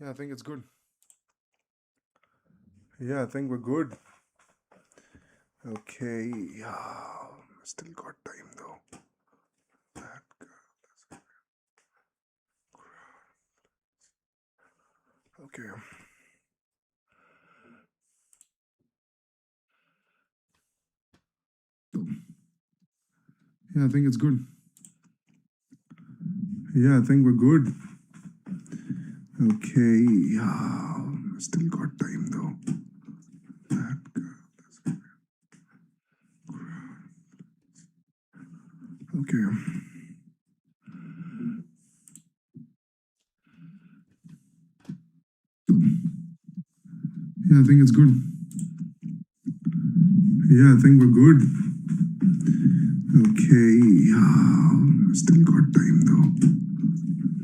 Yeah, I think it's good. Yeah, I think we're good. Okay. Still got time though. That girl. Okay. Yeah, I think it's good. Yeah, I think we're good. Okay. Still got time though. That girl. Okay. Yeah, I think it's good. Yeah, I think we're good. Okay. Still got time though.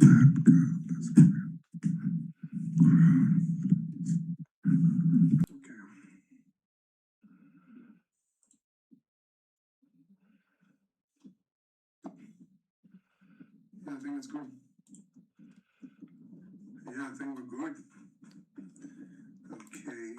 That girl. Okay. Yeah, I think it's good. Yeah, I think we're good. Okay.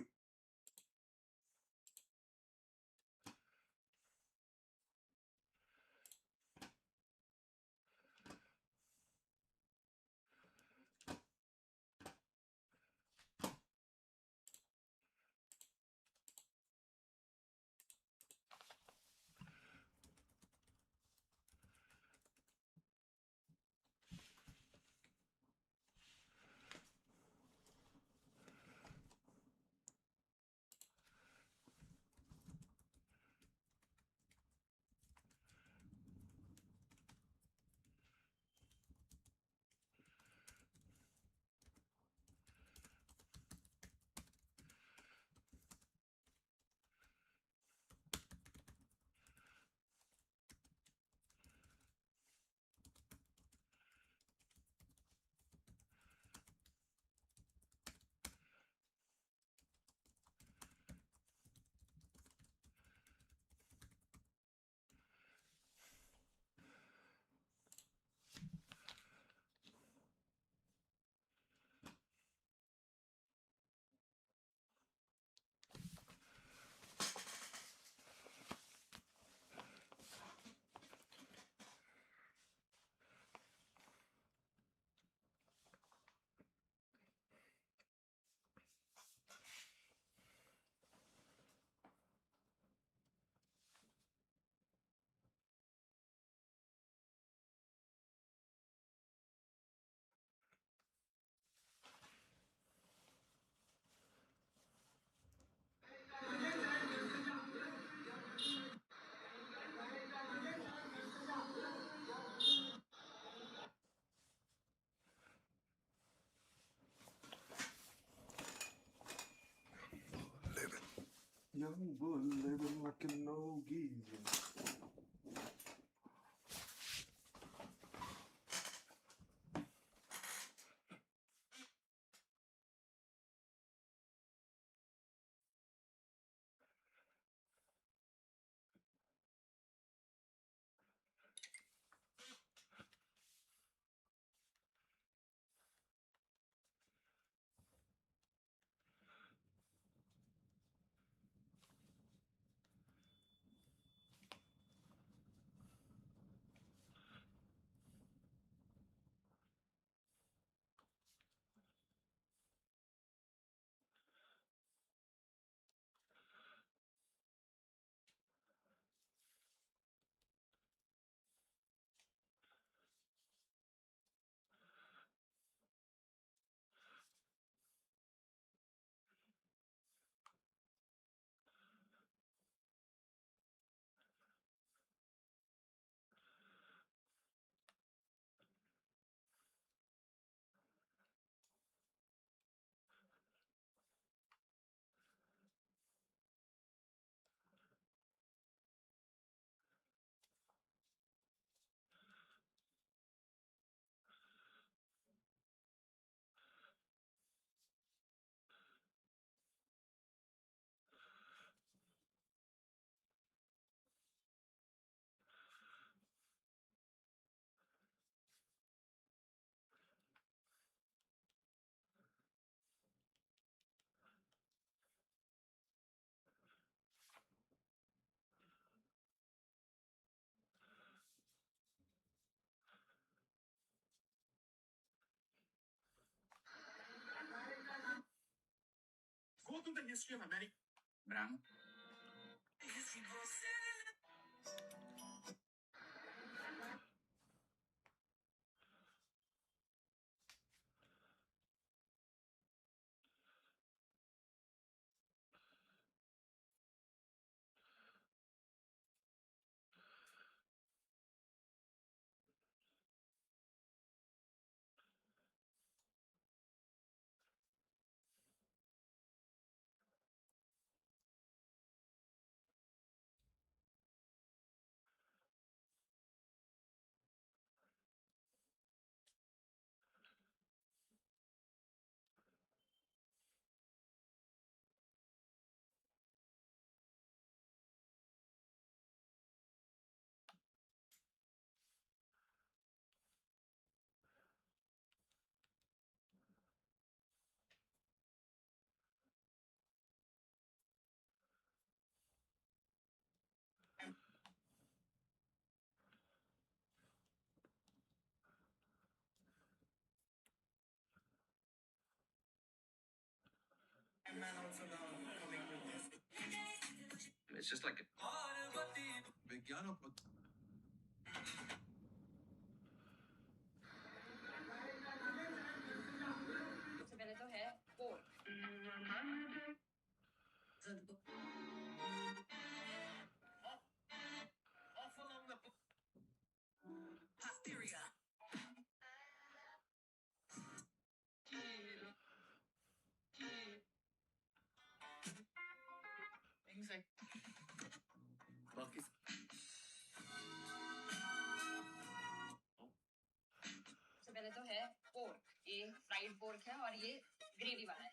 Young bull living like an old geezer. the history of America. Brown. It's just like सबसे पहले तो है pork. Things like सबसे पहले तो है pork. ये fried pork है और ये gravy वाला है.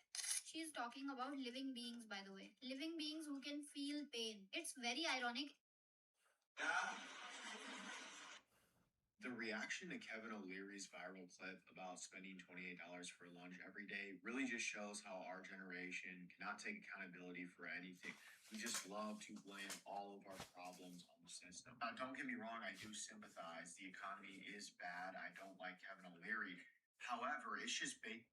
She's talking about living beings, by the way. Living beings who can feel pain. It's very ironic. The reaction to Kevin O'Leary's viral clip about spending $28 for lunch every day really just shows how our generation cannot take accountability for anything. We just love to blame all of our problems on the system. Now, don't get me wrong, I do sympathize. The economy is bad. I don't like Kevin O'Leary. However, it's just based.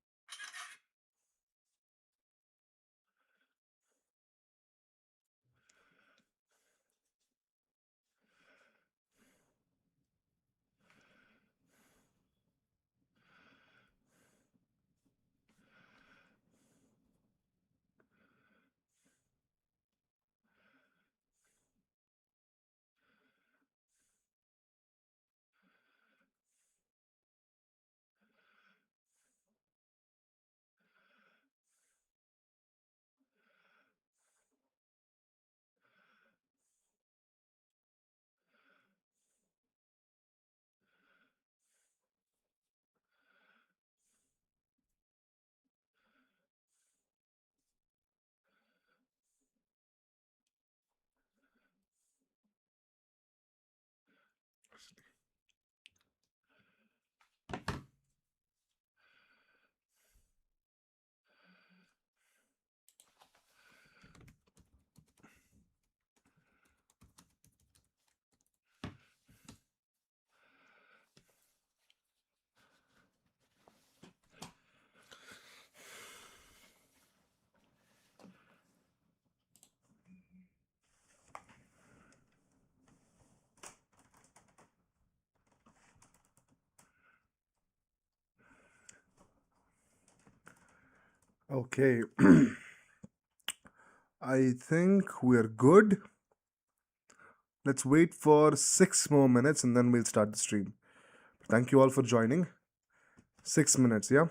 Okay. I think we're good. Let's wait for 6 more minutes and then we'll start the stream. Thank you all for joining. 6 minutes, yeah?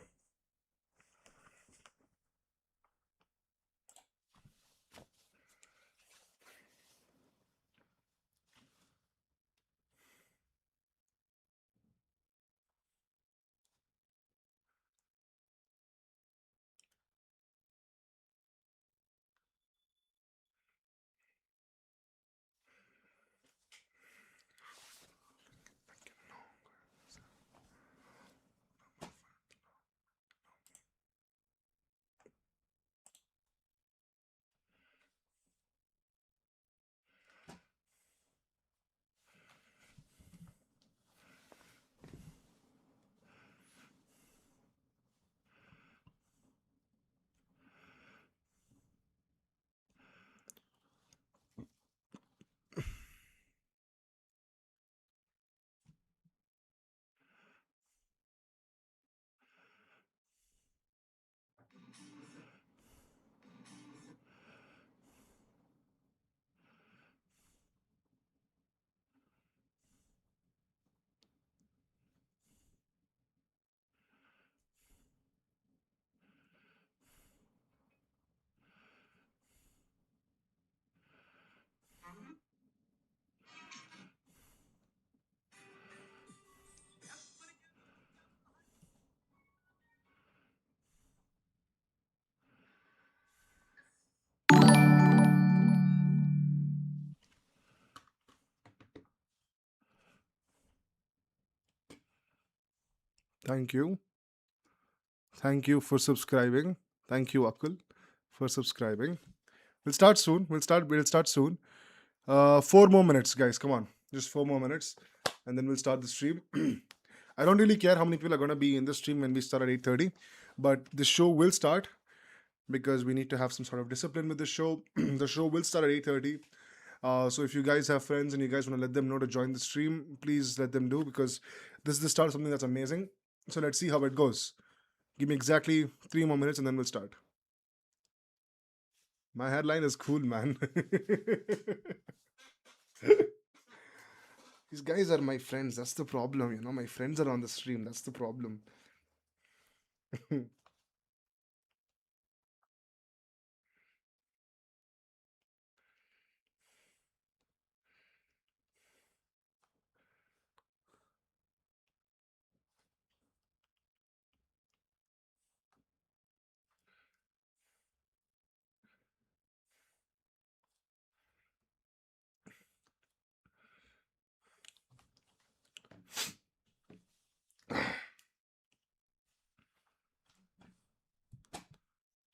Thank you. Thank you for subscribing. Thank you, Akul, for subscribing. We'll start soon. We'll start soon. 4 more minutes, guys. Come on. Just 4 more minutes. And then we'll start the stream. I don't really care how many people are gonna be in the stream when we start at 8:30, but the show will start because we need to have some sort of discipline with the show. The show will start at 8:30. So if you guys have friends and you guys want to let them know to join the stream, please let them do, because this is the start of something that's amazing. So let's see how it goes. Give me exactly 3 more minutes and then we'll start. My headline is cool, man. These guys are my friends. That's the problem. You know, my friends are on the stream. That's the problem.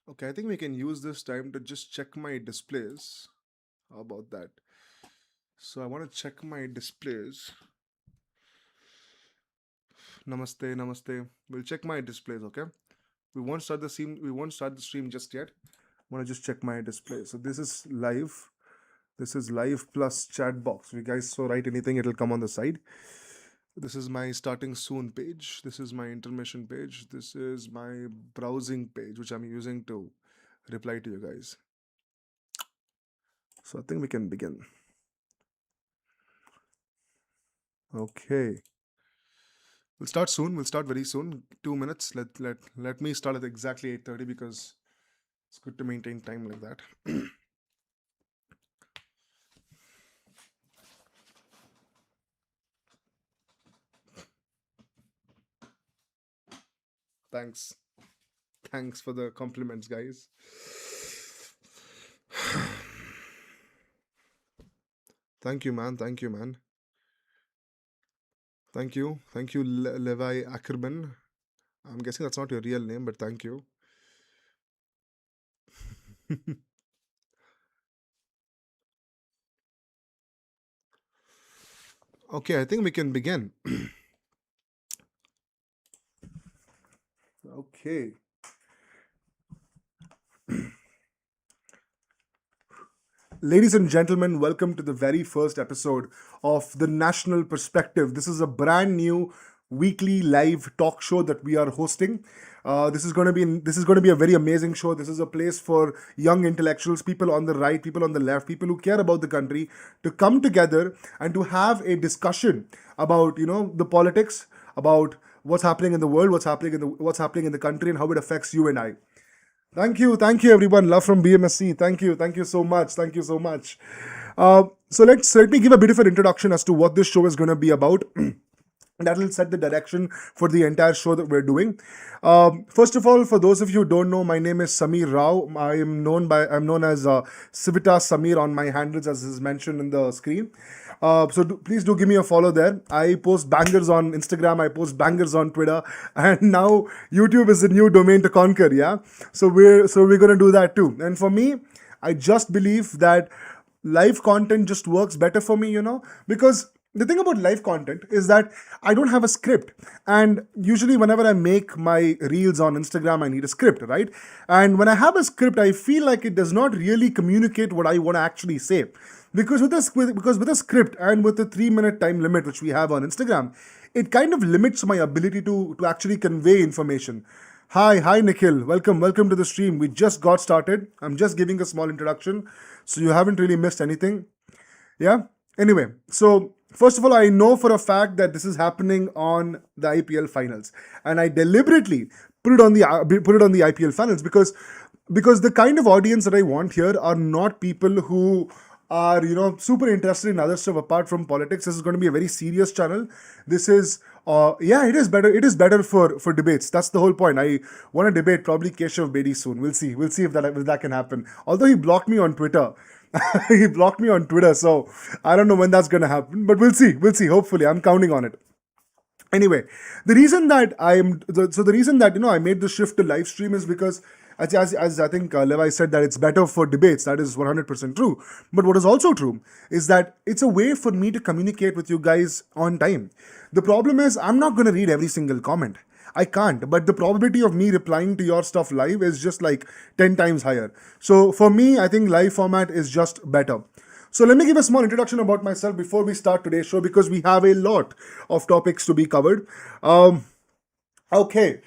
Okay, I think we can use this time to just check my displays. How about that? So I want to check my displays. Namaste, namaste. We'll check my displays, okay? We won't start the stream. We won't start the stream just yet. I want to just check my display. So this is live. This is live plus chat box. If you guys so write anything, it'll come on the side. This is my starting soon page. This is my intermission page. This is my browsing page, which I'm using to reply to you guys. So I think we can begin. Okay. We'll start soon. We'll start very soon. 2 minutes. Let me start at exactly 8:30 because it's good to maintain time like that. Thanks. Thanks for the compliments, guys. Thank you, man. Thank you, man. Thank you. Thank you, Levi Ackerman. I'm guessing that's not your real name, but thank you. Okay, I think we can begin. Okay. Ladies and gentlemen, welcome to the very first episode of The National Perspective. This is a brand new weekly live talk show that we are hosting. This is going to be a very amazing show. This is a place for young intellectuals, people on the right, people on the left, people who care about the country, to come together and to have a discussion about, you know, the politics, about what's happening in the world, what's happening in the country, and how it affects you and I. Thank you everyone. Love from BMSC. Thank you so much. So let me give a bit of an introduction as to what this show is going to be about. That will set the direction for the entire show that we're doing. First of all, for those of you who don't know, my name is Sameer Rao. I'm known as Civita Sameer on my handles, as is mentioned in the screen. Please do give me a follow there. I post bangers on Instagram, I post bangers on Twitter, and now YouTube is a new domain to conquer. Yeah, so we're gonna do that too. And for me, I just believe that live content just works better for me, you know, because the thing about live content is that I don't have a script. And usually, whenever I make my reels on Instagram, I need a script, right? And when I have a script, I feel like it does not really communicate what I want to actually say. Because with a script and with the 3-minute time limit which we have on Instagram, it kind of limits my ability to actually convey information. Hi Nikhil, welcome to the stream. We just got started. I'm just giving a small introduction, so you haven't really missed anything. Yeah. Anyway, so first of all, I know for a fact that this is happening on the IPL finals, and I deliberately put it on the IPL finals because the kind of audience that I want here are not people who are, you know, super interested in other stuff apart from politics. This is going to be a very serious channel. This is it is better for debates. That's the whole point. I want to debate probably Keshav Bedi soon. We'll see if that can happen. Although he blocked me on Twitter. He blocked me on Twitter, so I don't know when that's going to happen, but we'll see. Hopefully, I'm counting on it. Anyway, the reason that the reason that I made the shift to live stream is because as I think Levi said, that it's better for debates. That is 100% true. But what is also true is that it's a way for me to communicate with you guys on time. The problem is I'm not going to read every single comment. I can't, but the probability of me replying to your stuff live is just like 10 times higher. So for me, I think live format is just better. So let me give a small introduction about myself before we start today's show, because we have a lot of topics to be covered. Okay,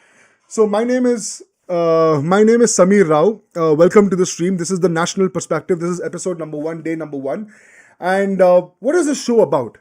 so my name is Sameer Rao. Welcome to the stream. This is the National Perspective. This is episode number 1, day number 1. And what is this show about?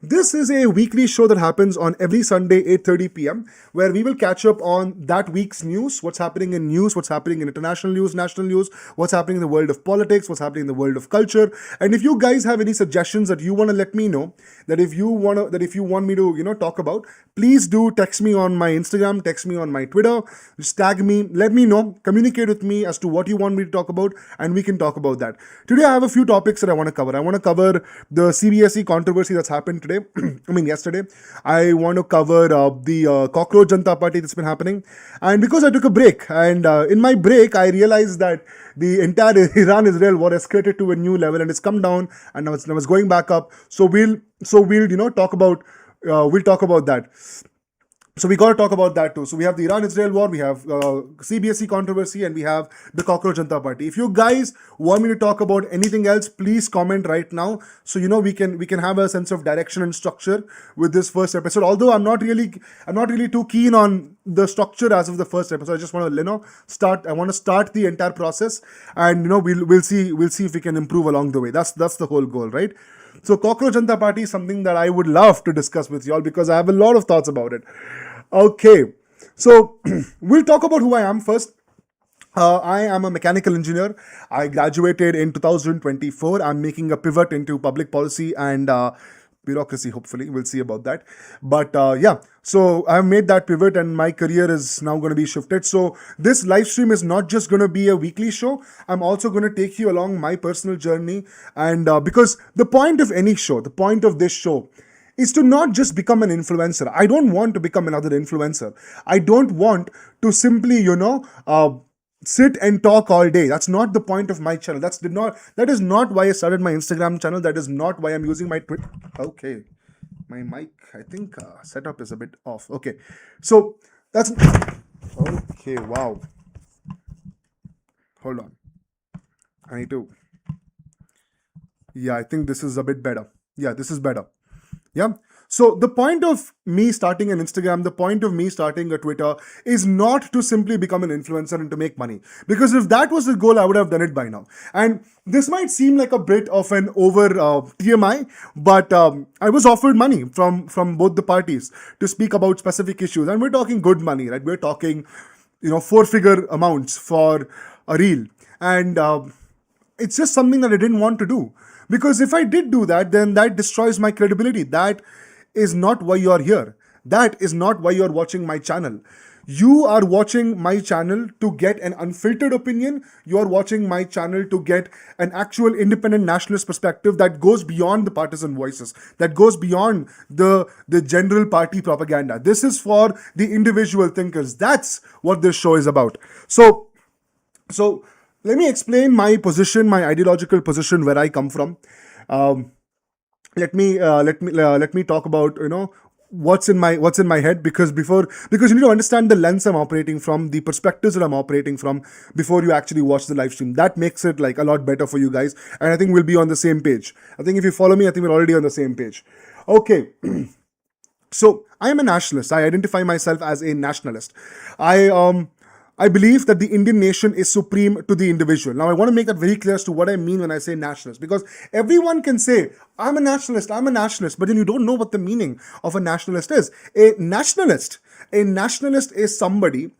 This is a weekly show that happens on every Sunday, 8:30 p.m., where we will catch up on that week's news, what's happening in news, what's happening in international news, national news, what's happening in the world of politics, what's happening in the world of culture. And if you guys have any suggestions that you want to let me know, that if you want me to, talk about, please do text me on my Instagram, text me on my Twitter, just tag me, let me know, communicate with me as to what you want me to talk about, and we can talk about that. Today I have a few topics that I want to cover. I want to cover the CBSE controversy that's happened today. Yesterday. I want to cover the Cockroach Janata Party that's been happening. And because I took a break, and in my break, I realized that the entire Iran-Israel war escalated to a new level, and it's come down, and now it's going back up. So we'll talk about that. So we got to talk about that too. So we have the Iran-Israel war, we have CBSE controversy, and we have the Cockroach Janata Party. If you guys want me to talk about anything else, please comment right now. So we can have a sense of direction and structure with this first episode. Although I'm not really too keen on the structure as of the first episode. I just want to start. I want to start the entire process, and we'll see if we can improve along the way. That's the whole goal, right? So Cockroach Janata Party is something that I would love to discuss with y'all because I have a lot of thoughts about it. Okay, so we'll talk about who I am first. I am a mechanical engineer. I graduated in 2024. I'm making a pivot into public policy and bureaucracy, hopefully. We'll see about that. But so I've made that pivot and my career is now going to be shifted. So this live stream is not just going to be a weekly show. I'm also going to take you along my personal journey. And because the point of any show, the point of this show, is to not just become an influencer. I don't want to become another influencer. I don't want to simply, sit and talk all day. That's not the point of my channel. That is not why I started my Instagram channel. That is not why I'm using my Twitter. Okay, my mic, I think setup is a bit off. Okay, so that's okay. Wow. Hold on. I need to. Yeah, I think this is a bit better. Yeah, this is better. Yeah. So the point of me starting an Instagram, the point of me starting a Twitter is not to simply become an influencer and to make money. Because if that was the goal, I would have done it by now. And this might seem like a bit of an over TMI, but I was offered money from both the parties to speak about specific issues. And we're talking good money, right? We're talking, 4-figure amounts for a reel. And it's just something that I didn't want to do. Because if I did do that, then that destroys my credibility. That is not why you are here. That is not why you are watching my channel. You are watching my channel to get an unfiltered opinion. You are watching my channel to get an actual independent nationalist perspective that goes beyond the partisan voices, that goes beyond the general party propaganda. This is for the individual thinkers. That's what this show is about. So let me explain my position, my ideological position, where I come from. Let me talk about what's in my head, because you need to understand the lens I'm operating from, the perspectives that I'm operating from before you actually watch the live stream. That makes it like a lot better for you guys, and I think we'll be on the same page. I think if you follow me, I think we're already on the same page. Okay. So I am a nationalist. I identify myself as a nationalist. I believe that the Indian nation is supreme to the individual. Now, I want to make that very clear as to what I mean when I say nationalist, because everyone can say, I'm a nationalist, but then you don't know what the meaning of a nationalist is. A nationalist is somebody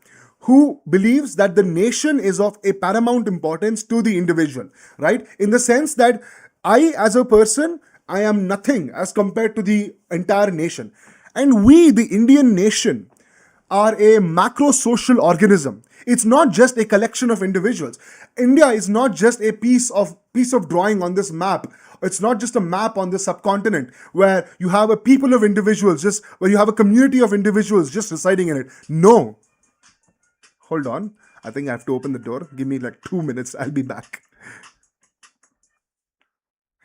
who believes that the nation is of a paramount importance to the individual, right? In the sense that I, as a person, I am nothing as compared to the entire nation. And we, the Indian nation, are a macro social organism. It's not just a collection of individuals. India is not just a piece of drawing on this map. It's not just a map on the subcontinent where you have a people of individuals, just where you have a community of individuals just residing in it. No. Hold on. I think I have to open the door. Give me like 2 minutes. I'll be back.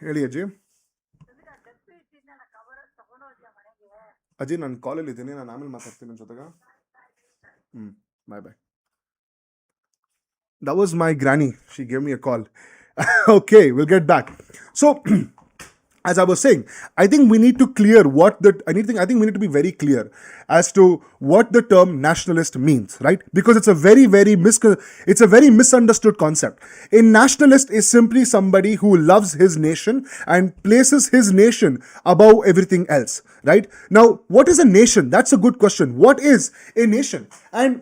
ಹೇಳಿ ಅಜ್ಜಿ. ಅಜ್ಜಿ ನಾನು ಕಾಲಲ್ಲಿ ಇದ್ದೀನಿ, ನಾನು ಆಮೇಲೆ ಮಾತಾಡ್ತೀನಿ ನನ್ನ ಜೊತೆಗೆ. Bye bye. That was my granny. She gave me a call. Okay, we'll get back. So, as I was saying, I think we need to clear what the I think we need to be very clear as to what the term nationalist means, right? Because it's a very misunderstood concept. A nationalist is simply somebody who loves his nation and places his nation above everything else, right? Now, what is a nation? That's a good question. What is a nation? And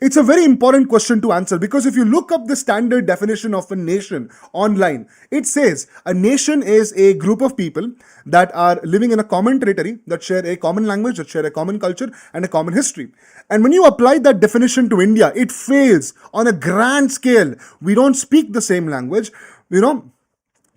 it's a very important question to answer, because if you look up the standard definition of a nation online, it says a nation is a group of people that are living in a common territory, that share a common language, that share a common culture and a common history. And when you apply that definition to India, it fails on a grand scale. We don't speak the same language,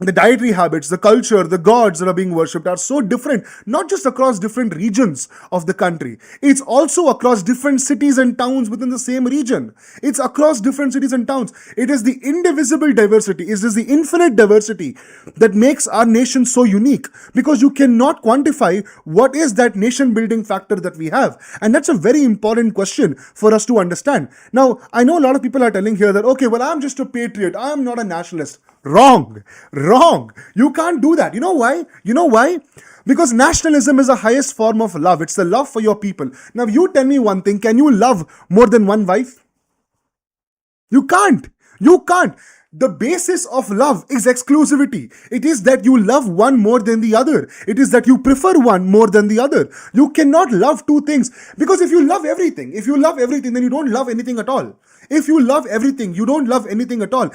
the dietary habits, the culture, the gods that are being worshipped are so different, not just across different regions of the country. It's also across different cities and towns within the same region. It's across different cities and towns. It is the indivisible diversity, it is the infinite diversity that makes our nation so unique, because you cannot quantify what is that nation building factor that we have. And that's a very important question for us to understand. Now, I know a lot of people are telling here that, okay, well, I'm just a patriot, I am not a nationalist. Wrong. You can't do that. You know why? Because nationalism is the highest form of love. It's the love for your people. Now, you tell me one thing. Can you love more than one wife? You can't. The basis of love is exclusivity. It is that you love one more than the other. It is that you prefer one more than the other. You cannot love two things. Because if you love everything, then you don't love anything at all. If you love everything, you don't love anything at all.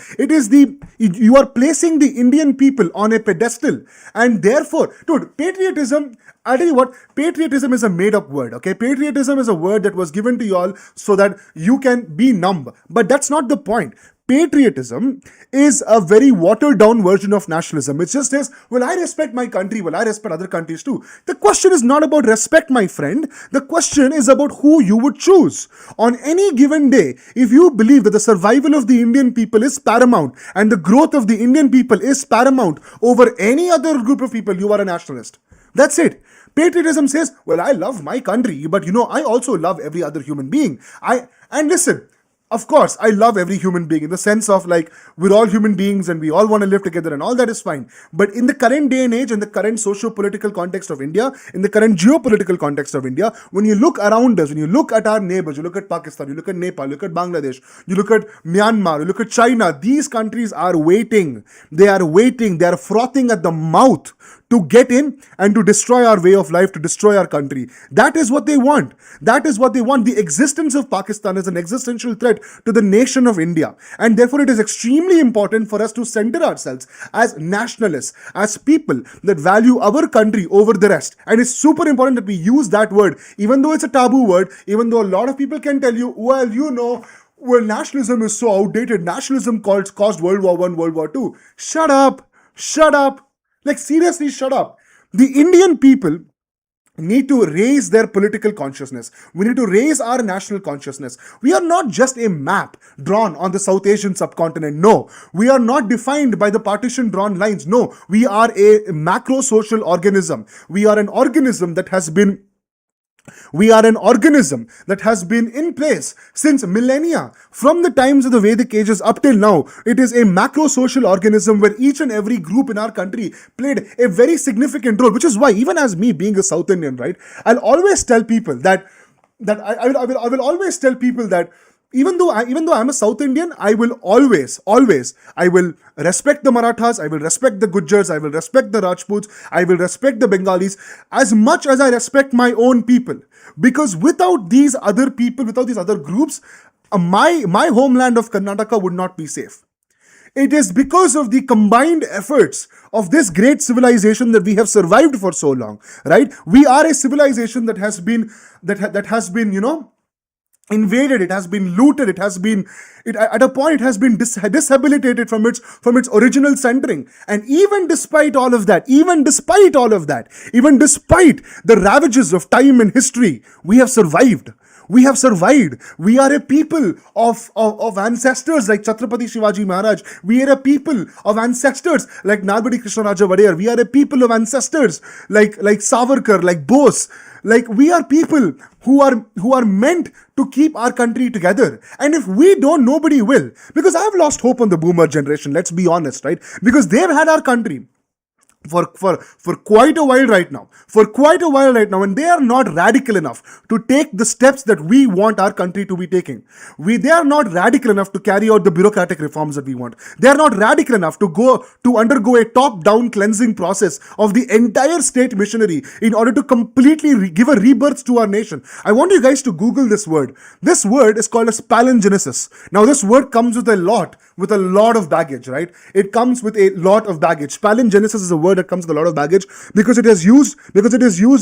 You are placing the Indian people on a pedestal. And therefore, dude, patriotism, I'll tell you what, patriotism is a made up word, okay? Patriotism is a word that was given to you all so that you can be numb. But that's not the point. Patriotism is a very watered down version of nationalism. It just says, well, I respect my country, well, I respect other countries too. The question is not about respect, my friend. The question is about who you would choose. On any given day, if you believe that the survival of the Indian people is paramount and the growth of the Indian people is paramount over any other group of people, you are a nationalist. That's it. Patriotism says, well, I love my country, but I also love every other human being. And listen, of course, I love every human being in the sense of like, we're all human beings and we all want to live together and all that is fine. But in the current day and age, in the current socio-political context of India, in the current geopolitical context of India, when you look around us, when you look at our neighbors, you look at Pakistan, you look at Nepal, you look at Bangladesh, you look at Myanmar, you look at China, these countries are waiting. They are waiting. They are frothing at the mouth to get in and to destroy our way of life, to destroy our country. That is what they want. The existence of Pakistan is an existential threat to the nation of India. And therefore, it is extremely important for us to center ourselves as nationalists, as people that value our country over the rest. And it's super important that we use that word, even though it's a taboo word, even though a lot of people can tell you, well, nationalism is so outdated. Nationalism caused World War I, World War II. Shut up. Like, seriously, shut up. The Indian people need to raise their political consciousness. We need to raise our national consciousness. We are not just a map drawn on the South Asian subcontinent. No. We are not defined by the partition drawn lines. No. We are a macro social organism. We are an organism that has been in place since millennia. From the times of the Vedic ages up till now, it is a macro social organism where each and every group in our country played a very significant role, which is why, even as me being a South Indian, right, I'll always tell people that I will always tell people that even though I'm a South Indian, I will always, I will respect the Marathas, I will respect the Gujars, I will respect the Rajputs, I will respect the Bengalis as much as I respect my own people. Because without these other people, without these other groups, my homeland of Karnataka would not be safe. It is because of the combined efforts of this great civilization that we have survived for so long, right? We are a civilization that has been, invaded, it has been looted, it has been, at a point it has been dishabilitated from its original centering. And even despite all of that, even despite the ravages of time and history, we have survived. We are a people of ancestors like Chhatrapati Shivaji Maharaj. We are a people of ancestors like Nalbadi Krishnaraja Vadeyar. We are a people of ancestors like Savarkar, like Bose. Like, we are people who are meant to keep our country together. And if we don't, nobody will. Because I've lost hope on the boomer generation, let's be honest, right? Because they've had our country for quite a while right now. And they are not radical enough to take the steps that we want our country to be taking. They are not radical enough to carry out the bureaucratic reforms that we want. They are not radical enough to undergo a top-down cleansing process of the entire state machinery in order to completely give a rebirth to our nation. I want you guys to Google this word. This word is called as palingenesis. Now, this word comes with a lot of baggage, right? It comes with a lot of baggage. Palingenesis is a word that comes with a lot of baggage because it is used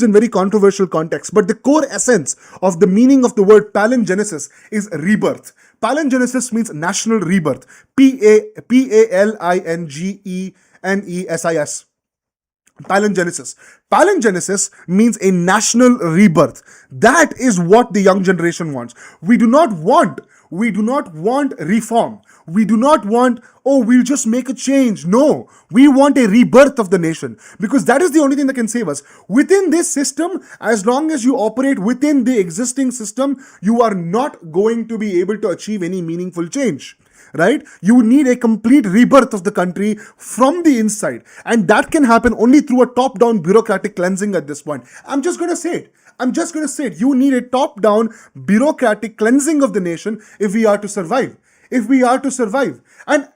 in very controversial contexts. But the core essence of the meaning of the word palingenesis is rebirth. Palingenesis means national rebirth. Palingenesis. Palingenesis means a national rebirth. That is what the young generation wants. We do not want reform. We do not want, we'll just make a change. No, we want a rebirth of the nation, because that is the only thing that can save us. Within this system, as long as you operate within the existing system, you are not going to be able to achieve any meaningful change. Right? You need a complete rebirth of the country from the inside. And that can happen only through a top-down bureaucratic cleansing at this point. I'm just going to say it. You need a top-down bureaucratic cleansing of the nation if we are to survive. And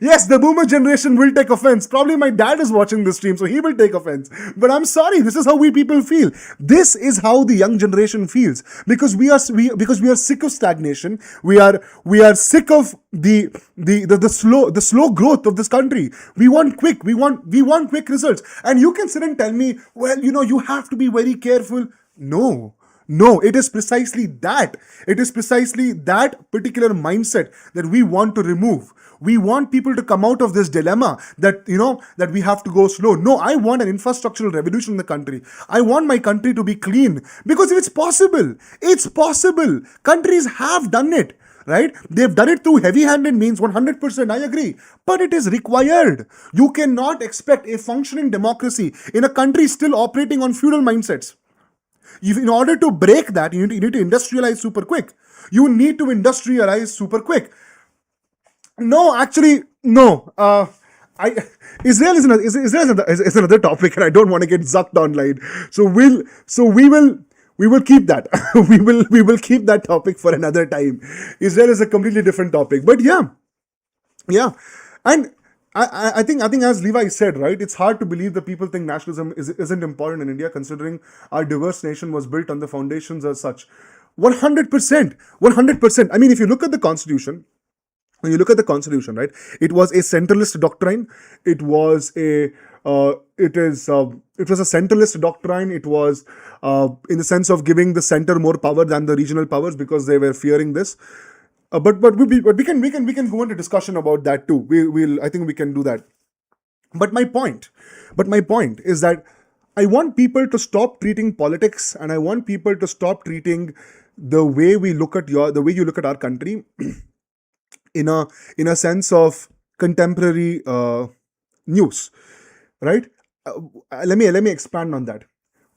yes, the boomer generation will take offense. Probably my dad is watching this stream, so he will take offense. But I'm sorry, this is how we people feel. This is how the young generation feels, because we are sick of stagnation. We are sick of the slow growth of this country. We want quick results. And you can sit and tell me, well, you have to be very careful. No, it is precisely that. It is precisely that particular mindset that we want to remove. We want people to come out of this dilemma that we have to go slow. No, I want an infrastructural revolution in the country. I want my country to be clean, because if it's possible. Countries have done it. Right? They've done it through heavy-handed means, 100%, I agree. But it is required. You cannot expect a functioning democracy in a country still operating on feudal mindsets. In order to break that, you need to industrialize super quick. No, actually, no. Israel is another topic, and I don't want to get zucked online. So we will keep that. we will keep that topic for another time. Israel is a completely different topic. But yeah, and I think as Levi said, right, it's hard to believe that people think nationalism isn't important in India, considering our diverse nation was built on the foundations as such. 100%. I mean, if you look at the Constitution, right, it was a centralist doctrine. It was a centralist doctrine. It was in the sense of giving the center more power than the regional powers, because they were fearing this. But we can go into discussion about that too. I think we can do that. But my point is that I want people to stop treating politics, and I want people to stop treating the way you look at our country in a sense of contemporary news, right? Let me expand on that.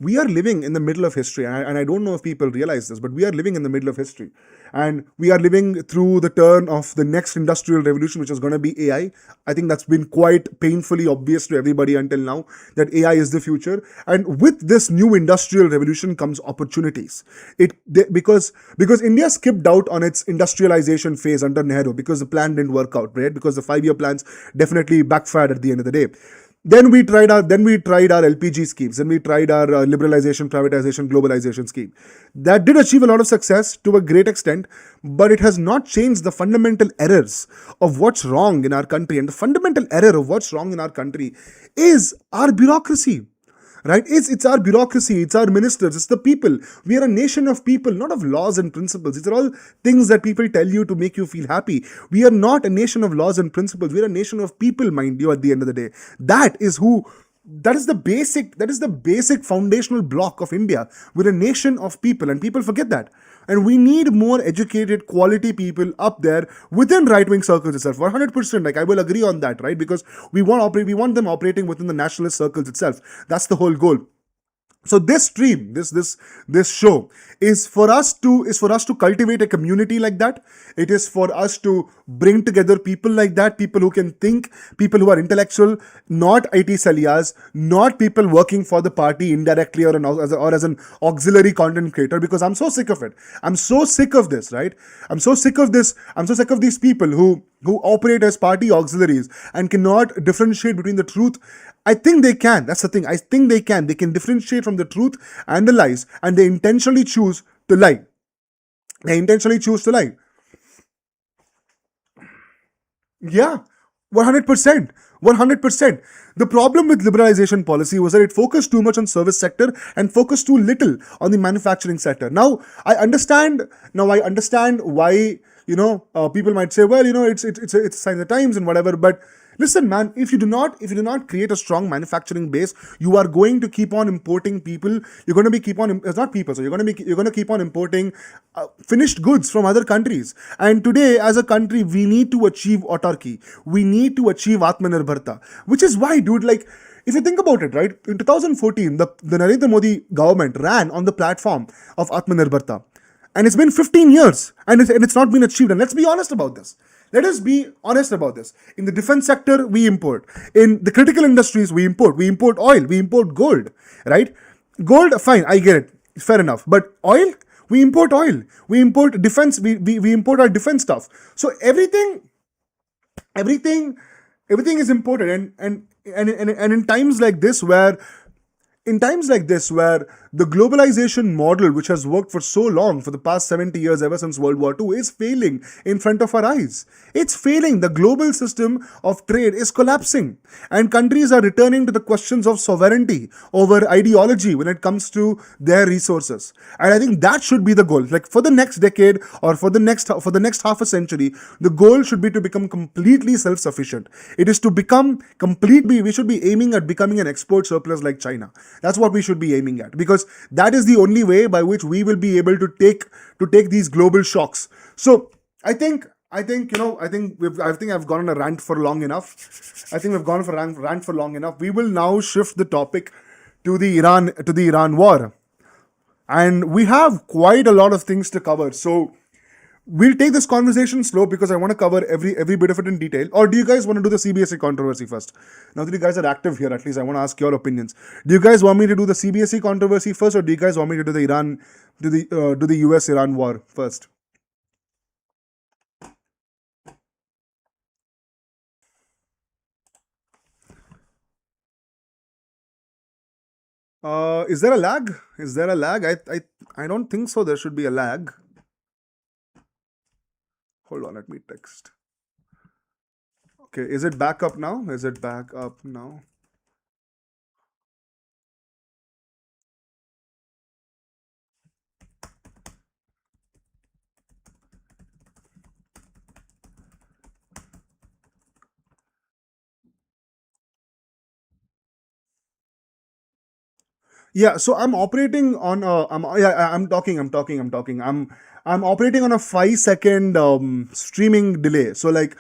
We are living in the middle of history, and I don't know if people realize this, but we are living in the middle of history, and we are living through the turn of the next industrial revolution, which is going to be AI. I think that's been quite painfully obvious to everybody until now, that AI is the future. And with this new industrial revolution comes opportunities. Because India skipped out on its industrialization phase under Nehru, because the plan didn't work out, right? Because the 5-year plans definitely backfired at the end of the day. Then we tried our LPG schemes. Then we tried our liberalization, privatization, globalization scheme. That did achieve a lot of success to a great extent, but it has not changed the fundamental errors of what's wrong in our country. And the fundamental error of what's wrong in our country is our bureaucracy. right? It's our bureaucracy, it's our ministers, it's the people. We are a nation of people, not of laws and principles. These are all things that people tell you to make you feel happy. We are not a nation of laws and principles. We are a nation of people, mind you. At the end of the day, that is the basic foundational block of India. We're a nation of people, and people forget that. And we need more educated, quality people up there within right-wing circles itself. 100%, like I will agree on that, right? Because we want them operating within the nationalist circles itself. That's the whole goal. So this stream, this show is for us to cultivate a community like that. It is for us to bring together people like that, people who can think, people who are intellectual, not IT saliyas, not people working for the party indirectly or as an auxiliary content creator. Because I'm so sick of it. I'm so sick of this, right? I'm so sick of this. I'm so sick of these people who operate as party auxiliaries and cannot differentiate between the truth. I think they can. That's the thing. I think they can. They can differentiate from the truth and the lies, and they intentionally choose to lie. They intentionally choose to lie. Yeah, 100%. 100%. The problem with liberalization policy was that it focused too much on service sector and focused too little on the manufacturing sector. Now I understand why, people might say, well, it's a sign of the times and whatever. But listen, man, if you do not create a strong manufacturing base, you are going to keep on importing people. You're going to be keep on it's not people. So you're going to keep on importing finished goods from other countries. And today, as a country, we need to achieve autarky. We need to achieve Atmanirbharta, which is why, dude, like, if you think about it, right, in 2014, the Narendra Modi government ran on the platform of Atmanirbharta. And it's been 15 years and it's not been achieved. And let's be honest about this. Let us be honest about this. In the defense sector, we import. In the critical industries, we import. We import oil. We import gold, right? Gold, fine, I get it. Fair enough. But oil, we import oil. We import defense. We import our defense stuff. So everything everything is imported. And in times like this where the globalization model, which has worked for so long, for the past 70 years, ever since World War II, is failing in front of our eyes. It's failing. The global system of trade is collapsing, and countries are returning to the questions of sovereignty over ideology when it comes to their resources. And I think that should be the goal. Like, for the next decade, or for the next half a century, the goal should be to become completely self-sufficient. It is to become completely. We should be aiming at becoming an export surplus like China. That's what we should be aiming at, because that is the only way by which we will be able to take these global shocks. So I think I've gone on a rant for long enough. I think we've gone for rant for long enough. We will now shift the topic to the Iran war, and we have quite a lot of things to cover. So we'll take this conversation slow because I want to cover every bit of it in detail. Or do you guys want to do the CBSE controversy first? Now that you guys are active here, at least I want to ask your opinions. Do you guys want me to do the CBSE controversy first, or do you guys want me to do the US Iran war first? Is there a lag? Is there a lag? I don't think so. There should be a lag. Hold on, let me text. Okay, is it back up now? Is it back up now? Yeah, so I'm operating on I'm operating on a 5 second streaming delay. So, like,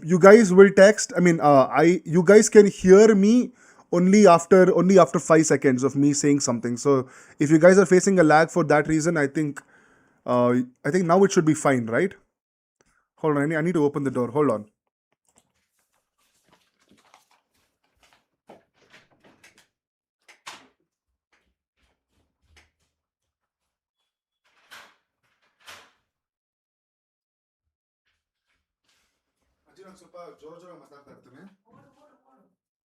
you guys will text. I mean, you guys can hear me only after 5 seconds of me saying something. So if you guys are facing a lag for that reason, I think now it should be fine, right? Hold on, I need to open the door. Hold on. ಸ್ವಲ್ಪ ಜೋರ್ ಜೋರಾಗಿ ಮಾತಾಡ್ತಾ ಇರ್ತೀನಿ.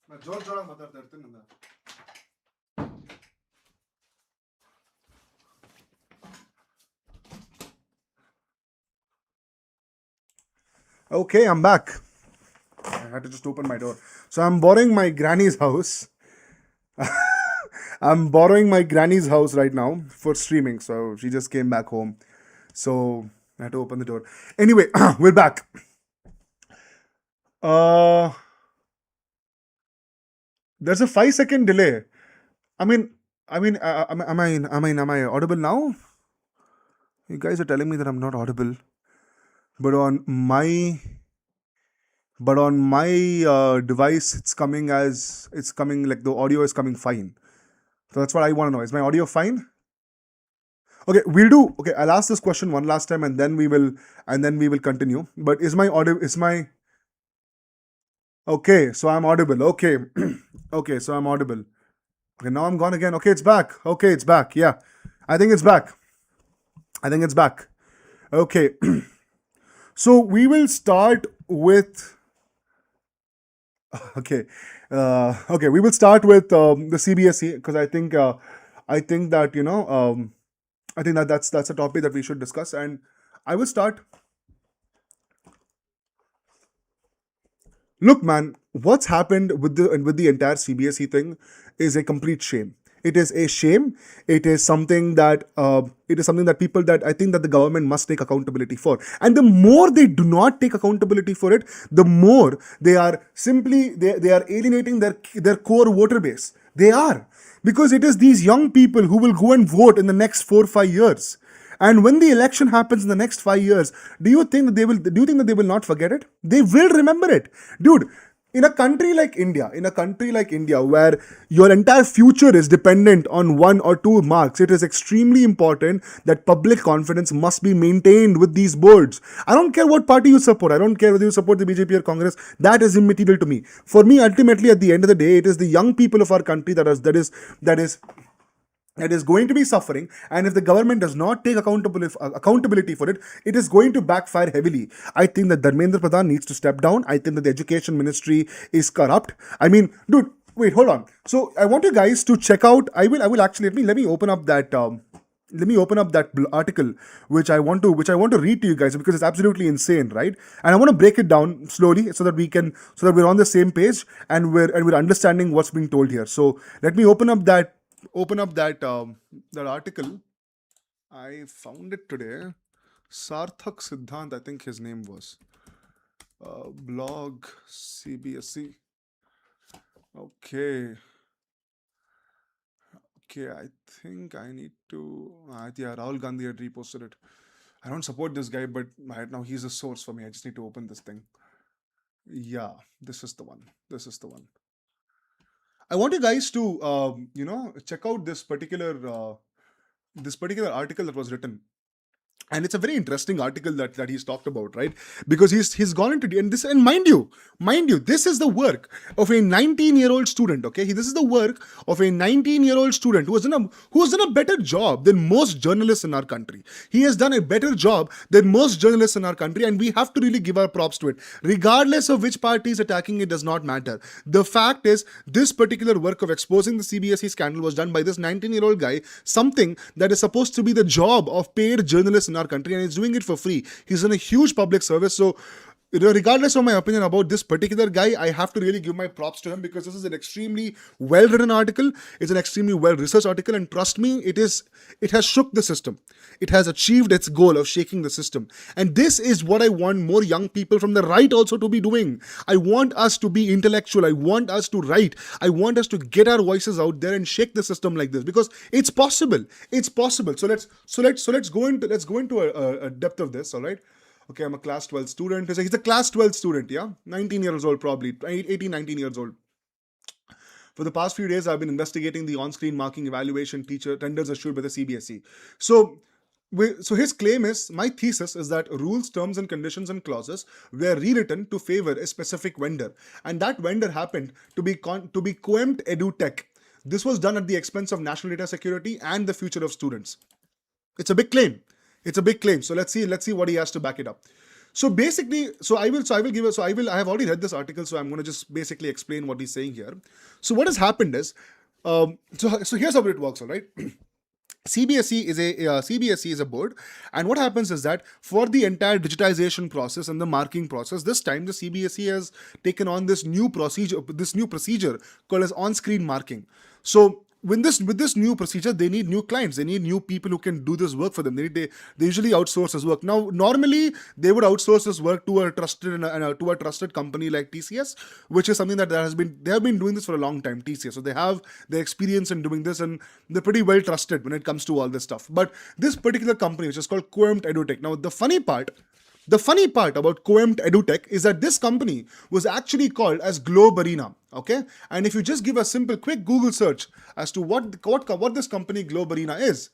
ನಾನು ಜೋರ್ ಜೋರಾಗಿ ಮಾತಾಡ್ತಾ ಇರ್ತೀನಿ ನನ್ನ. Okay, I'm back. I had to just open my door. So I'm borrowing my granny's house. I'm borrowing my granny's house right now for streaming. So she just came back home. So I had to open the door. Anyway, we're back. Uh, there's a 5 second delay. I mean, am I audible now? You guys are telling me that I'm not audible, but on my device, it's coming like the audio is coming fine. So that's what I want to know. Is my audio fine? Okay, we'll do. Okay, I'll ask this question one last time, and then we will continue. But is my audio? Is my okay? So I'm audible. Okay, okay. So I'm audible. Okay, now I'm gone again. Okay, it's back. Okay, it's back. Yeah, I think it's back. I think it's back. Okay, so we will start with. Okay, okay. We will start with the CBSE because I think that I think that that's a topic that we should discuss, and I will start. Look, man, what's happened with the entire CBSE thing is a complete shame. It is a shame. It is something that people that I think that the government must take accountability for. And the more they do not take accountability for it, the more they are alienating their core voter base. They are, because it is these young people who will go and vote in the next 4 or 5 years. And when the election happens in the next 5 years, do you think that they will not forget it? They will remember it. Dude, in a country like India, where your entire future is dependent on 1 or 2 marks, it is extremely important that public confidence must be maintained with these boards. I don't care what party you support. I don't care whether you support the BJP or Congress. That is immaterial to me. For me, ultimately, at the end of the day, it is the young people of our country that is going to be suffering, and if the government does not take accountability for it, it is going to backfire heavily. I think that Dharmendra Pradhan needs to step down. I think that the education ministry is corrupt. I mean, dude, wait, hold on. So I want you guys to check out. I will actually let me open up that. Article which I want to read to you guys, because it's absolutely insane, right? And I want to break it down slowly so that we're on the same page, and we're understanding what's being told here. So let me open up that article. I found it today. Sarthak Siddhant, I think his name was. Blog CBSE. Okay. Okay, I think I need to. Yeah, Rahul Gandhi had reposted it. I don't support this guy, but right now he's a source for me. I just need to open this thing. Yeah, this is the one. This is the one. I want you guys to check out this particular article that was written. And it's a very interesting article that he's talked about, right? Because he's gone into and mind you, this is the work of a 19-year-old student. Okay, this is the work of a 19-year-old student who has done a better job than most journalists in our country. He has done a better job than most journalists in our country, and we have to really give our props to it. Regardless of which party is attacking, it does not matter. The fact is, this particular work of exposing the CBSE scandal was done by this 19-year-old guy, something that is supposed to be the job of paid journalists in our country, and he's doing it for free. He's done a huge public service. So regardless of my opinion about this particular guy, I have to really give my props to him, because this is an extremely well written article. It's an extremely well researched article, and trust me, it has shook the system. It has achieved its goal of shaking the system. And this is what I want more young people from the right also to be doing. I want us to be intellectual. I want us to write. I want us to get our voices out there and shake the system like this, because it's possible. It's possible. So let's go into a depth of this. All right. Okay, I'm a class 12 student. He's a class 12 student, yeah? 19 years old, probably. 18, 19 years old. For the past few days, I've been investigating the on-screen marking evaluation teacher tenders issued by the CBSE. So his claim is, my thesis is that rules, terms and conditions and clauses were rewritten to favor a specific vendor. And that vendor happened to be Coemt EduTech. This was done at the expense of national data security and the future of students. It's a big claim. So let's see what he has to back it up. So basically, I have already read this article, so I'm going to just basically explain what he's saying here. So what has happened is, so here's how it works, all right? CBSE is a board, and what happens is that for the entire digitization process and the marking process, this time the CBSE has taken on this new procedure called as on-screen marking. So with this new procedure, they need new clients, they need new people who can do this work for them. They usually outsource this work. Now normally they would outsource this work to a trusted company like TCS, which is something that they have been doing this for a long time, TCS. So they have the experience in doing this, and they're pretty well trusted when it comes to all this stuff. But this particular company, which is called Coemt Edutech, now the funny part about Coemt Edutech is that this company was actually called as Globe Arena. Okay, and if you just give a simple, quick Google search as to what this company Globe Arena is,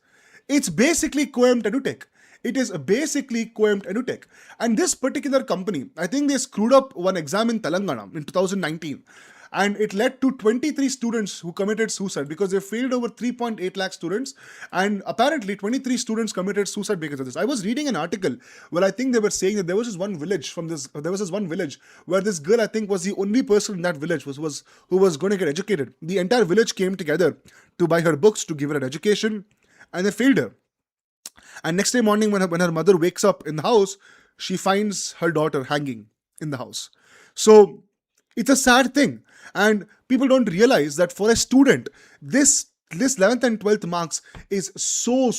it's basically Coemt Edutech. It is basically Coemt Edutech. And this particular company, I think they screwed up one exam in Telangana in 2019. And it led to 23 students who committed suicide because they failed over 3.8 lakh students. And apparently 23 students committed suicide because of this. I was reading an article where I think they were saying that there was this one village where this girl, I think, was the only person in that village who was going to get educated. The entire village came together to buy her books, to give her an education, and they failed her. And next day morning, when her mother wakes up in the house, she finds her daughter hanging in the house. So it's a sad thing. And people don't realize that for a student, this 11th and 12th marks is so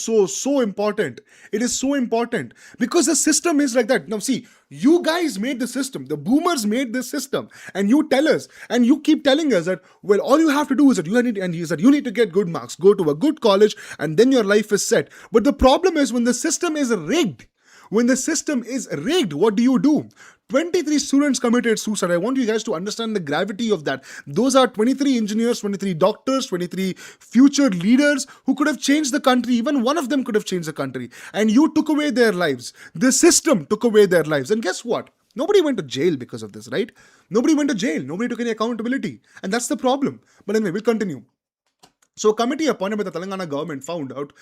important. It is so important because the system is like that. Now see, you guys made the system, the boomers made this system, and you tell us, and you keep telling us that, well, all you have to do is that you need to get good marks, go to a good college, and then your life is set. But the problem is when the system is rigged, what do? 23 students committed suicide. I want you guys to understand the gravity of that. Those are 23 engineers, 23 doctors, 23 future leaders who could have changed the country. Even one of them could have changed the country. And you took away their lives. The system took away their lives. And guess what? Nobody went to jail because of this, right? Nobody went to jail. Nobody took any accountability. And that's the problem. But anyway, we'll continue. So a committee appointed by the Telangana government found out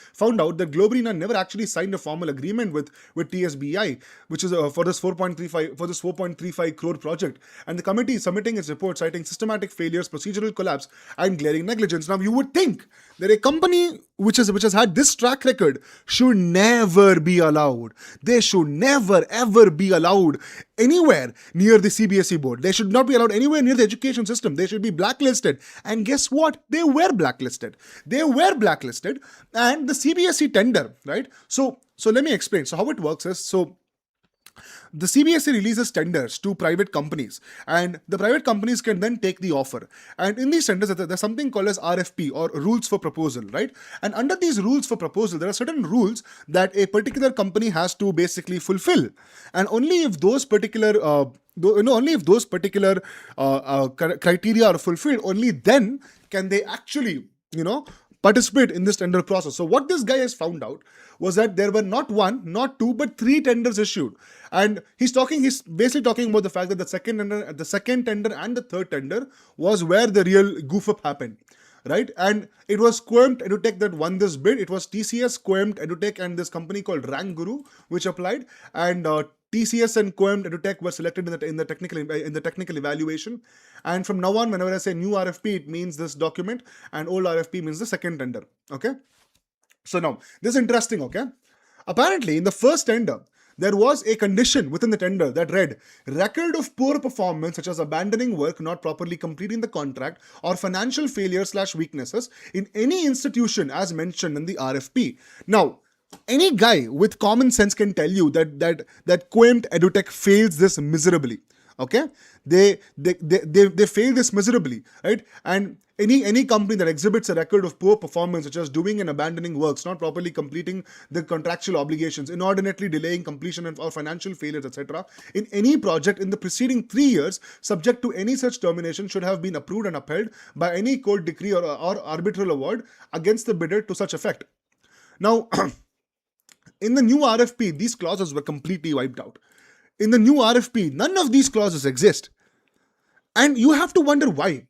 that Globe Arena never actually signed a formal agreement with TSBI, which is for this 4.35 crore project. And the committee is submitting its report citing systematic failures, procedural collapse, and glaring negligence. Now you would think that a company which has had this track record should never be allowed. They should never ever be allowed anywhere near the CBSE board. They should not be allowed anywhere near the education system. They should be blacklisted. And guess what? They were blacklisted. And the CBSE tender, right? So let me explain. So how it works is, the CBSE releases tenders to private companies, and the private companies can then take the offer. And in these tenders, there's something called as RFP, or rules for proposal, right? And under these rules for proposal, there are certain rules that a particular company has to basically fulfill. And only if those particular criteria are fulfilled, only then can they actually, participate in this tender process. So what this guy has found out was that there were not one, not two, but three tenders issued. And he's basically talking about the fact that the second tender and the third tender was where the real goof up happened. Right? And it was Coemt Edutech that won this bid. It was TCS, Coemt Edutech, and this company called Rank Guru which applied. And TCS and Coemt Edutech were selected in the technical evaluation. And from now on, whenever I say new RFP, it means this document, and old RFP means the second tender. Okay. So now this is interesting. Okay. Apparently, in the first tender, there was a condition within the tender that read, record of poor performance such as abandoning work, not properly completing the contract, or financial failure/weaknesses in any institution as mentioned in the RFP. Now, any guy with common sense can tell you that Coemt Edutech fails this miserably. Okay, they fail this miserably, right? And any company that exhibits a record of poor performance, such as doing and abandoning works, not properly completing the contractual obligations, inordinately delaying completion or financial failures, etc., in any project in the preceding 3 years, subject to any such termination, should have been approved and upheld by any court decree or arbitral award against the bidder to such effect. Now, in the new RFP, these clauses were completely wiped out. In the new RFP, none of these clauses exist. And you have to wonder why.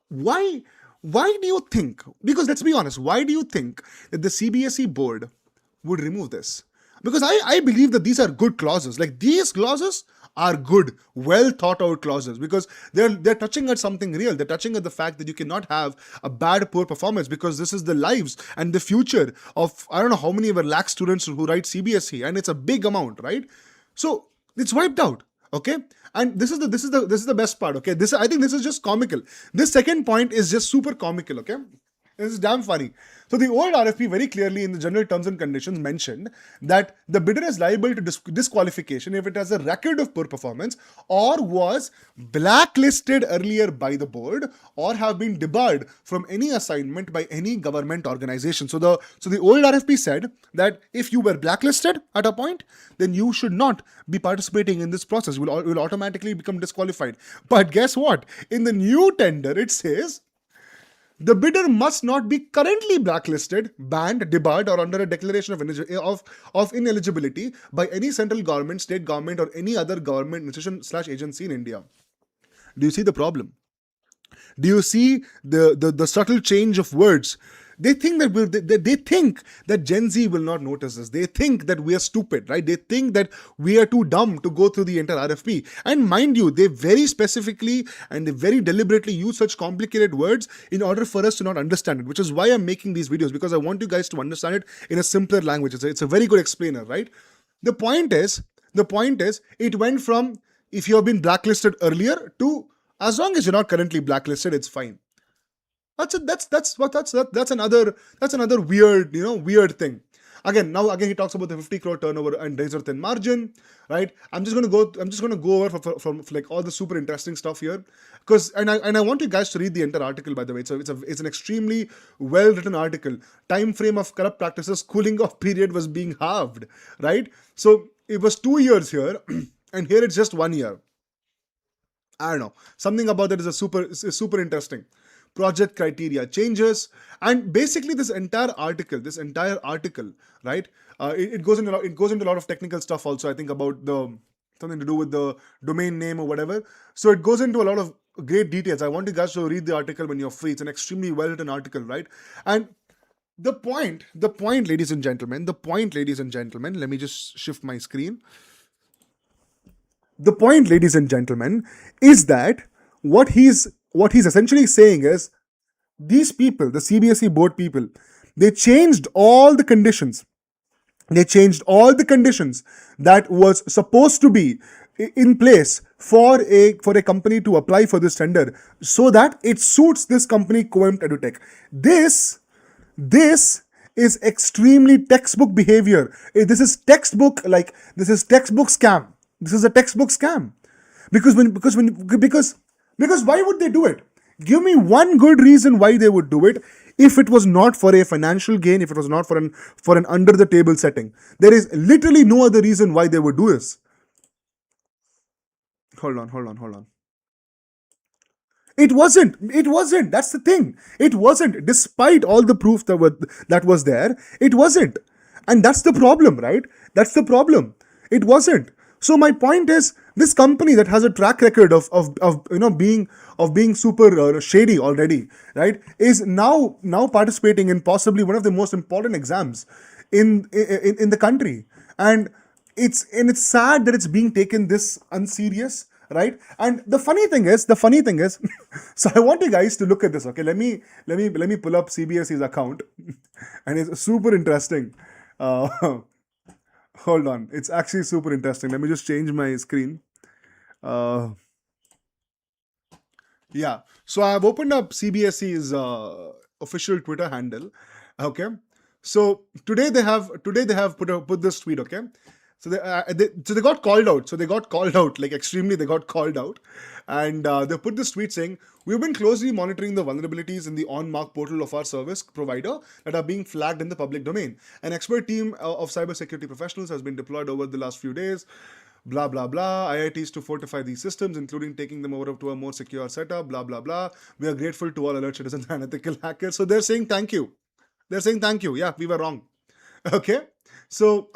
Why do you think, because let's be honest, why do you think that the CBSE board would remove this? Because I believe that these are good clauses. Like, these clauses are good, well thought out clauses, because they're touching at something real. They're touching at the fact that you cannot have a bad poor performance, because this is the lives and the future of I don't know how many ever lakh students who write CBSE, and it's a big amount, right? So it's wiped out. Okay, and this is the best part. Okay, I think this is just comical. This second point is just super comical. Okay, This is damn funny. So the old RFP very clearly in the general terms and conditions mentioned that the bidder is liable to disqualification if it has a record of poor performance or was blacklisted earlier by the board or have been debarred from any assignment by any government organization. So the old RFP said that if you were blacklisted at a point, then you should not be participating in this process. You will automatically become disqualified. But guess what? In the new tender, it says the bidder must not be currently blacklisted, banned, debarred, or under a declaration of ineligibility by any central government, state government, or any other government institution/agency in India. Do you see the problem? Do you see the subtle change of words? They think that they think that Gen Z will not notice this. They think that we are stupid, right? They think that we are too dumb to go through the entire RFP. And mind you, they very specifically and they very deliberately use such complicated words in order for us to not understand it, which is why I'm making these videos, because I want you guys to understand it in a simpler language. It's a very good explainer, right? The point is, it went from if you have been blacklisted earlier to as long as you're not currently blacklisted, it's fine. That's another weird thing. Again he talks about the 50 crore turnover and razor thin margin, right? I'm just gonna go over from like all the super interesting stuff here, because and I want you guys to read the entire article, by the way. It's an extremely well written article. Time frame of corrupt practices, cooling off period was being halved, right? So it was 2 years here, and here it's just 1 year. I don't know. Something about that is super interesting. Project criteria changes, and basically this entire article, right? It goes into a lot of technical stuff also. I think about something to do with the domain name or whatever. So it goes into a lot of great details. I want you guys to read the article when you're free. It's an extremely well written article, right? And the point, ladies and gentlemen, let me just shift my screen. The point, ladies and gentlemen, is that what he's essentially saying is these people, the CBSE board people, they changed all the conditions. They changed all the conditions that was supposed to be in place for a company to apply for this tender, so that it suits this company, Coempt Edutech. This is extremely textbook behavior. This is textbook scam. This is a textbook scam. Because why would they do it? Give me one good reason why they would do it. If it was not for a financial gain, if it was not for an under the table setting, there is literally no other reason why they would do this. Hold on. It wasn't. That's the thing. It wasn't. Despite all the proof that was there, it wasn't. And that's the problem, right? That's the problem. It wasn't. So my point is, this company that has a track record of being super shady already, right, is now participating in possibly one of the most important exams in the country, and it's sad that it's being taken this unserious, right? And the funny thing is, so I want you guys to look at this. Okay, let me pull up CBSE's account, and it's super interesting. Hold on, it's actually super interesting. Let me just change my screen. Yeah, so I've opened up CBSE's official Twitter handle. Okay, so today they have put this tweet. Okay, so they got called out. So they got called out, like extremely. They got called out, and they put this tweet saying, "We've been closely monitoring the vulnerabilities in the on-mark portal of our service provider that are being flagged in the public domain. An expert team of cybersecurity professionals has been deployed over the last few days. Blah blah blah. IITs to fortify these systems, including taking them over to a more secure setup. Blah blah blah. We are grateful to all alert citizens and ethical hackers." So they're saying thank you. Yeah, we were wrong. Okay, so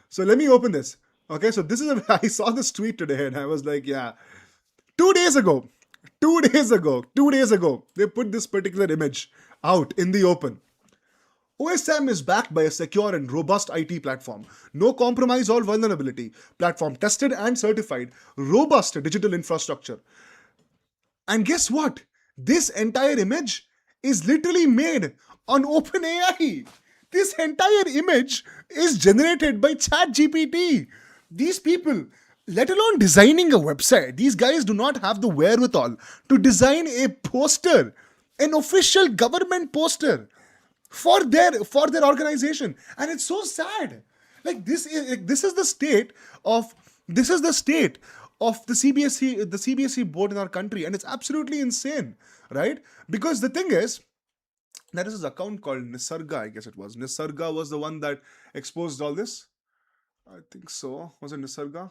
so let me open this. Okay, so this is I saw this tweet today and I was like, yeah. 2 days ago, they put this particular image out in the open. OSM is backed by a secure and robust IT platform. No compromise or vulnerability. Platform tested and certified. Robust digital infrastructure. And guess what? This entire image is literally made on OpenAI. This entire image is generated by ChatGPT. These people, let alone designing a website, these guys do not have the wherewithal to design a poster An official government poster for their organization, and it's so sad. This is the state of the CBSE board in our country, and it's absolutely insane, right? Because the thing is, there is this account called Nisarga, I guess it was. Nisarga was the one that exposed all this. I think so. Was it Nisarga?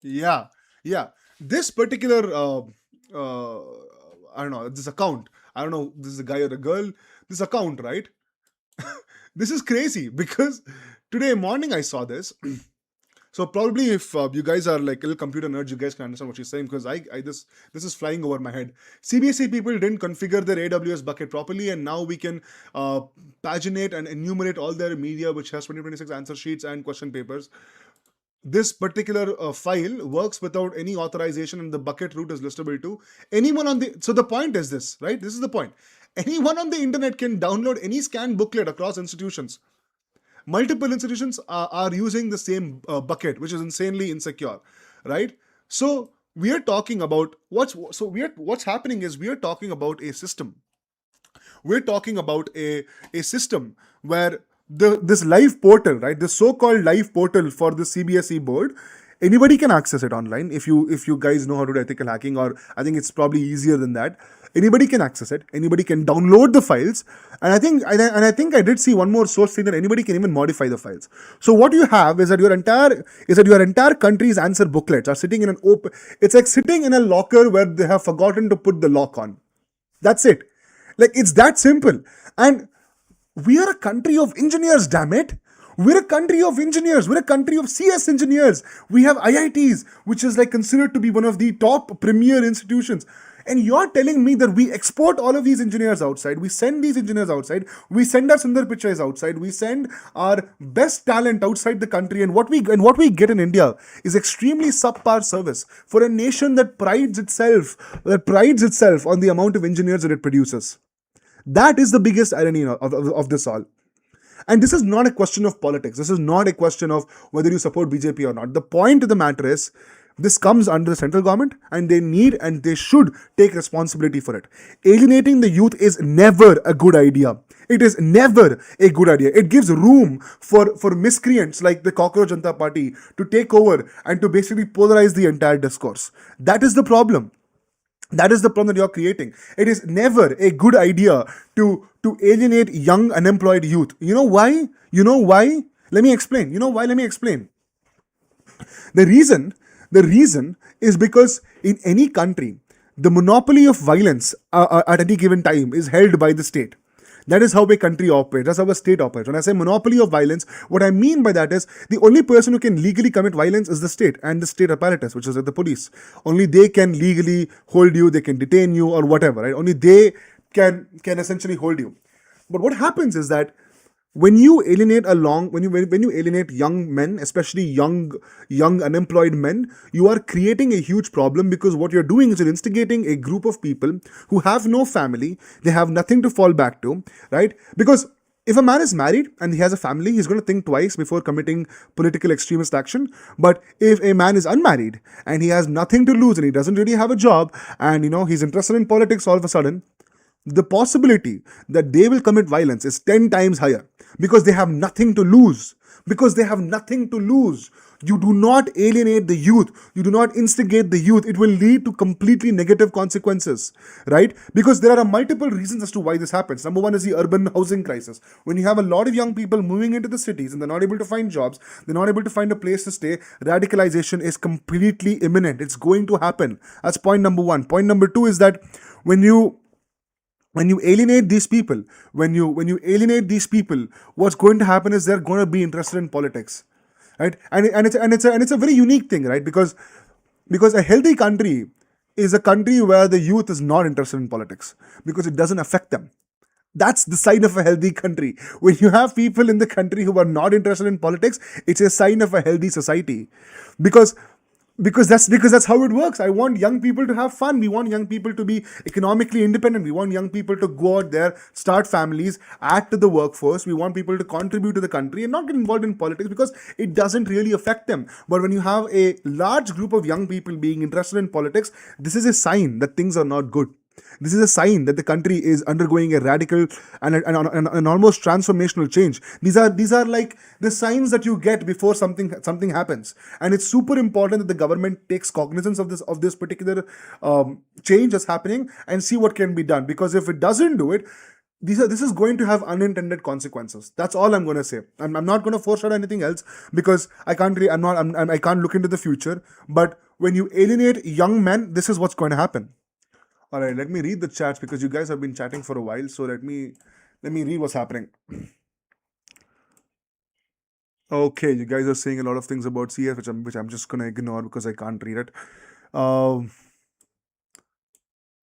Yeah, yeah. This particular, I don't know, this account. I don't know, this is a guy or a girl. This account, right? This is crazy because today morning I saw this. So probably if you guys are like little computer nerds, you guys can understand what she's saying, because I this is flying over my head. CBSE people didn't configure their AWS bucket properly, and now we can paginate and enumerate all their media, which has 2026 answer sheets and question papers. This particular file works without any authorization, and the bucket root is listable to anyone on the. So the point is this, right? This is the point. Anyone on the internet can download any scanned booklet across institutions. Multiple institutions are using the same bucket, which is insanely insecure, right? So we are talking about what's happening is we are talking about a system. We're talking about a system where this live portal, right, the so-called live portal for the CBSE board, anybody can access it online. If you guys know how to do ethical hacking, or I think it's probably easier than that. Anybody can access it. Anybody can download the files, and I think I did see one more source saying that anybody can even modify the files. So what you have is that your entire country's answer booklets are sitting in an open. It's like sitting in a locker where they have forgotten to put the lock on. That's it. Like, it's that simple. And we are a country of engineers, damn it. We're a country of engineers. We're a country of CS engineers. We have IITs, which is like considered to be one of the top premier institutions. And you're telling me that we export all of these engineers outside. We send these engineers outside. We send our Sundar Pichais outside. We send our best talent outside the country. And what we get in India is extremely subpar service for a nation that prides itself on the amount of engineers that it produces. That is the biggest irony of this all. And this is not a question of politics. This is not a question of whether you support BJP or not. The point of the matter is, this comes under the central government, and they should take responsibility for it. Alienating the youth is never a good idea. It is never a good idea. It gives room for miscreants like the Cockroach Janata Party to take over and to basically polarize the entire discourse. That is the problem. That is the problem that you're creating. It is never a good idea to alienate young unemployed youth. You know why? Let me explain. You know why? Let me explain. The reason is because in any country, the monopoly of violence at any given time is held by the state. That is how a country operates. That's how a state operates. When I say monopoly of violence, what I mean by that is the only person who can legally commit violence is the state and the state apparatus, which is the police. Only they can legally hold you, they can detain you or whatever, right? Only they can essentially hold you. But what happens is that when you alienate young men, especially young unemployed men, you are creating a huge problem, because what you're doing is you're instigating a group of people who have no family, they have nothing to fall back to, right? Because if a man is married and he has a family, he's going to think twice before committing political extremist action. But if a man is unmarried and he has nothing to lose and he doesn't really have a job, and he's interested in politics all of a sudden, the possibility that they will commit violence is 10 times higher, because they have nothing to lose. You do not alienate the youth. You do not instigate the youth. It will lead to completely negative consequences, right? Because there are multiple reasons as to why this happens. Number one is the urban housing crisis. When you have a lot of young people moving into the cities and they're not able to find jobs, they're not able to find a place to stay, radicalization is completely imminent. It's going to happen. That's point number one. Point number two is that when you alienate these people, what's going to happen is they're going to be interested in politics, right? And it's a very unique thing, right? Because a healthy country is a country where the youth is not interested in politics, because it doesn't affect them. That's the sign of a healthy country. When you have people in the country who are not interested in politics, it's a sign of a healthy society. Because that's how it works. I want young people to have fun. We want young people to be economically independent. We want young people to go out there, start families, add to the workforce. We want people to contribute to the country and not get involved in politics, because it doesn't really affect them. But when you have a large group of young people being interested in politics, this is a sign that things are not good. This is a sign that the country is undergoing a radical and an almost transformational change. These are like the signs that you get before something happens, and it's super important that the government takes cognizance of this particular change that's happening and see what can be done. Because if it doesn't do it, this is going to have unintended consequences. That's all I'm going to say. I'm not going to foreshadow anything else because I can't really, I can't look into the future. But when you alienate young men, this is what's going to happen. All right, let me read the chats because you guys have been chatting for a while. So let me read what's happening. Okay, you guys are saying a lot of things about CS, which I'm just gonna ignore because I can't read it. Um,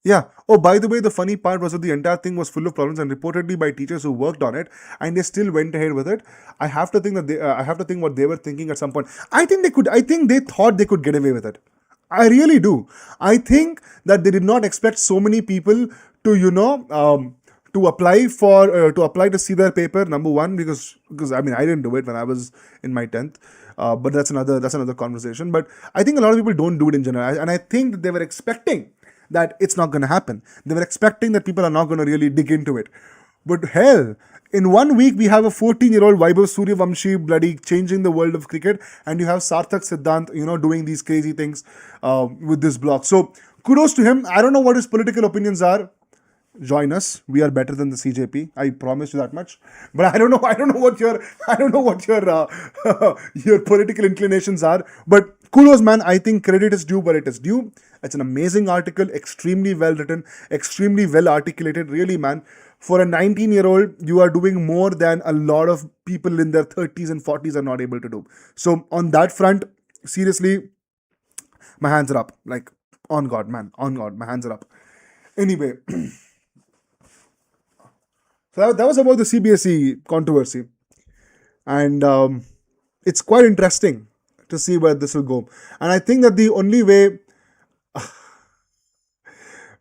Yeah. Oh, by the way, the funny part was that the entire thing was full of problems and reportedly by teachers who worked on it, and they still went ahead with it. I have to think that I have to think what they were thinking at some point. I think they could. I think they thought they could get away with it. I really do. I think that they did not expect so many people to, to apply to see their paper. Number one, because I mean I didn't do it when I was in my 10th. But that's another conversation. But I think a lot of people don't do it in general, and I think that they were expecting that it's not going to happen. They were expecting that people are not going to really dig into it. But hell, in 1 week, we have a 14-year-old Vaibhav Suryavamshi bloody changing the world of cricket, and you have Sarthak Siddhant, doing these crazy things with this blog. So kudos to him. I don't know what his political opinions are. Join us. We are better than the CJP. I promise you that much. But I don't know. I don't know what your your political inclinations are. But kudos, man. I think credit is due where it is due. It's an amazing article, extremely well written, extremely well articulated. Really, man. For a 19-year-old, you are doing more than a lot of people in their 30s and 40s are not able to do. So on that front, seriously, my hands are up. Like, on God, man. On God, my hands are up. Anyway. So that was about the CBSE controversy, and it's quite interesting to see where this will go. And I think that the only way,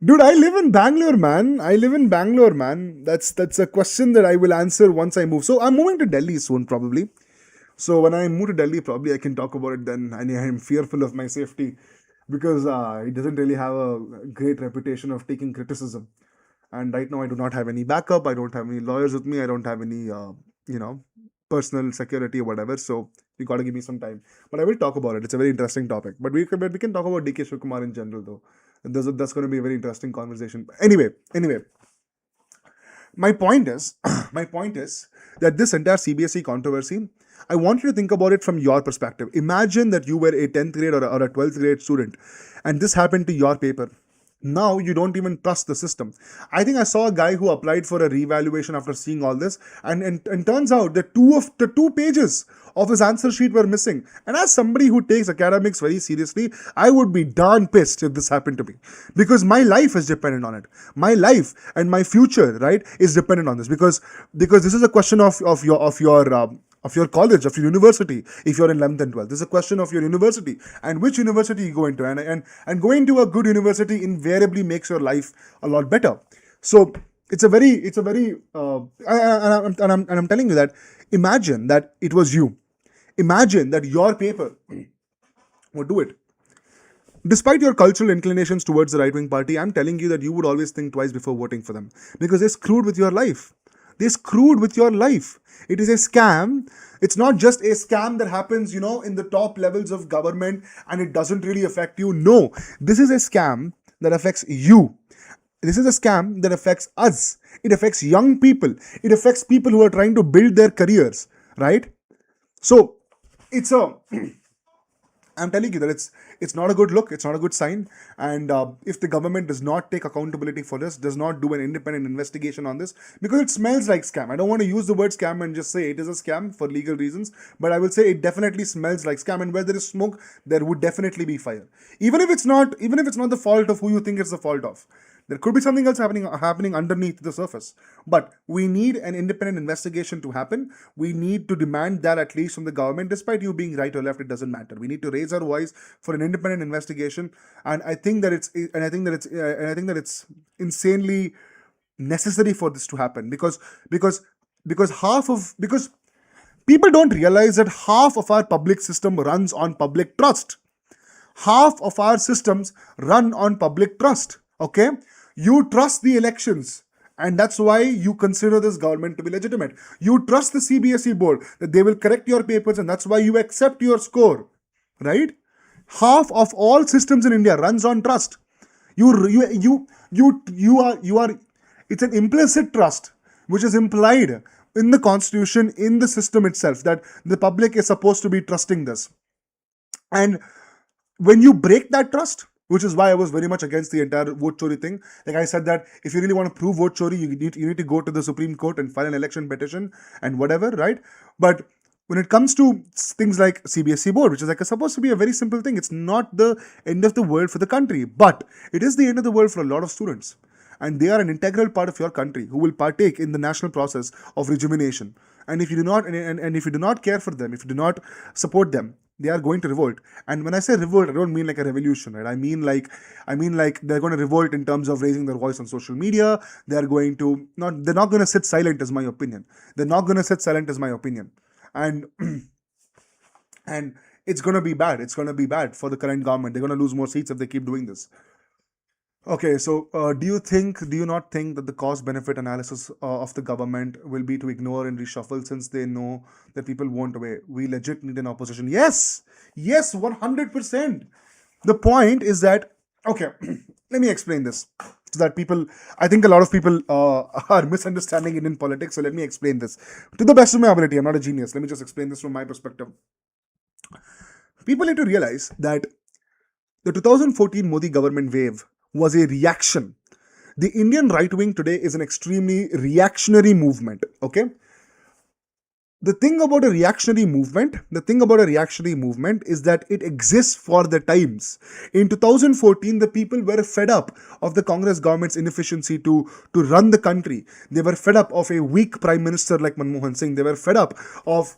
dude, I live in Bangalore, man. That's a question that I will answer once I move. So I'm moving to Delhi soon, probably. So when I move to Delhi, probably I can talk about it then. And I'm fearful of my safety because it doesn't really have a great reputation of taking criticism. And right now, I do not have any backup. I don't have any lawyers with me. I don't have any, personal security or whatever. So you got to give me some time. But I will talk about it. It's a very interesting topic. But we can talk about DK Shivakumar in general, though. And that's going to be a very interesting conversation. Anyway, my point is, that this entire CBSE controversy, I want you to think about it from your perspective. Imagine that you were a 10th grade or a 12th grade student, and this happened to your paper. Now you don't even trust the system. I think I saw a guy who applied for a revaluation after seeing all this, and turns out that two pages of his answer sheet were missing. And as somebody who takes academics very seriously, I would be darn pissed if this happened to me, because my life is dependent on it. My life and my future, right, is dependent on this, because this is a question of your college, of your university, if you're in 11th and 12th. This is a question of your university and which university you go into. And going to a good university invariably makes your life a lot better. So it's a very, I'm telling you that, imagine that it was you. Imagine that your paper would do it. Despite your cultural inclinations towards the right-wing party, I'm telling you that you would always think twice before voting for them, because they screwed with your life. They screwed with your life. It is a scam. It's not just a scam that happens, in the top levels of government and it doesn't really affect you. No, this is a scam that affects you. This is a scam that affects us. It affects young people. It affects people who are trying to build their careers, right? So I'm telling you that it's not a good look. It's not a good sign. And if the government does not take accountability for this, does not do an independent investigation on this, because it smells like scam. I don't want to use the word scam and just say it is a scam for legal reasons, but I will say it definitely smells like scam. And where there is smoke, there would definitely be fire. Even if it's not the fault of who you think it's the fault of. There could be something else happening underneath the surface. But we need an independent investigation to happen. We need to demand that, at least from the government. Despite you being right or left, it doesn't matter. We need to raise our voice for an independent investigation. And I think that it's insanely necessary for this to happen, because people don't realize that half of our public system runs on public trust. Half of our systems run on public trust. Okay? You trust the elections, and that's why you consider this government to be legitimate. You trust the CBSE board that they will correct your papers, and that's why you accept your score, right? Half of all systems in India runs on trust. You are. It's an implicit trust which is implied in the constitution, in the system itself, that the public is supposed to be trusting this. And when you break that trust, which is why I was very much against the entire vote chori thing. Like I said, that if you really want to prove vote chori, you need to go to the Supreme Court and file an election petition and whatever, right? But when it comes to things like CBSE board, which is like supposed to be a very simple thing, it's not the end of the world for the country, but it is the end of the world for a lot of students. And they are an integral part of your country who will partake in the national process of rejuvenation. And if you do not, and if you do not care for them, if you do not support them, they are going to revolt. And when I say revolt, I don't mean like a revolution, right? I mean like they're going to revolt in terms of raising their voice on social media. They're not going to sit silent, is my opinion. They're not going to sit silent, is my opinion. And and it's going to be bad. It's going to be bad for the current government. They're going to lose more seats if they keep doing this. Okay, so do you not think that the cost benefit analysis of the government will be to ignore and reshuffle, since they know that people won't obey? We legit need an opposition. Yes, 100%. The point is that, okay, let me explain this so that I think a lot of people are misunderstanding Indian politics. So let me explain this to the best of my ability. I'm not a genius. Let me just explain this from my perspective. People need to realize that the 2014 Modi government wave was a reaction. The Indian right wing today is an extremely reactionary movement. Okay. The thing about a reactionary movement is that it exists for the times. In 2014, the people were fed up of the Congress government's inefficiency to run the country. They were fed up of a weak prime minister like Manmohan Singh. They were fed up of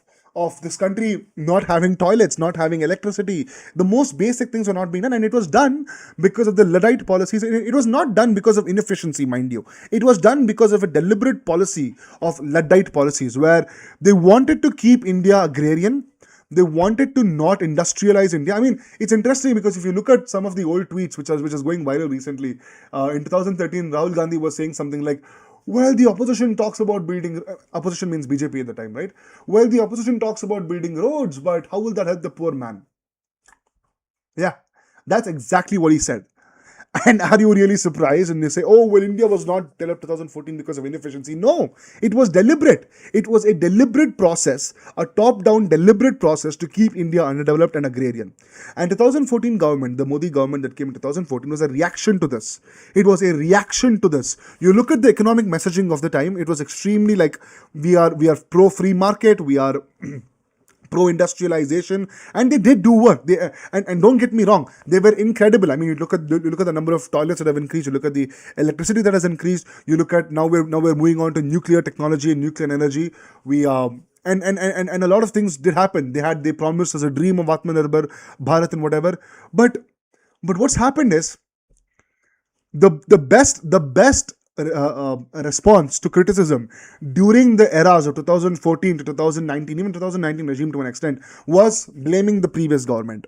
this country not having toilets, not having electricity. The most basic things were not being done, and it was done because of the Luddite policies. It was not done because of inefficiency, mind you. It was done because of a deliberate policy of Luddite policies, where they wanted to keep India agrarian. They wanted to not industrialize India. I mean, it's interesting because if you look at some of the old tweets, which is going viral recently, in 2013, Rahul Gandhi was saying something like, well, the opposition talks about building, opposition means BJP at the time, right? Well, the opposition talks about building roads, but how will that help the poor man? Yeah, that's exactly what he said. And are you really surprised? And they say, oh, well, India was not developed 2014 because of inefficiency. No, it was deliberate. It was a deliberate process, a top-down deliberate process to keep India underdeveloped and agrarian. And 2014 government, the Modi government that came in 2014, was a reaction to this. It was a reaction to this. You look at the economic messaging of the time, it was extremely like, we are pro-free market, we are pro-industrialization, and they did do work. And don't get me wrong, they were incredible. I mean, you look at the number of toilets that have increased. You look at the electricity that has increased. You look at now we're moving on to nuclear technology and nuclear energy. We and a lot of things did happen. They promised us a dream of Atmanirbhar Bharat and whatever. But what's happened is the best response to criticism during the eras of 2014 to 2019, even 2019 regime to an extent, was blaming the previous government,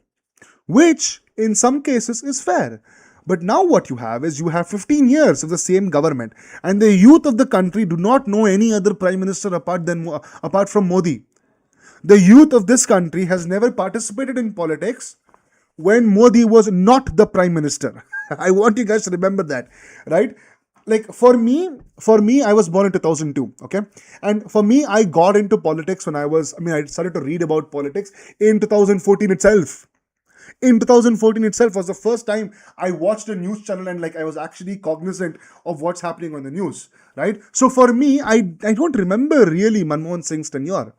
which in some cases is fair. But now what you have is, you have 15 years of the same government, and the youth of the country do not know any other prime minister apart from Modi. The youth of this country has never participated in politics when Modi was not the prime minister. I want you guys to remember that, right? Like for me, I was born in 2002, okay? And for me, I got into politics when I started to read about politics in 2014 itself. In 2014 itself was the first time I watched a news channel and like I was actually cognizant of what's happening on the news, right? So for me, I don't remember really Manmohan Singh's tenure.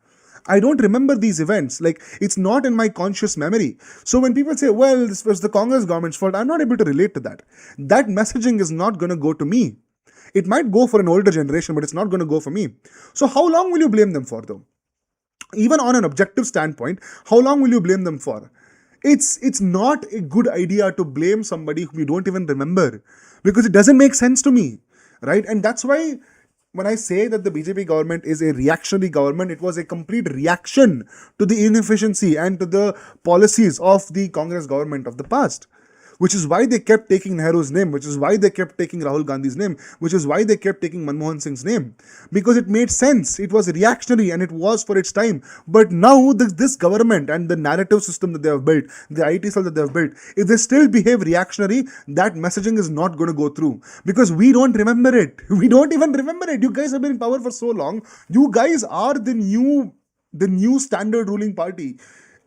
I don't remember these events. Like, it's not in my conscious memory. So when people say, well, this was the Congress government's fault, I'm not able to relate to that. That messaging is not going to go to me. It might go for an older generation, but it's not going to go for me. So how long will you blame them for, though? Even on an objective standpoint, how long will you blame them for? It's not a good idea to blame somebody whom you don't even remember, because it doesn't make sense to me, right? And that's why when I say that the BJP government is a reactionary government, it was a complete reaction to the inefficiency and to the policies of the Congress government of the past. which is why they kept taking Nehru's name, which is why they kept taking Rahul Gandhi's name, which is why they kept taking Manmohan Singh's name, because it made sense. It was reactionary and it was for its time. But now this government and the narrative system that they have built, the IT cell that they have built, if they still behave reactionary, that messaging is not going to go through, because we don't remember it. We don't even remember it. You guys have been in power for so long. You guys are the new standard ruling party.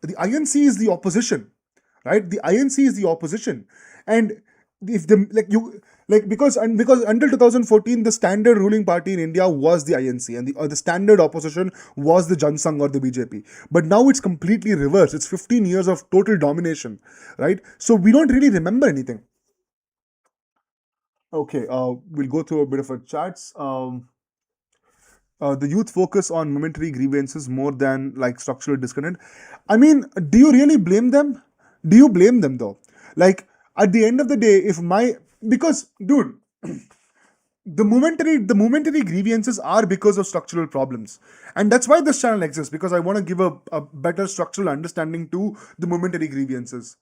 The INC is the opposition, right? The INC is the opposition, and if the because until 2014 the standard ruling party in India was the INC, and the standard opposition was the Jansangh or the BJP. But now it's completely reversed. It's 15 years of total domination, right? So we don't really remember anything. Okay, we'll go through a bit of a chats. The youth focus on momentary grievances more than like structural discontent. I mean, do you really blame them? Do you blame them though? Like at the end of the day, if my because dude, the momentary grievances are because of structural problems, and that's why this channel exists, because I want to give a better structural understanding to the momentary grievances.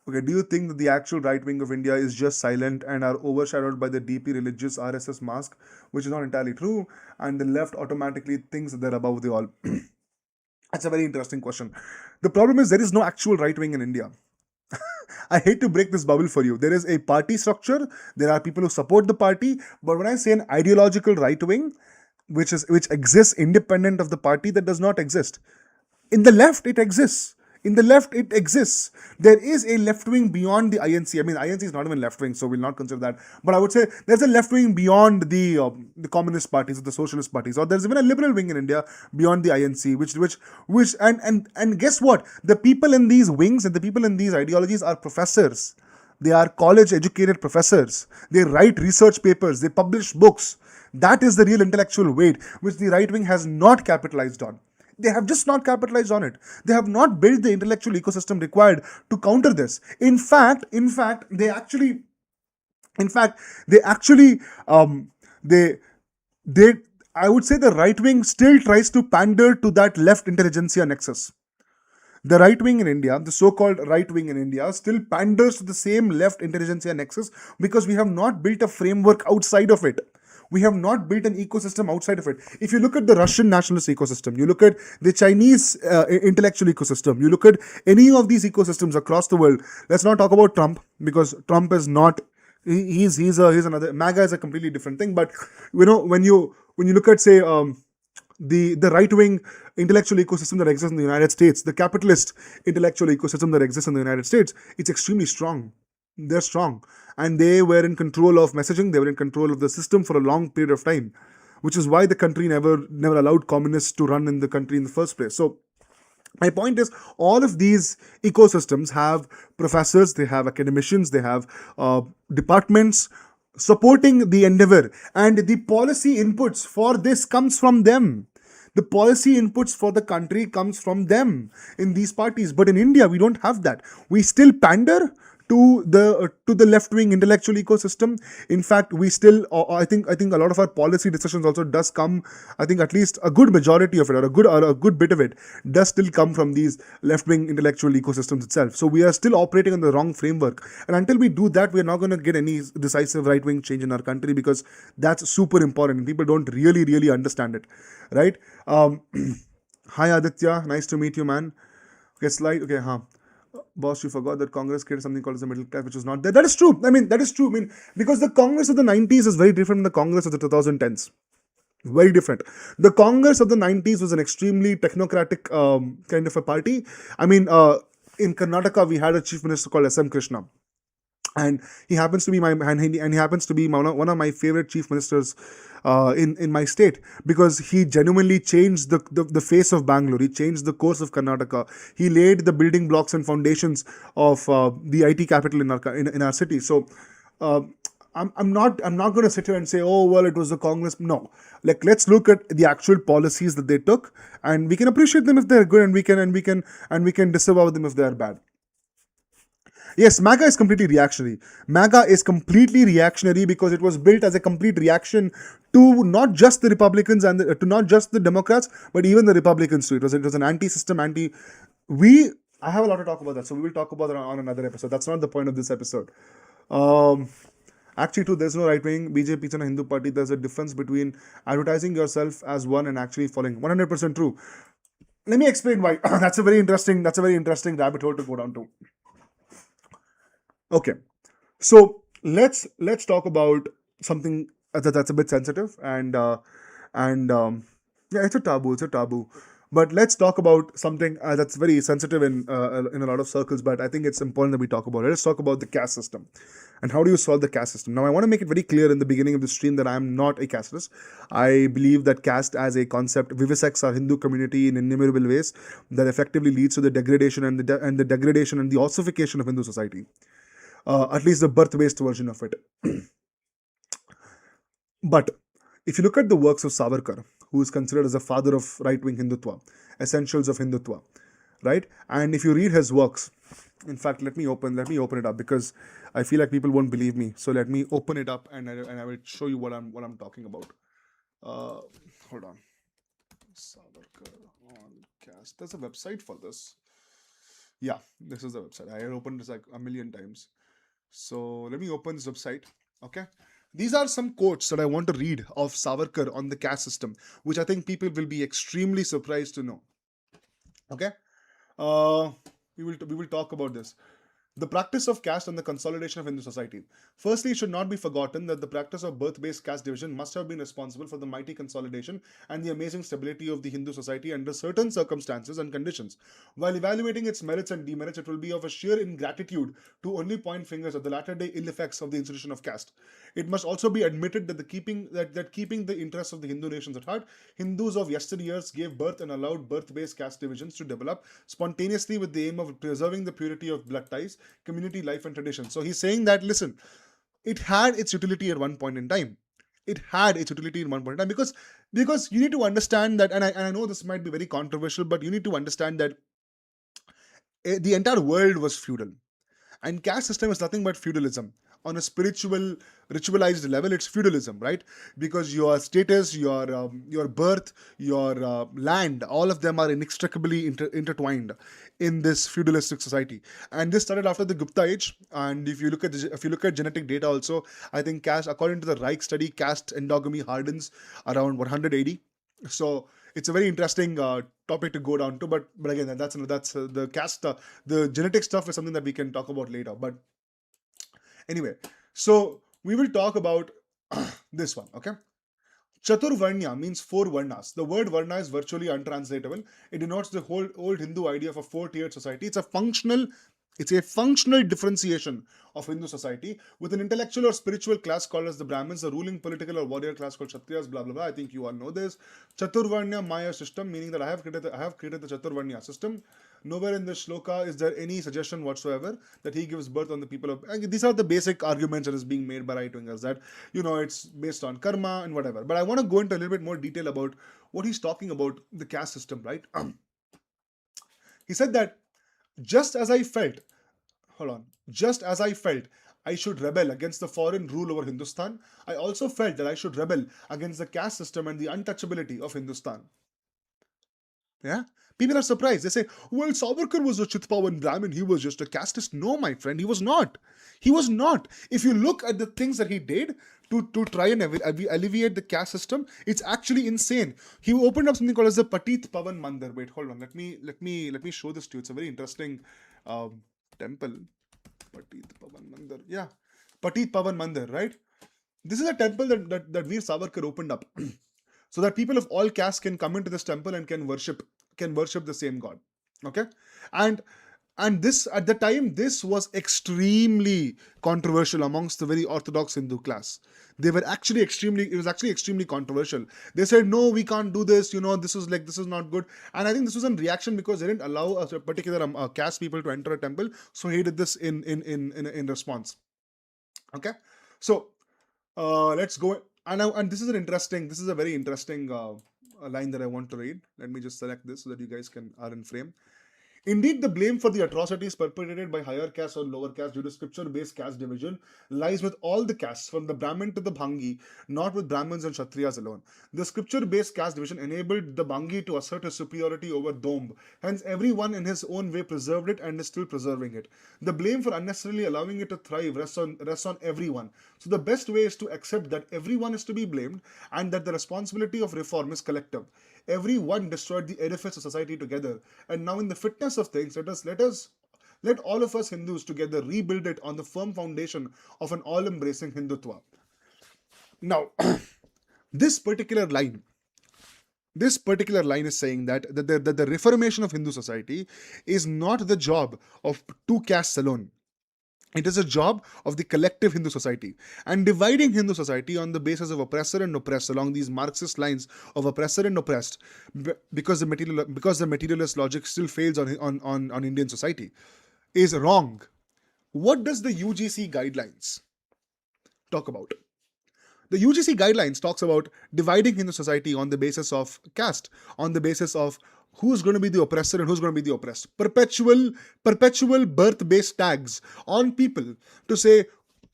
Okay, do you think that the actual right wing of India is just silent and are overshadowed by the deeply religious RSS mask, which is not entirely true, and the left automatically thinks that they're above the all? That's a very interesting question. The problem is there is no actual right wing in India. I hate to break this bubble for you. There is a party structure, there are people who support the party, but when I say an ideological right wing, which exists independent of the party, that does not exist. In the left, it exists. In the left, it exists. There is a left wing beyond the INC. I mean, INC is not even left wing, so we'll not consider that. But I would say there's a left wing beyond the communist parties or the socialist parties, or there's even a liberal wing in India beyond the INC. Which and guess what? The people in these wings and the people in these ideologies are professors. They are college educated professors. They write research papers. They publish books. That is the real intellectual weight which the right wing has not capitalized on. They have just not capitalized on it. They have not built the intellectual ecosystem required to counter this. In fact, they I would say the right wing still tries to pander to that left intelligentsia nexus. The right wing in India, the so-called right wing in India, still panders to the same left intelligentsia nexus because we have not built a framework outside of it. We have not built an ecosystem outside of it. If you look at the Russian nationalist ecosystem, you look at the Chinese intellectual ecosystem, you look at any of these ecosystems across the world. Let's not talk about Trump, because Trump is not. He's another. MAGA is a completely different thing. But when you look at, say, the right wing intellectual ecosystem that exists in the United States, the capitalist intellectual ecosystem that exists in the United States, it's extremely strong. They're strong, and they were in control of messaging. They were in control of the system for a long period of time, which is why the country never allowed communists to run in the country in the first place. So my point is, all of these ecosystems have professors, they have academicians, they have departments supporting the endeavor, and the policy inputs for this comes from them. The policy inputs for the country comes from them in these parties. But in India, we don't have that. We still pander to the left wing intellectual ecosystem. In fact, we still, I think a lot of our policy decisions also does come. I think at least a good majority of it, or a good bit of it, does still come from these left wing intellectual ecosystems itself. So we are still operating on the wrong framework, and until we do that, we are not going to get any decisive right wing change in our country, because that's super important. People don't really understand it, right? Hi Aditya, nice to meet you, man. Okay, slide. Okay, boss, you forgot that Congress created something called as the middle class, which was not there. That is true. I mean, that is true. I mean, because the Congress of the 90s is very different from the Congress of the 2010s. Very different. The Congress of the 90s was an extremely technocratic kind of a party. I mean, in Karnataka, we had a chief minister called S.M. Krishna. And he happens to be one of my favorite chief ministers in my state, because he genuinely changed the face of Bangalore. He changed the course of Karnataka. He laid the building blocks and foundations of the IT capital in our city. So I'm not going to sit here and say, oh well, it was the Congress. No, like, let's look at the actual policies that they took, and we can appreciate them if they're good, and we can disavow them if they're bad. Yes, MAGA is completely reactionary. MAGA is completely reactionary because it was built as a complete reaction to not just the Republicans and to not just the Democrats, but even the Republicans too. It was an anti-system, we I have a lot to talk about that, so we will talk about it on another episode. That's not the point of this episode. Um, Actually, too, there's no right wing BJP and a Hindu party. There's a difference between advertising yourself as one and actually following. 100% true. Let me explain why. That's a very interesting. That's a very interesting rabbit hole to go down to. Okay, so let's talk about something that's a bit sensitive and yeah, it's a taboo. It's a taboo. But let's talk about something that's very sensitive in a lot of circles. But I think it's important that we talk about it. Let's talk about the caste system and how do you solve the caste system. Now, I want to make it very clear in the beginning of the stream that I am not a casteist. I believe that caste as a concept vivisects our Hindu community in innumerable ways that effectively leads to the degradation and the degradation and the ossification of Hindu society. At least the birth-based version of it. But if you look at the works of Savarkar, who is considered as the father of right-wing Hindutva, essentials of Hindutva, right? And if you read his works, in fact, let me open it up because I feel like people won't believe me. So let me open it up and I will show you what I'm talking about. Uh, Hold on, Savarkar on cast. There's a website for this. Yeah, this is the website. I had opened this like a million times. So let me open this website. Okay. These are some quotes that I want to read of Savarkar on the caste system, which I think people will be extremely surprised to know. Okay. Uh, we will talk about this. The practice of caste and the consolidation of Hindu society. Firstly, it should not be forgotten that the practice of birth based caste division must have been responsible for the mighty consolidation and the amazing stability of the Hindu society under certain circumstances and conditions. While evaluating its merits and demerits, it will be of a sheer ingratitude to only point fingers at the latter day ill effects of the institution of caste. It must also be admitted that keeping the interests of the Hindu nations at heart, Hindus of yesteryears gave birth and allowed birth based caste divisions to develop spontaneously with the aim of preserving the purity of blood ties, community life, and tradition. So he's saying that, listen, it had its utility at one point in time. It had its utility in one point in time because you need to understand that, and I know this might be very controversial, but you need to understand that the entire world was feudal. And caste system is nothing but feudalism. On a spiritual, ritualized level, it's feudalism, right? Because your status, your birth, your land, all of them are inextricably intertwined in this feudalistic society. And this started after the Gupta age. And if you look at genetic data, also, I think caste, according to the Reich study, caste endogamy hardens around 180. So it's a very interesting topic to go down to, but again, that's the caste, the genetic stuff is something that we can talk about later. But anyway, so we will talk about this one. Okay. Chaturvarnya means four varnas. The word varna is virtually untranslatable. It denotes the whole old Hindu idea of a four-tiered society. It's a functional differentiation of Hindu society with an intellectual or spiritual class called as the Brahmins, a ruling political or warrior class called Kshatriyas, blah blah blah. I think you all know this. Chaturvarnya Maya system, meaning that I have created the Chaturvarnya system. Nowhere in this shloka is there any suggestion whatsoever that he gives birth on the people of. And these are the basic arguments that is being made by right wingers that it's based on karma and whatever. But I want to go into a little bit more detail about what he's talking about the caste system, right? He said that just as I felt, hold on, just as I felt I should rebel against the foreign rule over Hindustan, I also felt that I should rebel against the caste system and the untouchability of Hindustan. Yeah. People are surprised. They say, well, Savarkar was a Chitpavan Brahmin. He was just a casteist. No, my friend, he was not. He was not. If you look at the things that he did to try and alleviate the caste system, it's actually insane. He opened up something called as the Patit Pavan Mandir. Wait, hold on. Let me show this to you. It's a very interesting temple. Patit Pavan Mandir. Yeah. Patit Pavan Mandir, right? This is a temple that Veer Savarkar opened up. So that people of all castes can come into this temple and can worship the same god. Okay. And this, at the time, this was extremely controversial amongst the very orthodox Hindu class. It was actually extremely controversial. They said, no, we can't do this, this is not good. And I think this was in reaction because they didn't allow a particular caste people to enter a temple. So he did this in response. Okay. So let's go. And this is a very interesting line that I want to read. Let me just select this so that you guys are in frame. Indeed, the blame for the atrocities perpetrated by higher castes or lower castes due to scripture-based caste division lies with all the castes, from the Brahmin to the Bhangi, not with Brahmins and Kshatriyas alone. The scripture-based caste division enabled the Bhangi to assert his superiority over Domb. Hence, everyone in his own way preserved it and is still preserving it. The blame for unnecessarily allowing it to thrive rests on everyone. So the best way is to accept that everyone is to be blamed and that the responsibility of reform is collective. Everyone destroyed the edifice of society together, and now in the fitness of things, let all of us Hindus together rebuild it on the firm foundation of an all-embracing Hindutva. Now, this particular line this particular line is saying that the reformation of Hindu society is not the job of two castes alone. It is a job of the collective Hindu society. And dividing Hindu society on the basis of oppressor and oppressed along these Marxist lines of oppressor and oppressed, because the materialist logic still fails on Indian society, is wrong. What does the UGC guidelines talk about? The UGC guidelines talks about dividing Hindu society on the basis of caste, on the basis of who's going to be the oppressor and who's going to be the oppressed. Perpetual birth-based tags on people to say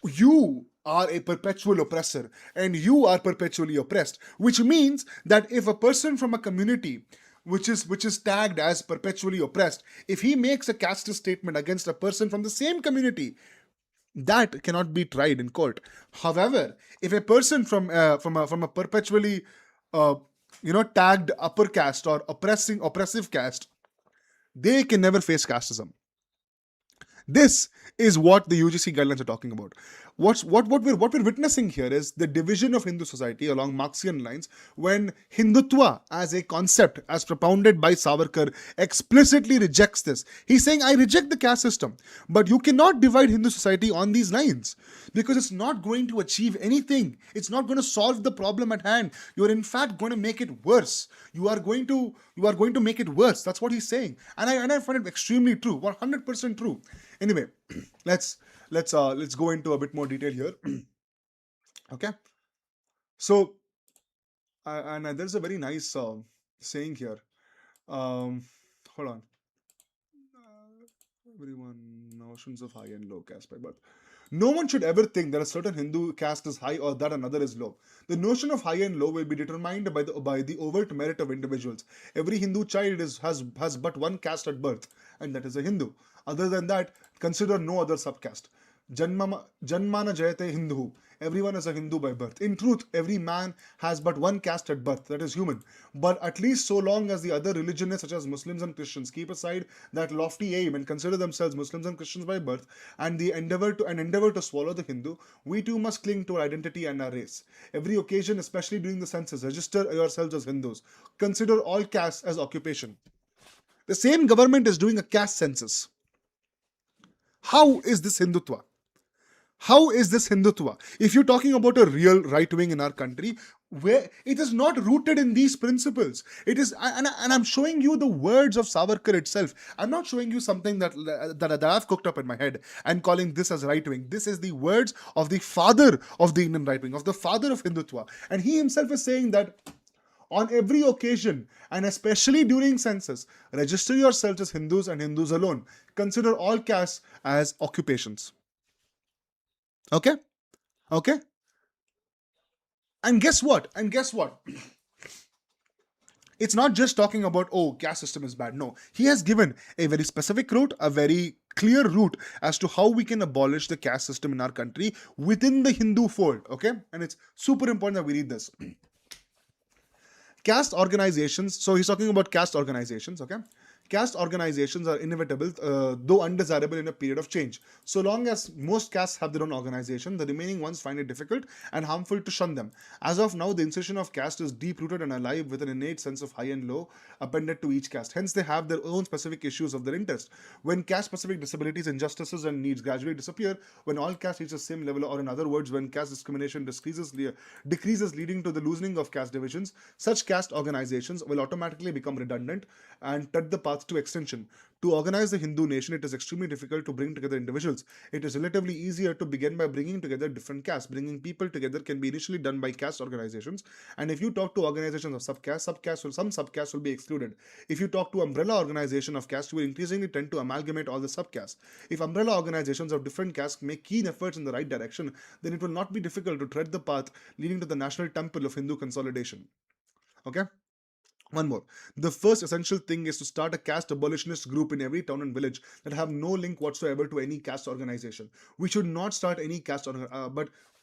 you are a perpetual oppressor and you are perpetually oppressed, which means that if a person from a community which is tagged as perpetually oppressed, if he makes a caste statement against a person from the same community, that cannot be tried in court. However, if a person from a perpetually tagged upper caste or oppressive caste, they can never face casteism. This is what the UGC guidelines are talking about. What we're witnessing here is the division of Hindu society along Marxian lines, when Hindutva as a concept, as propounded by Savarkar, explicitly rejects this. He's saying, I reject the caste system, but you cannot divide Hindu society on these lines because it's not going to achieve anything. It's not going to solve the problem at hand. You're in fact going to make it worse. You are going to make it worse. That's what he's saying, and I find it extremely true, 100% true. Anyway, let's go into a bit more detail here. Okay, so there's a very nice saying here. Hold on. Everyone notions of high and low caste by birth. No one should ever think that a certain Hindu caste is high or that another is low. The notion of high and low will be determined by the overt merit of individuals. Every Hindu child has but one caste at birth, and that is a Hindu. Other than that, consider no other subcaste. Janmana Jayate Hindu. Everyone is a Hindu by birth. In truth, every man has but one caste at birth, that is human. But at least so long as the other religionists, such as Muslims and Christians, keep aside that lofty aim and consider themselves Muslims and Christians by birth, and endeavor to swallow the Hindu, we too must cling to our identity and our race. Every occasion, especially during the census, register yourselves as Hindus. Consider all castes as occupation. The same government is doing a caste census. How is this Hindutva? How is this Hindutva? If you're talking about a real right wing in our country, where it is not rooted in these principles, it is, and I'm showing you the words of Savarkar itself. I'm not showing you something that I've cooked up in my head and calling this as right wing. This is the words of the father of the Indian right wing, of the father of Hindutva, and he himself is saying that on every occasion, and especially during census, register yourselves as Hindus and Hindus alone. Consider all castes as occupations. Okay? Okay? And guess what? It's not just talking about, oh, caste system is bad. No. He has given a very specific route, a very clear route as to how we can abolish the caste system in our country within the Hindu fold. Okay? And it's super important that we read this. Caste organizations, so he's talking about caste organizations, okay? Caste organizations are inevitable, though undesirable in a period of change. So long as most castes have their own organization, the remaining ones find it difficult and harmful to shun them. As of now, the institution of caste is deep-rooted and alive with an innate sense of high and low appended to each caste. Hence, they have their own specific issues of their interest. When caste-specific disabilities, injustices, and needs gradually disappear, when all castes reach the same level, or in other words, when caste discrimination decreases leading to the loosening of caste divisions, such caste organizations will automatically become redundant and tread the path path to extension. To organize the Hindu nation, it is extremely difficult to bring together individuals. It is relatively easier to begin by bringing together different castes. Bringing people together can be initially done by caste organizations, and if you talk to organizations of some subcastes will be excluded. If you talk to umbrella organization of caste, you will increasingly tend to amalgamate all the subcastes. If umbrella organizations of different castes make keen efforts in the right direction, then it will not be difficult to tread the path leading to the national temple of Hindu consolidation. Okay? One more. The first essential thing is to start a caste abolitionist group in every town and village that have no link whatsoever to any caste organization. We should not start any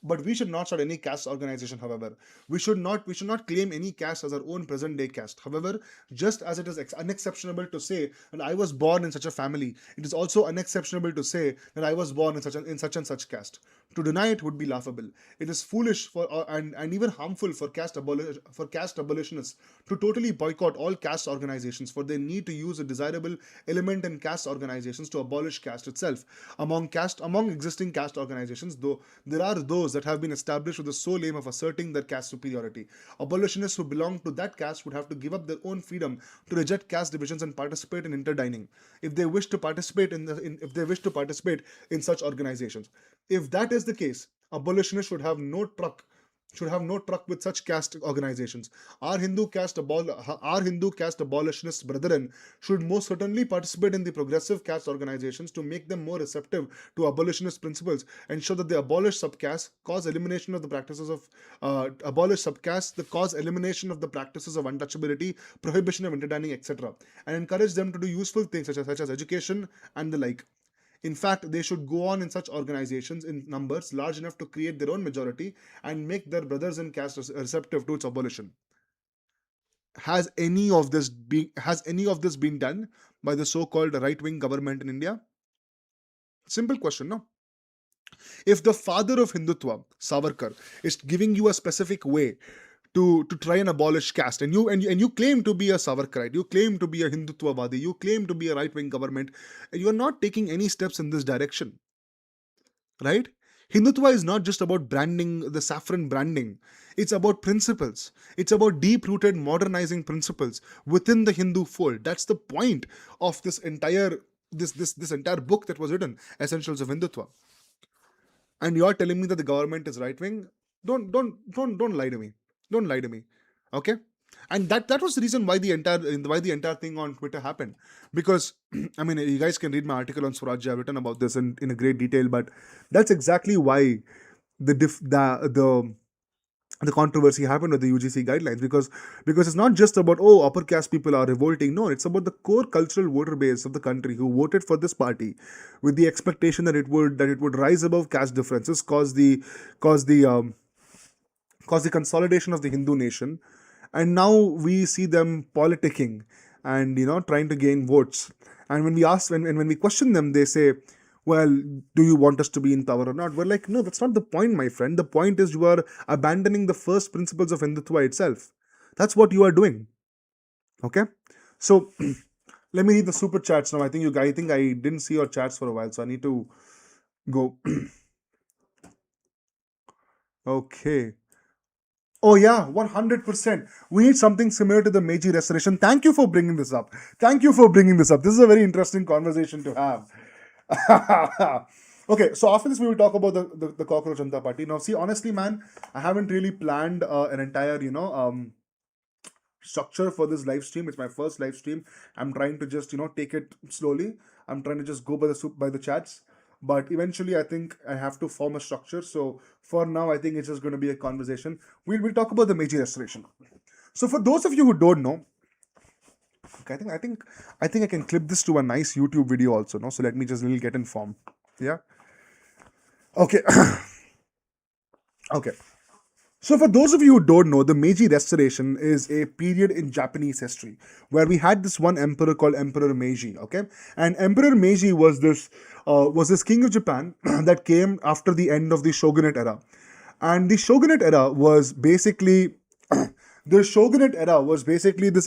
but we should not start any caste organization. However, we should not claim any caste as our own present day caste. However, just as it is unexceptionable to say that I was born in such a family, it is also unexceptionable to say that I was born in such and such caste. To deny it would be laughable. It is foolish and even harmful for caste abolitionists to totally boycott all caste organizations, for they need to use a desirable element in caste organizations to abolish caste itself. Among existing caste organizations, though, there are those that have been established with the sole aim of asserting their caste superiority. Abolitionists who belong to that caste would have to give up their own freedom to reject caste divisions and participate in interdining if they wish to participate in such organizations. If that is the case, abolitionists should have no truck with such caste organizations. Our Hindu caste abolitionists brethren should most certainly participate in the progressive caste organizations to make them more receptive to abolitionist principles, ensure that they abolish subcaste, cause elimination of the practices of abolish subcaste, the cause elimination of the practices of untouchability, prohibition of interdining, etc., and encourage them to do useful things such as education and the like. In fact, they should go on in such organizations in numbers large enough to create their own majority and make their brothers in caste receptive to its abolition. Has any of this been done by the so-called right-wing government in India? Simple question, no? If the father of Hindutva, Savarkar, is giving you a specific way to try and abolish caste, and you claim to be a Savarkarite, you claim to be a Hindutvavadi, you claim to be a right-wing government, and you are not taking any steps in this direction, right? Hindutva is not just about branding, the saffron branding. It's about principles. It's about deep-rooted modernizing principles within the Hindu fold. That's the point of this entire book that was written, Essentials of Hindutva. And you're telling me that the government is right-wing? Don't lie to me. Don't lie to me. Okay? And that was the reason why the entire thing on Twitter happened. Because I mean, you guys can read my article on Swarajya. I've written about this in a great detail, but that's exactly why the controversy happened with the UGC guidelines, because it's not just about, oh, upper caste people are revolting. No, it's about the core cultural voter base of the country who voted for this party with the expectation that it would rise above caste differences, cause the consolidation of the Hindu nation, and now we see them politicking and trying to gain votes. And when we question them, they say, "Well, do you want us to be in power or not?" We're like, "No, that's not the point, my friend. The point is you are abandoning the first principles of Hindutva itself. That's what you are doing." Okay, so let me read the super chats now. I think I didn't see your chats for a while, so I need to go. Okay. Oh yeah, 100%. We need something similar to the Meiji Restoration. Thank you for bringing this up. Thank you for bringing this up. This is a very interesting conversation to have. Okay, so after this we will talk about the Cockroach Janta Party. Now, see, honestly, man, I haven't really planned an entire structure for this live stream. It's my first live stream. I'm trying to just take it slowly. I'm trying to just go by the chats, but eventually I think I have to form a structure. So for now, I think it's just going to be a conversation. We'll talk about the Meiji Restoration. So for those of you who don't know, okay, I think I can clip this to a nice YouTube video also. No, so let me just really get in form. Yeah. Okay. Okay. So, for those of you who don't know, the Meiji Restoration is a period in Japanese history where we had this one emperor called Emperor Meiji. Okay, and Emperor Meiji was this king of Japan that came after the end of the Shogunate era, and the Shogunate era was basically this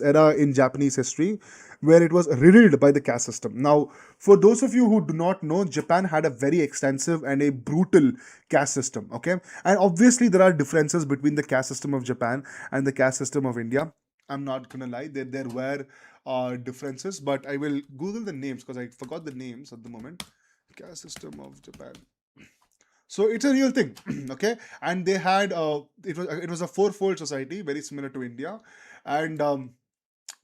era in Japanese history where it was riddled by the caste system. Now, for those of you who do not know, Japan had a very extensive and a brutal caste system. Okay, and obviously there are differences between the caste system of Japan and the caste system of India. I'm not gonna lie, there were differences, but I will Google the names because I forgot the names at the moment. Caste system of Japan. So it's a real thing, okay? And they had it was a fourfold society, very similar to India, and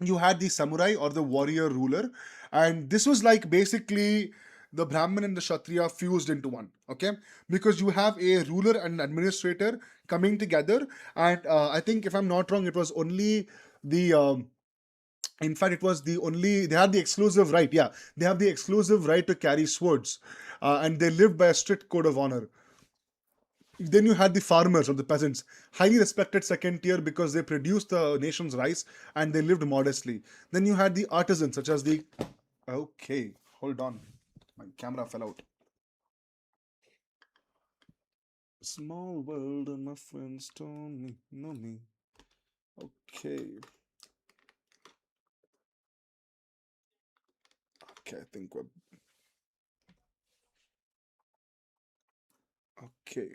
you had the samurai or the warrior ruler, and this was like basically the Brahmin and the Kshatriya fused into one, okay? Because you have a ruler and an administrator coming together, and I think if I'm not wrong, it was only the in fact, it was the only they had the exclusive right. Yeah, they have the exclusive right to carry swords, and they lived by a strict code of honor. Then you had the farmers or the peasants, highly respected second tier because they produced the nation's rice and they lived modestly. Then you had the artisans, such as the. Okay, hold on. My camera fell out. Small world and my friends don't know me. Okay. Okay, I think we're. Okay.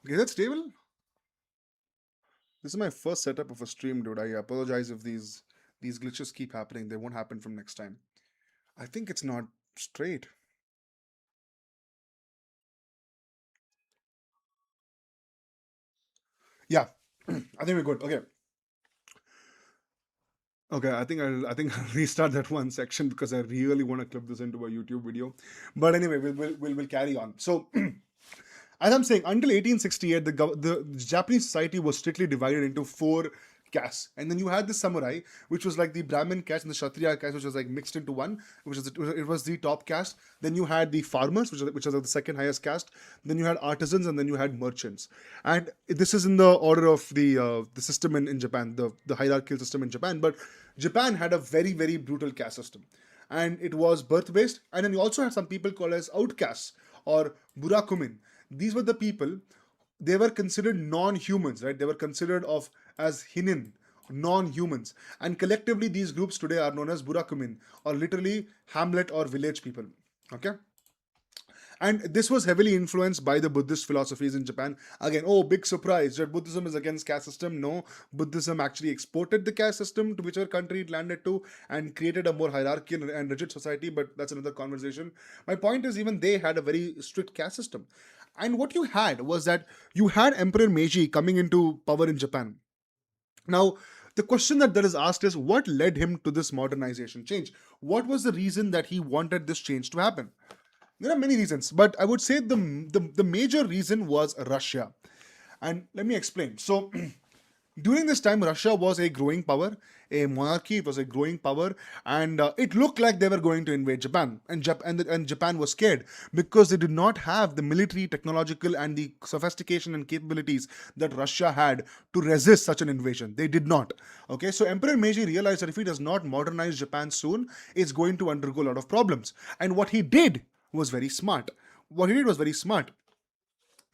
Okay, that's stable. This is my first setup of a stream, dude. I apologize if these glitches keep happening. They won't happen from next time. I think it's not straight. Yeah, I think we're good. Okay. Okay, I think I'll restart that one section because I really want to clip this into a YouTube video. But anyway, we'll carry on. So as I'm saying, until 1868, the Japanese society was strictly divided into four castes, and then you had the samurai, which was like the Brahmin caste, and the Kshatriya caste, which was like mixed into one, which is it was the top caste. Then you had the farmers, which was like the second highest caste. Then you had artisans, and then you had merchants. And this is in the order of the system in Japan, the hierarchical system in Japan. But Japan had a very brutal caste system, and it was birth based. And then you also had some people called as outcasts or burakumin. These were the people, they were considered non-humans, right? They were considered of as hinin, non-humans, and collectively these groups today are known as burakumin, or literally hamlet or village people. Okay. And this was heavily influenced by the Buddhist philosophies in Japan. Again, oh, big surprise that Buddhism is against caste system. No, Buddhism actually exported the caste system to whichever country it landed to and created a more hierarchical and rigid society, but that's another conversation. My point is, even they had a very strict caste system. And what you had was that you had Emperor Meiji coming into power in Japan. Now, the question that is asked is what led him to this modernization change? What was the reason that he wanted this change to happen? There are many reasons, but I would say the major reason was Russia. And let me explain. So, during this time, Russia was a growing power, a monarchy. It was a growing power, and it looked like they were going to invade Japan. And Japan was scared because they did not have the military, technological, and the sophistication and capabilities that Russia had to resist such an invasion. They did not. Okay, so Emperor Meiji realized that if he does not modernize Japan soon, it's going to undergo a lot of problems. And what he did was very smart. What he did was very smart.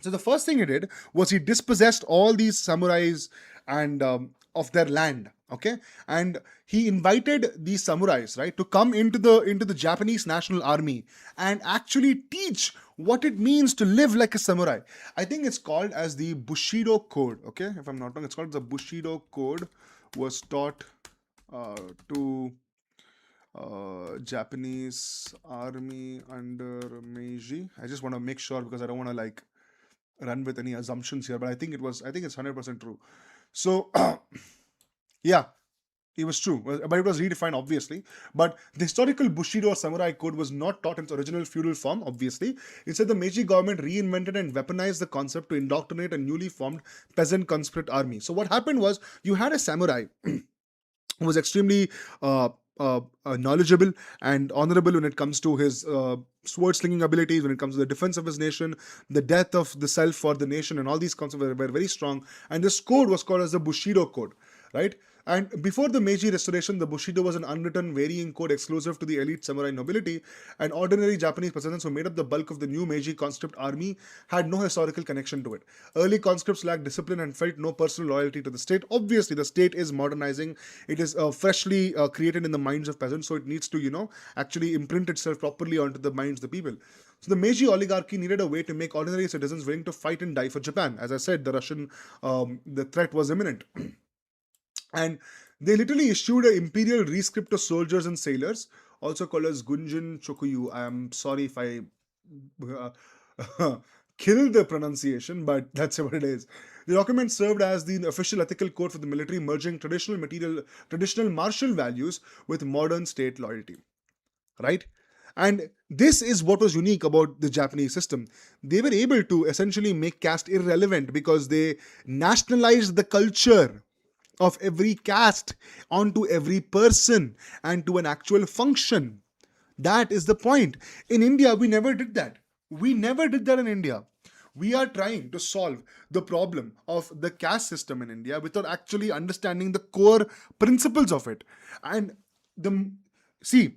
So the first thing he did was he dispossessed all these samurais and of their land. Okay, and he invited these samurais, right, to come into the Japanese National Army and actually teach what it means to live like a samurai. I think it's called as the Bushido Code. Okay, if I'm not wrong, it's called the Bushido Code. Was taught to Japanese army under Meiji. I just want to make sure because I don't want to like run with any assumptions here, but I think it's 100% true. So yeah, it was true, but it was redefined obviously. But the historical Bushido or samurai code was not taught in its original feudal form, obviously. Instead, the Meiji government reinvented and weaponized the concept to indoctrinate a newly formed peasant conscript army. So what happened was you had a samurai who was extremely knowledgeable and honorable when it comes to his sword slinging abilities, when it comes to the defense of his nation, the death of the self for the nation, and all these concepts were very strong. And this code was called as the Bushido Code, right? And before the Meiji Restoration, the Bushido was an unwritten varying code exclusive to the elite samurai nobility, and ordinary Japanese peasants who made up the bulk of the new Meiji conscript army had no historical connection to it. Early conscripts lacked discipline and felt no personal loyalty to the state. Obviously, the state is modernizing; it is freshly created in the minds of peasants, so it needs to, actually imprint itself properly onto the minds of the people. So the Meiji oligarchy needed a way to make ordinary citizens willing to fight and die for Japan. As I said, the threat was imminent. And they literally issued an imperial rescript to soldiers and sailors, also called as Gunjin Chokuyu. I am sorry if I killed the pronunciation, but that's what it is. The document served as the official ethical code for the military, merging traditional martial values with modern state loyalty. Right? And this is what was unique about the Japanese system. They were able to essentially make caste irrelevant because they nationalized the culture of every caste onto every person and to an actual function. That is the point. In India, we never did that. We never did that in India. We are trying to solve the problem of the caste system in India without actually understanding the core principles of it. And the see,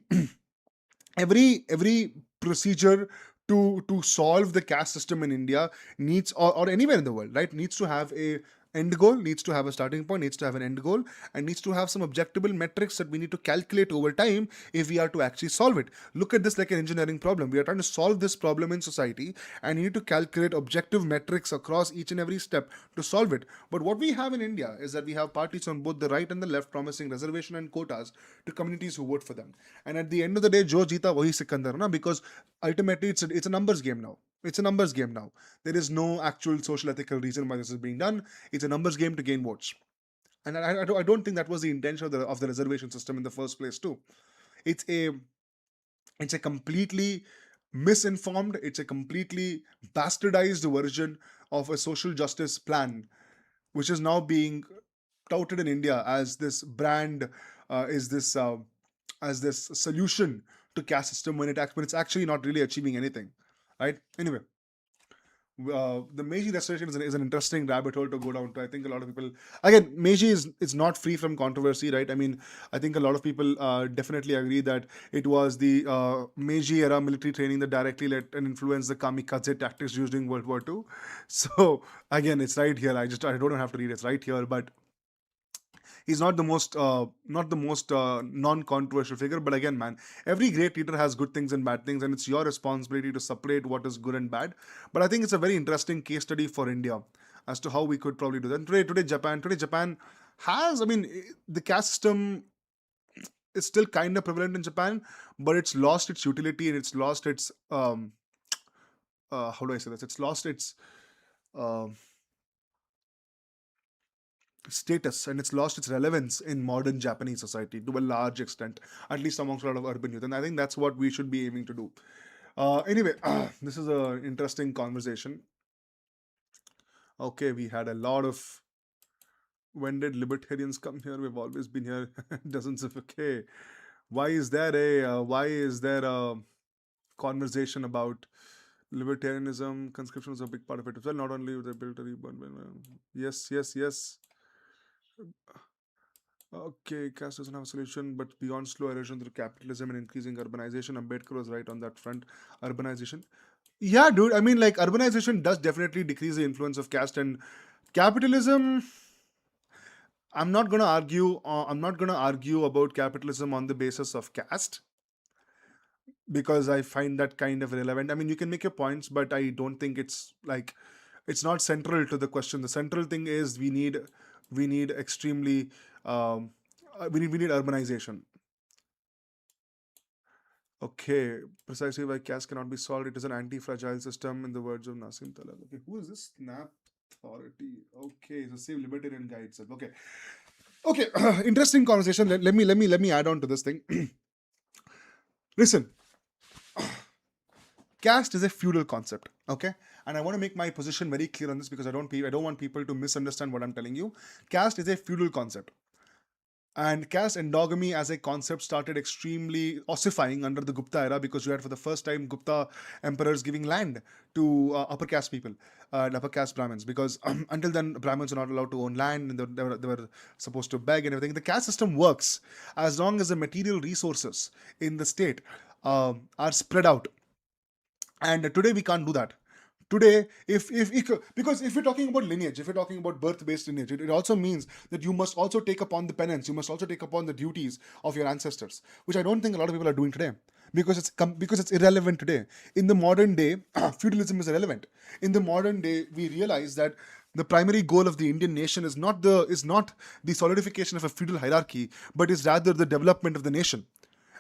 every procedure to solve the caste system in India needs, or anywhere in the world, right, needs to have a end goal, needs to have a starting point, needs to have an end goal, and needs to have some objectable metrics that we need to calculate over time if we are to actually solve it. Look at this like an engineering problem. We are trying to solve this problem in society, and you need to calculate objective metrics across each and every step to solve it. But what we have in India is that we have parties on both the right and the left promising reservation and quotas to communities who vote for them. And at the end of the day, Jo Jeeta Wahi Sikandar, na? Because ultimately it's a numbers game now. It's a numbers game now. There is no actual social ethical reason why this is being done. It's a numbers game to gain votes. And I don't think that was the intention of the reservation system in the first place too. It's a it's a completely misinformed, it's a completely bastardized version of a social justice plan, which is now being touted in India as this brand, is this as this solution to caste system when it's actually not really achieving anything, right? Anyway, the Meiji restoration is an interesting rabbit hole to go down to. I think a lot of people, again, Meiji is not free from controversy, right? I mean, I think a lot of people definitely agree that it was the Meiji era military training that directly led and influenced the kamikaze tactics used during World War II. So again, it's right here. I don't have to read it. It's right here, but he's not the most non-controversial figure. But again, man, every great leader has good things and bad things, and it's your responsibility to separate what is good and bad. But I think it's a very interesting case study for India as to how we could probably do that. And today Japan has, I mean, the caste system is still kind of prevalent in Japan, but it's lost its utility and it's lost its how do I say this, it's lost its uh, status, and it's lost its relevance in modern Japanese society to a large extent, at least amongst a lot of urban youth. And I think that's what we should be aiming to do. Anyway, this is an interesting conversation. Okay, we had a lot of, when did libertarians come here? We've always been here. Doesn't it? Okay. Why is there a conversation about libertarianism? Conscription is a big part of it as well. Not only the military, but yes. Okay, caste doesn't have a solution, but beyond slow erosion through capitalism and increasing urbanization, Ambedkar was right on that front. Urbanization. Yeah, dude. I mean, like, urbanization does definitely decrease the influence of caste and capitalism. I'm not gonna argue. I'm not gonna argue about capitalism on the basis of caste because I find that kind of irrelevant. I mean, you can make your points, but I don't think it's like it's not central to the question. The central thing is we need extremely we need urbanization. Okay, precisely why caste cannot be solved. It is an anti-fragile system, in the words of Nassim Taleb. Okay, who is this Snap Authority? Okay, it's a same libertarian guy itself. Okay, interesting conversation. Let me add on to this thing. Listen, caste is a feudal concept. Okay, and I want to make my position very clear on this because I don't want people to misunderstand what I'm telling you. Caste is a feudal concept. And caste endogamy as a concept started extremely ossifying under the Gupta era, because you had for the first time Gupta emperors giving land to upper caste people and upper caste Brahmins, because until then Brahmins were not allowed to own land, and they were supposed to beg and everything. The caste system works as long as the material resources in the state are spread out, and today we can't do that. Today, if because if you're talking about lineage, if you're talking about birth-based lineage, it also means that you must also take upon the penance, you must also take upon the duties of your ancestors, which I don't think a lot of people are doing today, because because it's irrelevant today. In the modern day, feudalism is irrelevant. In the modern day, we realize that the primary goal of the Indian nation is not the solidification of a feudal hierarchy, but is rather the development of the nation.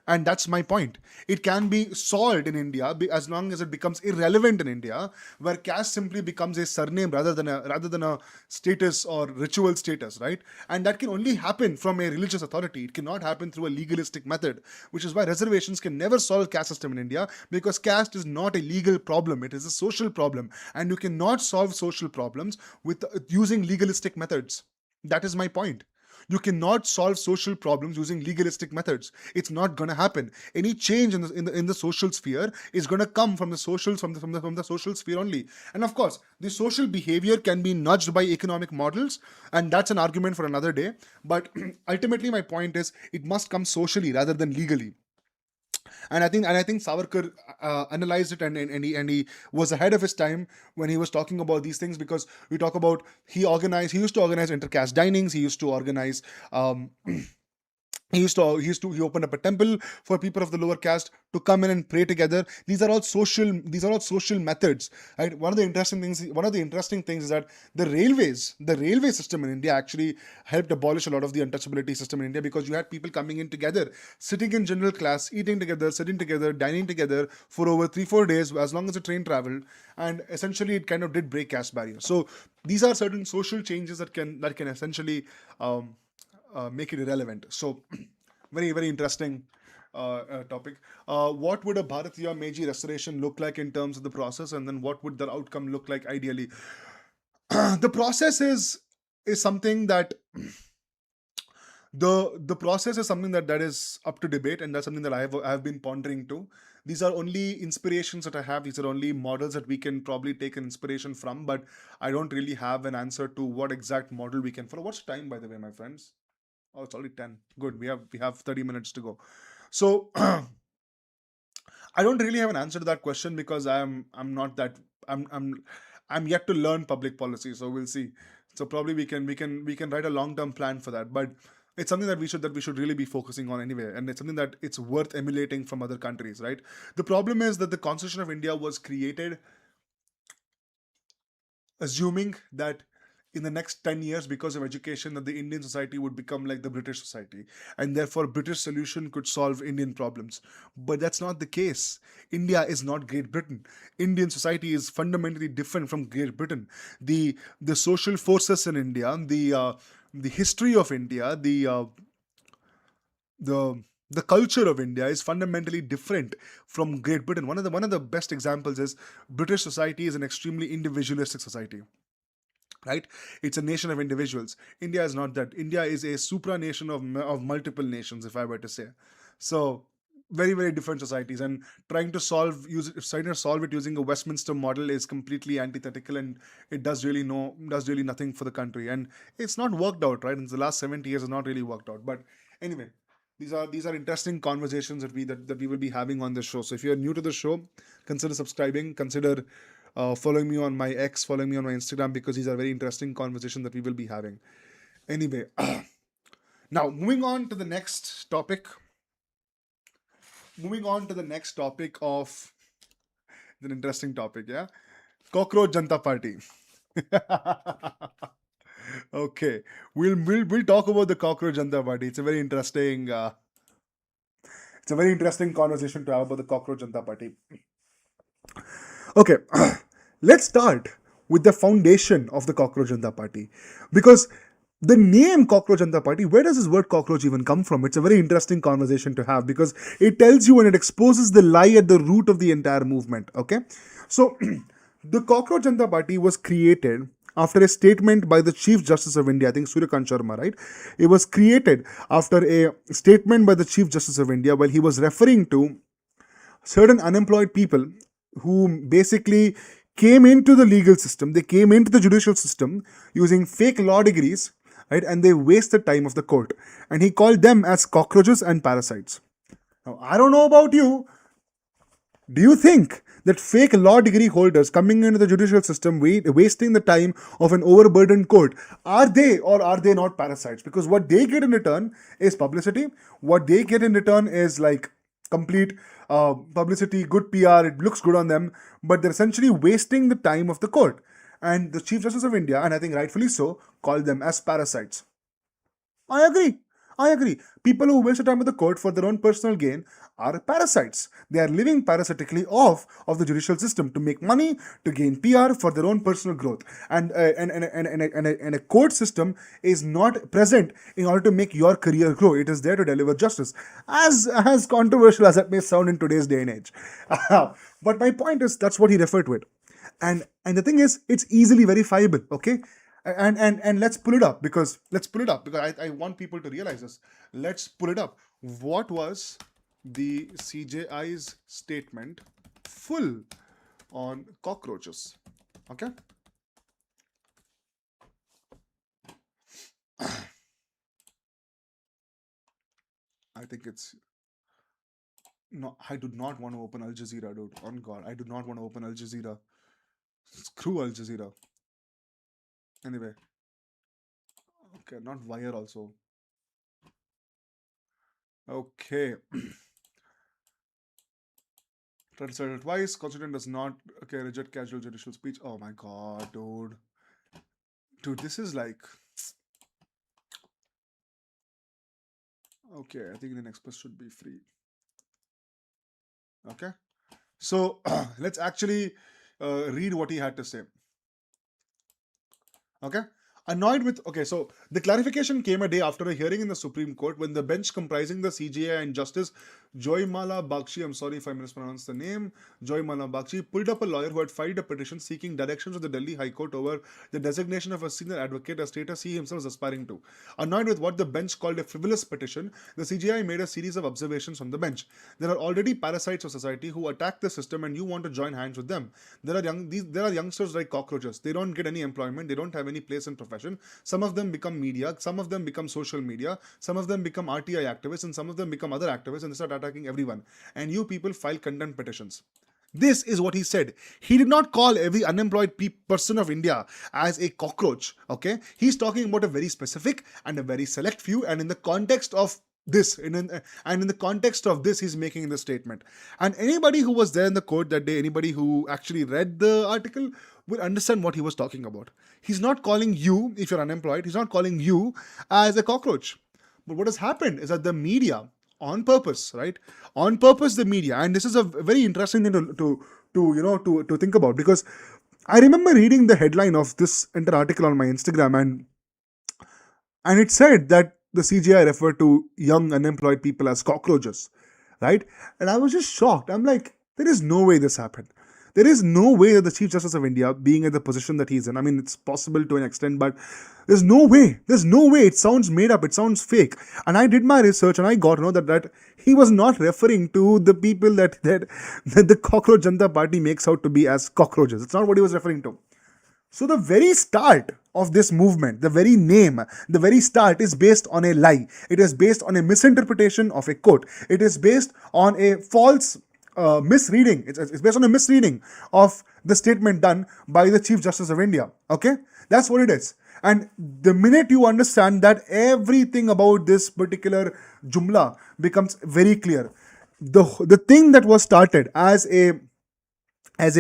And that's my point. It can be solved in India as long as it becomes irrelevant in India, where caste simply becomes a surname rather than a status or ritual status, right? And that can only happen from a religious authority. It cannot happen through a legalistic method, which is why reservations can never solve caste system in India, because caste is not a legal problem, it is a social problem, and you cannot solve social problems with using legalistic methods. That is my point. You cannot solve social problems using legalistic methods. It's not going to happen. Any change in the social sphere is going to come from the social sphere only. And of course, the social behavior can be nudged by economic models, and that's an argument for another day. But ultimately, my point is it must come socially rather than legally. And I think Savarkar analyzed it, and he was ahead of his time when he was talking about these things, because we talk about he used to organize intercaste dinings, he used to organize he opened up a temple for people of the lower caste to come in and pray together. These are all social methods, right? One of the interesting things is that the railway system in India actually helped abolish a lot of the untouchability system in India, because you had people coming in together, sitting in general class, eating together, sitting together, dining together for over 3-4 days, as long as the train traveled, and essentially it kind of did break caste barriers. So these are certain social changes that can essentially make it irrelevant. So, very, very interesting topic. What would a Bharatiya Meiji restoration look like in terms of the process, and then what would the outcome look like ideally? The process is something that the process is something that is up to debate, and that's something that I have been pondering too. These are only inspirations that I have. These are only models that we can probably take an inspiration from, but I don't really have an answer to what exact model we can follow. What's time, by the way, my friends? Oh, it's already 10. Good. We have 30 minutes to go. So I don't really have an answer to that question, because I'm not that I'm yet to learn public policy. So we'll see. So probably we can write a long-term plan for that. But it's something that we should really be focusing on anyway, and it's something that it's worth emulating from other countries, right? The problem is that the Constitution of India was created assuming that in the next 10 years, because of education, that the Indian society would become like the British society, and therefore British solution could solve Indian problems. But that's not the case. India is not Great Britain. Indian society is fundamentally different from Great Britain. The social forces in India, the history of India, the culture of India is fundamentally different from Great Britain. One of the best examples is British society is an extremely individualistic society, right? It's a nation of individuals. India is not that. India is a supranation of multiple nations, if I were to say. So very, very different societies, and trying to solve it using a Westminster model is completely antithetical, and it does really nothing for the country, and it's not worked out, right? In the last 70 years, it's not really worked out. But anyway, these are interesting conversations that we will be having on the show. So if you're new to the show, consider subscribing, consider following me on my X, following me on my Instagram, because these are very interesting conversations that we will be having. Anyway, now moving on to the next topic. Moving on to the next topic of it's an interesting topic, yeah. Cockroach Janta Party. Okay, we'll talk about the Cockroach Janta Party. It's a very interesting conversation to have about the Cockroach Janta Party. Okay, let's start with the foundation of the Cockroach Janta Party, because the name Cockroach Janta Party, where does this word cockroach even come from? It's a very interesting conversation to have, because it tells you and it exposes the lie at the root of the entire movement. Okay, so the Cockroach Janta Party was created after a statement by the Chief Justice of India, I think Suryakant Sharma, right? It was created after a statement by the Chief Justice of India while he was referring to certain unemployed people who basically came into the legal system, they came into the judicial system using fake law degrees, right? And they wasted time of the court. And he called them as cockroaches and parasites. Now, I don't know about you. Do you think that fake law degree holders coming into the judicial system, wasting the time of an overburdened court, are they or are they not parasites? Because what they get in return is publicity. What they get in return is like complete publicity, good PR, it looks good on them, but they're essentially wasting the time of the court. And the Chief Justice of India, and I think rightfully so, called them as parasites. I agree. I agree. People who waste time at the court for their own personal gain are parasites. They are living parasitically off of the judicial system to make money, to gain PR for their own personal growth. And a court system is not present in order to make your career grow. It is there to deliver justice. As controversial as that may sound in today's day and age. But my point is that's what he referred to it. And the thing is, it's easily verifiable, okay? And let's pull it up because I want people to realize this. Let's pull it up. What was the CJI's statement full on cockroaches? Okay. I think it's no, I do not want to open Al Jazeera, dude. On God, I do not want to open Al Jazeera. Screw Al Jazeera. Anyway, okay, not Wire also. Okay. Translated twice. Constitution does not reject casual judicial speech. Oh my God, dude. Dude, this is like okay. I think Indian Express should be free. Okay, so let's actually read what he had to say. Okay. Annoyed with so the clarification came a day after a hearing in the Supreme Court when the bench comprising the CJI and Justice Joymala Bakshi, I'm sorry if I mispronounced the name, Joymala Bakshi, pulled up a lawyer who had filed a petition seeking directions of the Delhi High Court over the designation of a senior advocate, a status he himself was aspiring to. Annoyed with what the bench called a frivolous petition, the CJI made a series of observations on the bench. There are already parasites of society who attack the system and you want to join hands with them. There are youngsters like cockroaches. They don't get any employment, they don't have any place in profession. Some of them become media, some of them become social media, some of them become RTI activists, and some of them become other activists, and they start attacking everyone. And you people file contempt petitions. This is what he said. He did not call every unemployed person of India as a cockroach. Okay, he's talking about a very specific and a very select few, and in the context of this, and in the context of this, he's making the statement. And anybody who was there in the court that day, anybody who actually read the article, will understand what he was talking about. He's not calling you, if you're unemployed, he's not calling you as a cockroach. But what has happened is that the media, on purpose, right? On purpose, the media, and this is a very interesting thing to think about, because I remember reading the headline of this entire article on my Instagram, and it said that the CGI referred to young unemployed people as cockroaches, right? And I was just shocked. I'm like, there is no way this happened. There is no way that the Chief Justice of India, being in the position that he's in, I mean, it's possible to an extent, but there's no way. There's no way. It sounds made up. It sounds fake. And I did my research and I got to know that he was not referring to the people that the Cockroach Janata Party makes out to be as cockroaches. It's not what he was referring to. So the very start of this movement, the very name, the very start is based on a lie. It is based on a misinterpretation of a quote. It is based on a false misreading. It's based on a misreading of the statement done by the Chief Justice of India. Okay? That's what it is. And the minute you understand that, everything about this particular jumla becomes very clear. The thing that was started as a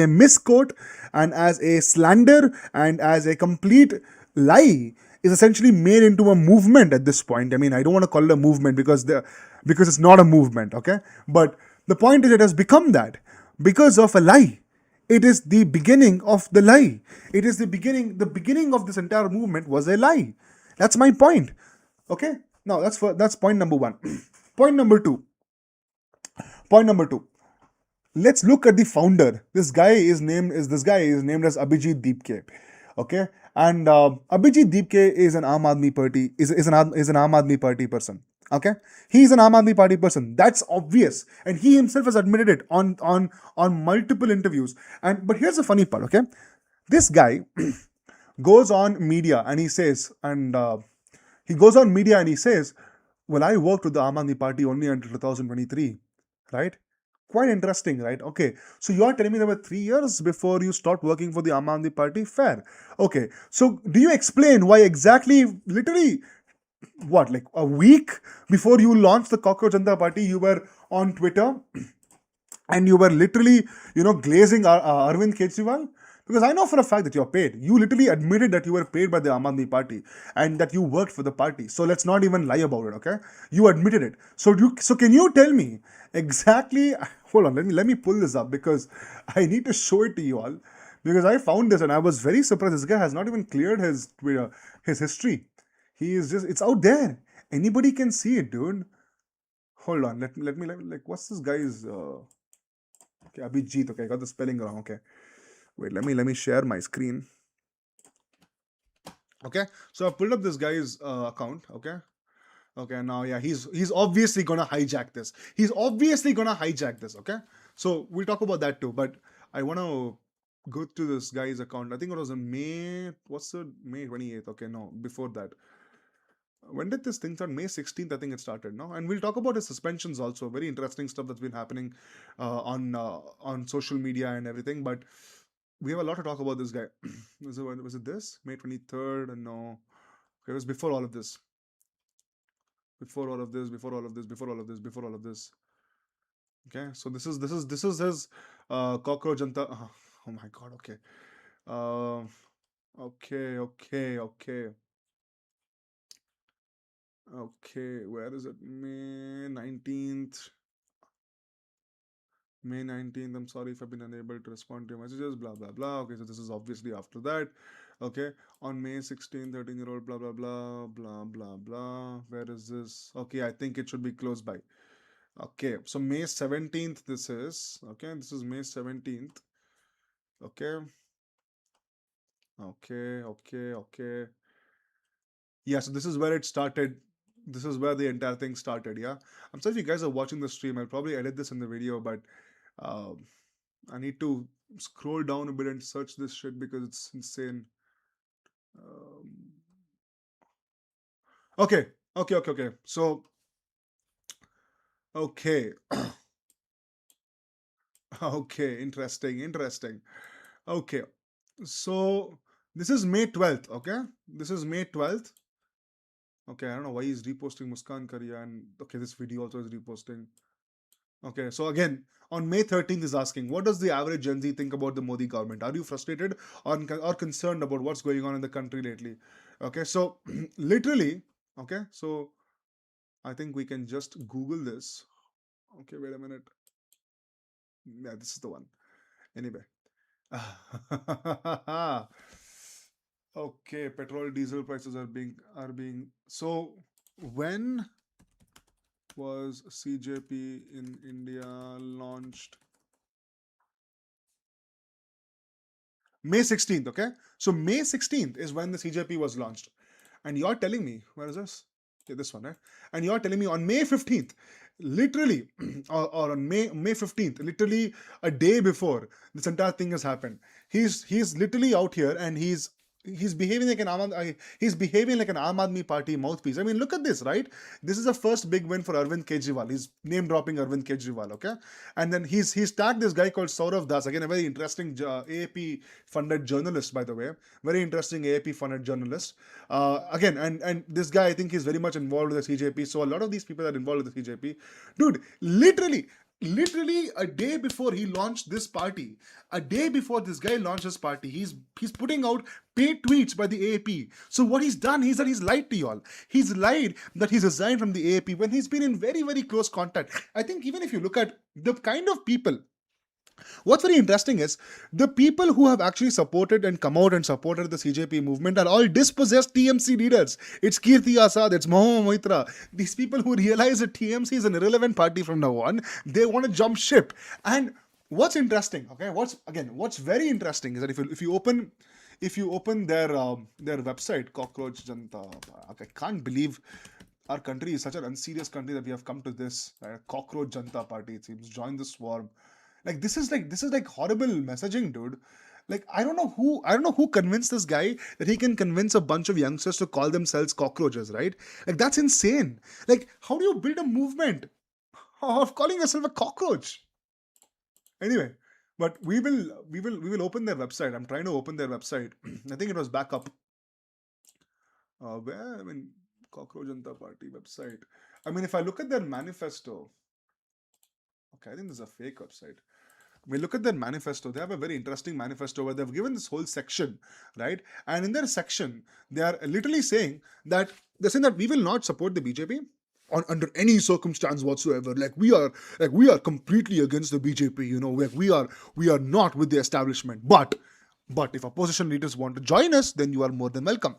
misquote and as a slander and as a complete lie is essentially made into a movement at this point. I mean, I don't want to call it a movement because it's not a movement, okay? But the point is, it has become that because of a lie. It is the beginning of the lie. It is the beginning of this entire movement was a lie. That's my point. Okay? Now that's point number one. Point number two. Let's look at the founder. This guy is named as Abhijit Deepke. Okay, and Abhijit Deepke is an Aam Aadmi Party is an Aam Aadmi Party person. Okay, he's an Aam Aadmi Party person. That's obvious, and he himself has admitted it on multiple interviews. And but here's the funny part. Okay, this guy goes on media and he says, "Well, I worked with the Aam Aadmi Party only until 2023, right?" Quite interesting, right? Okay, so you're telling me there were 3 years before you stopped working for the Aam Aadmi Party? Fair. Okay, so do you explain why exactly, literally, what, like a week before you launched the Cockroach Janata Party, you were on Twitter and you were literally, glazing Arvind Kejriwal? Because I know for a fact that you're paid. You literally admitted that you were paid by the Aam Aadmi Party and that you worked for the party. So let's not even lie about it, okay? You admitted it. So can you tell me exactly? Hold on, let me pull this up because I need to show it to you all. Because I found this and I was very surprised. This guy has not even cleared his Twitter, his history. He is just, it's out there. Anybody can see it, dude. Hold on, like, what's this guy's? Okay, Abhijit. Okay, I got the spelling wrong. Okay, wait. Let me share my screen. Okay, so I pulled up this guy's account. Okay, okay. Now, yeah, he's obviously gonna hijack this. He's obviously gonna hijack this. Okay, so we'll talk about that too. But I wanna go to this guy's account. I think it was in May. What's the May 28th? Okay, no, before that. When did this thing start? May 16th, I think it started, no? And we'll talk about his suspensions also. Very interesting stuff that's been happening on social media and everything. But we have a lot to talk about this guy. Was it this? May 23rd? No. Okay, it was before all of this. Before all of this, before all of this, before all of this, before all of this. Okay, so this is his cockroach janta. Oh my god, okay. Uh, okay. Okay, where is it? May 19th. May 19th. I'm sorry if I've been unable to respond to your messages, blah blah blah. Okay, so this is obviously after that. Okay, on May 16th, 13-year-old, blah blah blah, blah blah blah. Where is this? Okay, I think it should be close by. Okay, so May 17th, this is. Okay, this is May 17th. Okay, okay. Yeah, so this is where it started. This is where the entire thing started. Yeah, I'm sorry if you guys are watching the stream. I'll probably edit this in the video, but um, I need to scroll down a bit and search this shit because it's insane. Um, okay. So, okay, okay, interesting. Okay, so this is May 12th. Okay, this is May 12th. Okay, I don't know why he's reposting Muskan Kariya, and okay, this video also is reposting. Okay, so again, on May 13th is asking, what does the average Gen Z think about the Modi government? Are you frustrated or concerned about what's going on in the country lately? Okay, so literally, okay, so I think we can just Google this. Okay, wait a minute. Yeah, this is the one. Anyway. Okay, petrol diesel prices are being so when was CJP in India launched? May 16th, okay? So May 16th is when the CJP was launched. And you're telling me, where is this? Okay, this one, right? And you're telling me on May 15th, literally, or on May 15th, literally a day before this entire thing has happened, he's literally out here and he's behaving like he's behaving like an Aam Aadmi Party mouthpiece. I mean, look at this, right? This is the first big win for Arvind Kejriwal. He's name dropping Arvind Kejriwal, okay? And then he's tagged this guy called Saurav Das, again a very interesting AAP funded journalist, by the way, very interesting AAP funded journalist. Again, and this guy, I think he's very much involved with the CJP. So a lot of these people are involved with the CJP, dude. Literally a day before he launched this party, a day before this guy launched his party, he's putting out paid tweets by the AAP. So what he's done is that he's lied to y'all. He's lied that he's resigned from the AAP when he's been in very, very close contact. I think even if you look at the kind of people, what's very interesting is the people who have actually supported and come out and supported the CJP movement are all dispossessed TMC leaders. It's Kirti Asad, it's Mohammed Moitra. These people who realize that TMC is an irrelevant party from now on, they want to jump ship. And what's interesting, okay? What's very interesting is that if you open if you open their website, Cockroach Janta, I can't believe our country is such an unserious country that we have come to this. Cockroach Janta Party, it seems. Join the swarm. Like this is like horrible messaging, dude. Like I don't know who convinced this guy that he can convince a bunch of youngsters to call themselves cockroaches, right? Like that's insane. Like how do you build a movement of calling yourself a cockroach? Anyway, but we will open their website. I'm trying to open their website. I think it was back up. Where I mean, Cockroach Janta Party website. I mean, if I look at their manifesto, okay, I think this is a fake website. We look at their manifesto. They have a very interesting manifesto where they've given this whole section, right? And in their section, they are literally saying that we will not support the BJP under any circumstance whatsoever. Like we are completely against the BJP. Like we are not with the establishment. But if opposition leaders want to join us, then you are more than welcome.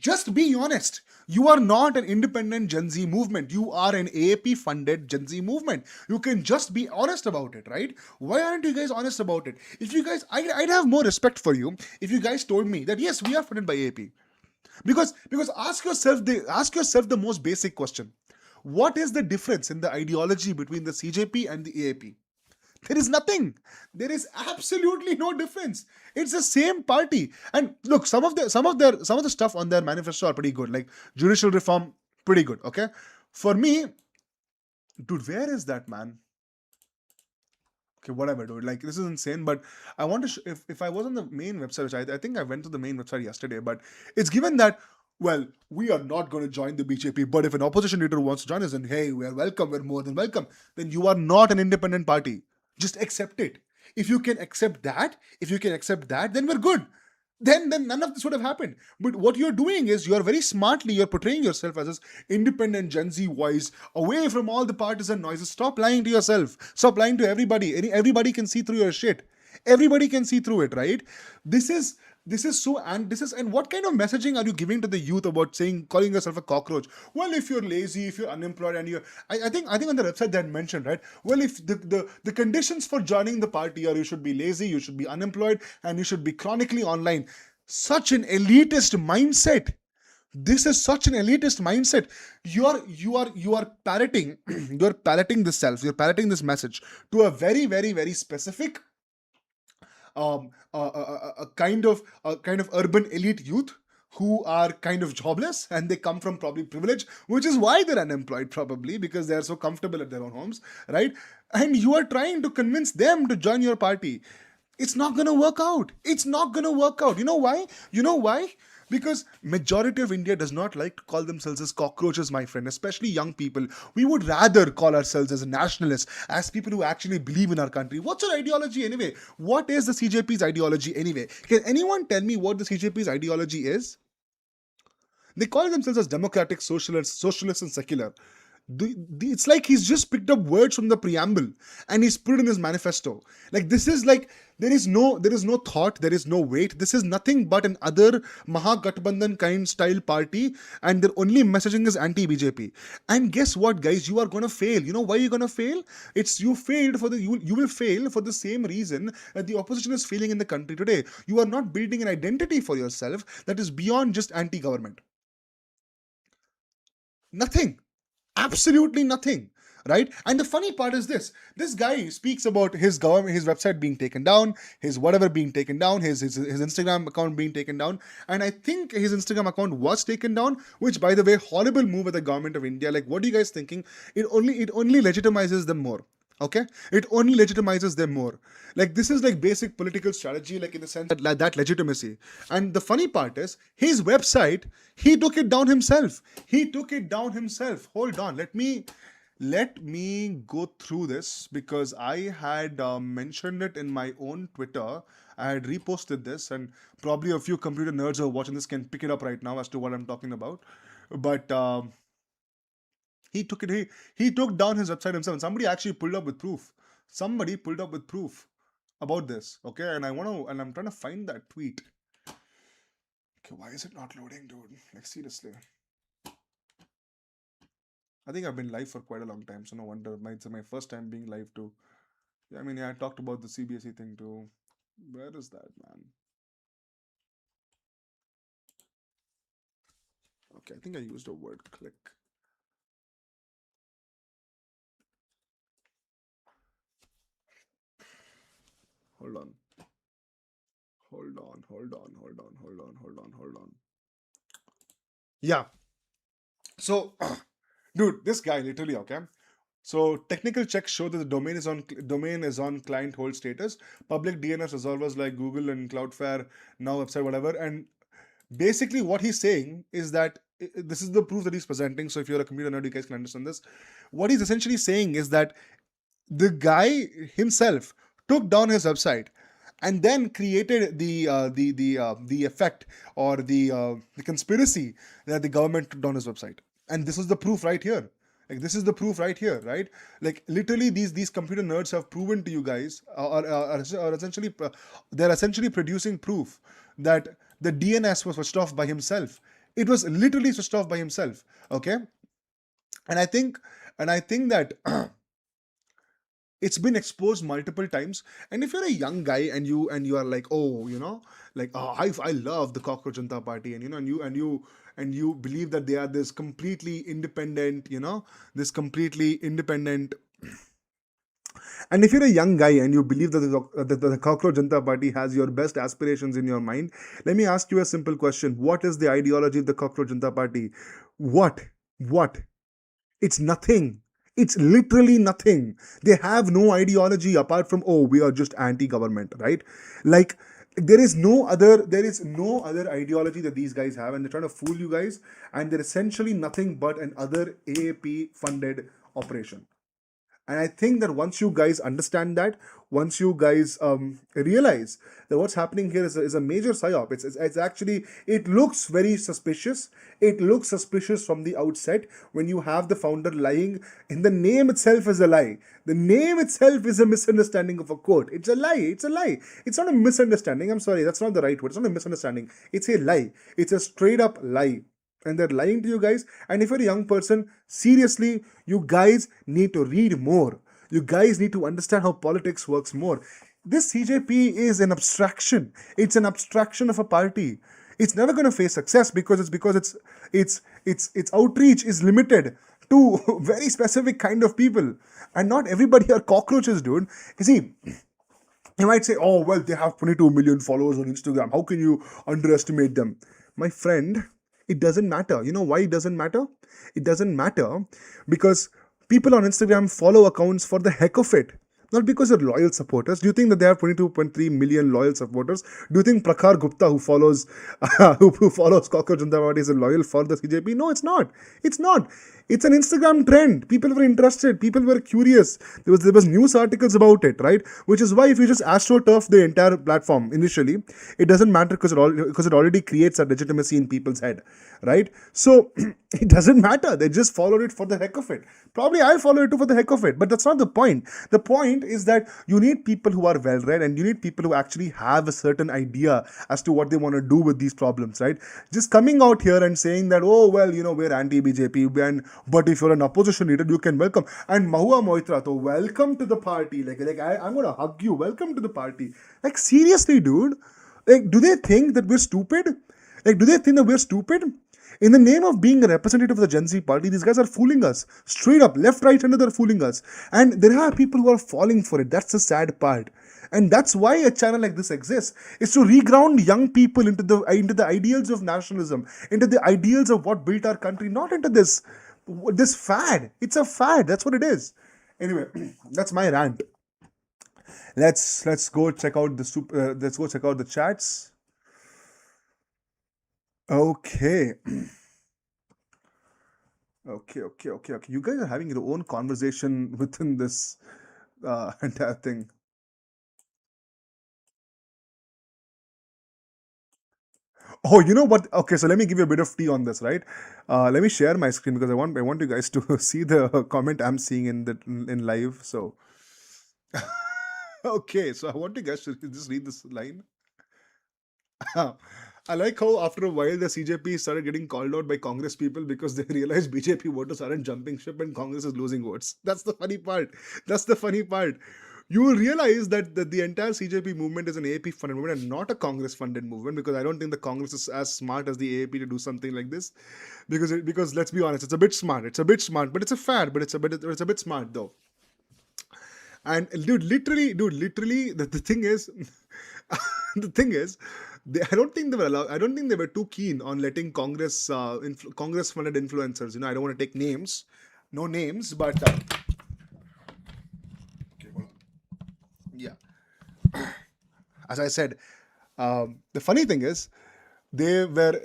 Just be honest. You are not an independent Gen Z movement. You are an AAP funded Gen Z movement. You can just be honest about it, right? Why aren't you guys honest about it? If you guys, I'd have more respect for you if you guys told me that yes, we are funded by AAP. Because ask yourself the most basic question. What is the difference in the ideology between the CJP and the AAP? There is nothing. There is absolutely no difference. It's the same party. And look, some of the stuff on their manifesto are pretty good. Like judicial reform, pretty good. Okay, for me, dude, where is that man? Okay, whatever, dude. Like this is insane. But I want to. If I was on the main website, which I think I went to the main website yesterday, but it's given that. Well, we are not going to join the BJP, but if an opposition leader wants to join us, then hey, we are welcome. We're more than welcome. Then you are not an independent party. Just accept it. If you can accept that, then we're good. Then none of this would have happened. But what you're doing is you're very smartly you're portraying yourself as this independent Gen Z voice away from all the partisan noises. Stop lying to yourself. Stop lying to everybody. Everybody can see through your shit. Everybody can see through it, right? This is and what kind of messaging are you giving to the youth about saying calling yourself a cockroach? Well, if you're lazy, if you're unemployed, and I think on the website they had mentioned, right? Well, if the conditions for joining the party are you should be lazy, you should be unemployed, and you should be chronically online. Such an elitist mindset. This is such an elitist mindset. You are parroting you're parroting this self, you're parroting this message to a very, very, very specific a kind of urban elite youth who are kind of jobless, and they come from probably privilege, which is why they're unemployed, probably because they're so comfortable at their own homes, right? And you are trying to convince them to join your party. It's not going to work out. It's not going to work out. You know why? Because majority of India does not like to call themselves as cockroaches, my friend, especially young people. We would rather call ourselves as nationalists, as people who actually believe in our country. What's your ideology anyway? What is the CJP's ideology anyway? Can anyone tell me what the CJP's ideology is? They call themselves as democratic, socialist, and secular. It's like he's just picked up words from the preamble and he's put it in his manifesto. Like this is like there is no thought, there is no weight. This is nothing but an other Mahagatbandhan kind style party, and their only messaging is anti-BJP. And guess what, guys? You are gonna fail. You know why you're gonna fail? It's you will fail for the same reason that the opposition is failing in the country today. You are not building an identity for yourself that is beyond just anti-government. Nothing. Absolutely nothing, right? And the funny part is this guy speaks about his government, his website being taken down, his whatever being taken down, his Instagram account being taken down. And I think his Instagram account was taken down, which, by the way, horrible move of the government of India. Like, what are you guys thinking? It only legitimizes them more. Okay, it only legitimizes them more. Like, this is like basic political strategy, like in the sense that that legitimacy. And the funny part is his website, he took it down himself. Hold on, let me go through this, because I had mentioned it in my own Twitter. I had reposted this, and probably a few computer nerds who are watching this can pick it up right now as to what I'm talking about. But he took it. He took down his website himself, and somebody actually pulled up with proof. Somebody pulled up with proof about this. Okay, and I'm trying to find that tweet. Okay, why is it not loading, dude? Like, seriously. I think I've been live for quite a long time, so no wonder. It's my first time being live too. Yeah, I mean, yeah, I talked about the CBSE thing too. Where is that, man? Okay, I think I used a word click. Hold on. Hold on, hold on, hold on, hold on, hold on, hold on. Yeah. So, dude, this guy literally, okay. So technical checks show that the domain is on client hold status. Public DNS resolvers like Google and Cloudflare, now website, whatever. And basically, what he's saying is that this is the proof that he's presenting. So if you're a computer nerd, you guys can understand this. What he's essentially saying is that the guy himself took down his website and then created the effect or the conspiracy that the government took down his website. And this is the proof right here. Like, this is the proof right here, right? Like, literally, these computer nerds have proven to you guys, or essentially, they're essentially producing proof that the DNS was switched off by himself. It was literally switched off by himself. Okay, and I think that it's been exposed multiple times. And if you're a young guy and you are like, oh, like, oh, I love the Cockroach Janata Party, and and you believe that they are this completely independent, this completely independent. And if you're a young guy and you believe that the Cockroach Janata Party has your best aspirations in your mind, let me ask you a simple question: what is the ideology of the Cockroach Janata Party? What? It's nothing. It's literally nothing. They have no ideology apart from, oh, we are just anti-government, right? Like, there is no other ideology that these guys have, and they're trying to fool you guys, and they're essentially nothing but an other AAP funded operation. And I think that once you guys understand that, once you guys realize that what's happening here is a major psyop. It's actually, it looks very suspicious. It looks suspicious from the outset when you have the founder lying. In the name itself is a lie. The name itself is a misunderstanding of a quote. It's a lie. It's a lie. It's not a misunderstanding. I'm sorry, that's not the right word. It's not a misunderstanding. It's a lie. It's a straight up lie, and they're lying to you guys. And if you're a young person, seriously, you guys need to read more. You guys need to understand how politics works more. This CJP is an abstraction. It's an abstraction of a party. It's never going to face success because its outreach is limited to very specific kind of people, and not everybody are cockroaches, dude. You see, you might say, oh, well, they have 22 million followers on Instagram. How can you underestimate them? My friend, it doesn't matter. You know why it doesn't matter? It doesn't matter because people on Instagram follow accounts for the heck of it, not because they're loyal supporters. Do you think that they have 22.3 million loyal supporters? Do you think Prakhar Gupta, who follows who follows Cockroach Janata Party, is loyal for the CJP? No, it's not. It's not. It's an Instagram trend. People were interested. People were curious. There was news articles about it, right? Which is why if you just astroturf the entire platform initially, it doesn't matter because it already creates a legitimacy in people's head, right? So it doesn't matter. They just followed it for the heck of it. Probably I'll follow it too for the heck of it, but that's not the point. The point is that you need people who are well read, and you need people who actually have a certain idea as to what they want to do with these problems, right? Just coming out here and saying that, oh, well, we're anti BJP, but if you're an opposition leader, you can welcome. And Mahua Moitra, so welcome to the party. I'm gonna hug you. Welcome to the party. Like, seriously, dude. Like, do they think that we're stupid? Like, do they think that we're stupid? In the name of being a representative of the Gen Z party, these guys are fooling us. Straight up, left, right, center, they're fooling us. And there are people who are falling for it. That's the sad part. And that's why a channel like this exists, is to reground young people into the ideals of nationalism, into the ideals of what built our country, not into this fad. It's a fad. That's what it is. Anyway, that's my rant. Let's go check out let's go check out the chats. Okay. Okay. You guys are having your own conversation within this entire thing. Oh, you know what? Okay, so let me give you a bit of tea on this, right? Let me share my screen because I want you guys to see the comment I'm seeing in live. So okay, so I want you guys to just read this line. I like how after a while the CJP started getting called out by Congress people because they realized BJP voters aren't jumping ship and Congress is losing votes. That's the funny part. That's the funny part. you will realize that the entire CJP movement is an AAP funded movement and not a Congress funded movement, because I don't think the Congress is as smart as the AAP to do something like this. Because let's be honest, it's a bit smart. It's a bit smart, but it's a fad. But it's a bit smart though. And dude, literally, the thing is, the thing is, I don't think they were allowed. I don't think they were too keen on letting Congress funded influencers. I don't want to take names, no names, but okay, hold on. Yeah, as I said, the funny thing is, they were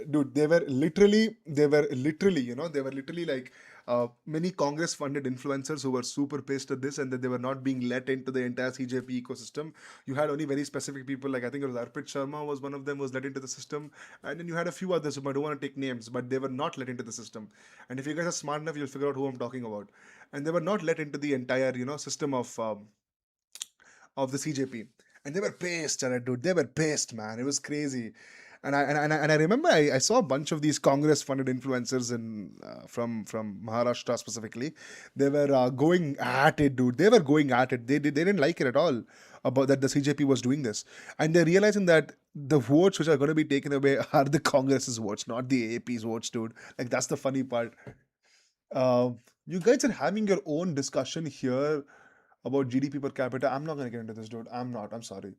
literally, they were literally like many Congress funded influencers who were super pissed at this, and that they were not being let into the entire CJP ecosystem. You had only very specific people, like I think it was Arpit Sharma was one of them, was let into the system, and then you had a few others whom I don't want to take names, but they were not let into the system. And if you guys are smart enough, you'll figure out who I'm talking about. And they were not let into the entire, system of the CJP, and they were pissed, Jared, dude. They were pissed, man. It was crazy. And I remember I saw a bunch of these Congress funded influencers from Maharashtra specifically. They were going at it, dude. They were going at it. They didn't like it at all about that the CJP was doing this, and they're realizing that the votes which are going to be taken away are the Congress's votes, not the AAP's votes, dude. Like, that's the funny part. Uh, you guys are having your own discussion here about GDP per capita. I'm not going to get into this, dude. I'm not. I'm sorry.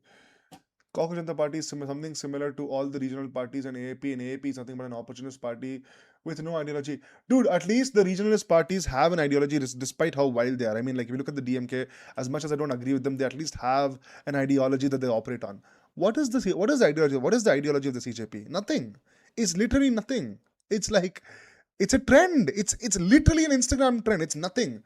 Congress Janata Party is something similar to all the regional parties, and AAP is nothing but an opportunist party with no ideology. Dude, at least the regionalist parties have an ideology despite how wild they are. I mean, like, if you look at the DMK, as much as I don't agree with them, they at least have an ideology that they operate on. What is this? What is the ideology? What is the ideology of the CJP? Nothing. It's literally nothing. It's like, it's a trend. It's literally an Instagram trend. It's nothing.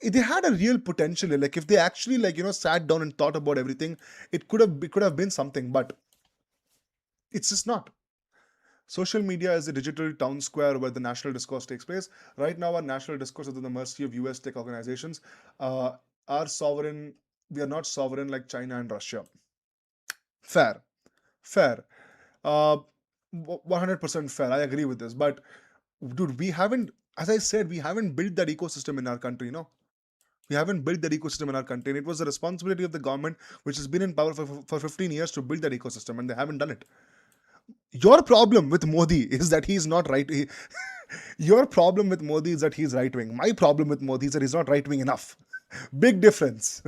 They had a real potential. Like, if they actually, like, sat down and thought about everything, it could have been something, but it's just not. Social media is a digital town square where the national discourse takes place. Right now, our national discourse is at the mercy of US tech organizations. uh, our sovereign We are not sovereign like China and Russia. Fair. Fair. uh 100% fair. I agree with this, but dude, we haven't, as I said, we haven't built that ecosystem in our country. We haven't built that ecosystem in our country, and it was the responsibility of the government, which has been in power for 15 years, to build that ecosystem, and they haven't done it. Your problem with Modi is that he's not right. Your problem with Modi is that he's right wing. My problem with Modi is that he's not right wing enough. Big difference.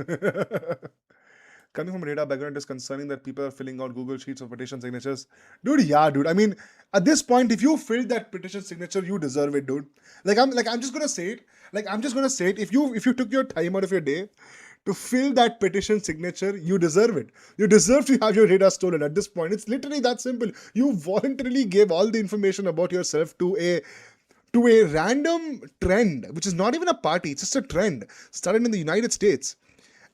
Coming from a data background, it is concerning that people are filling out Google Sheets of petition signatures. Dude, yeah, dude. I mean, at this point, if you filled that petition signature, you deserve it, dude. I'm just gonna say it. I'm just gonna say it. If you took your time out of your day to fill that petition signature, you deserve it. You deserve to have your data stolen at this point. It's literally that simple. You voluntarily gave all the information about yourself to a random trend, which is not even a party, it's just a trend started in the United States.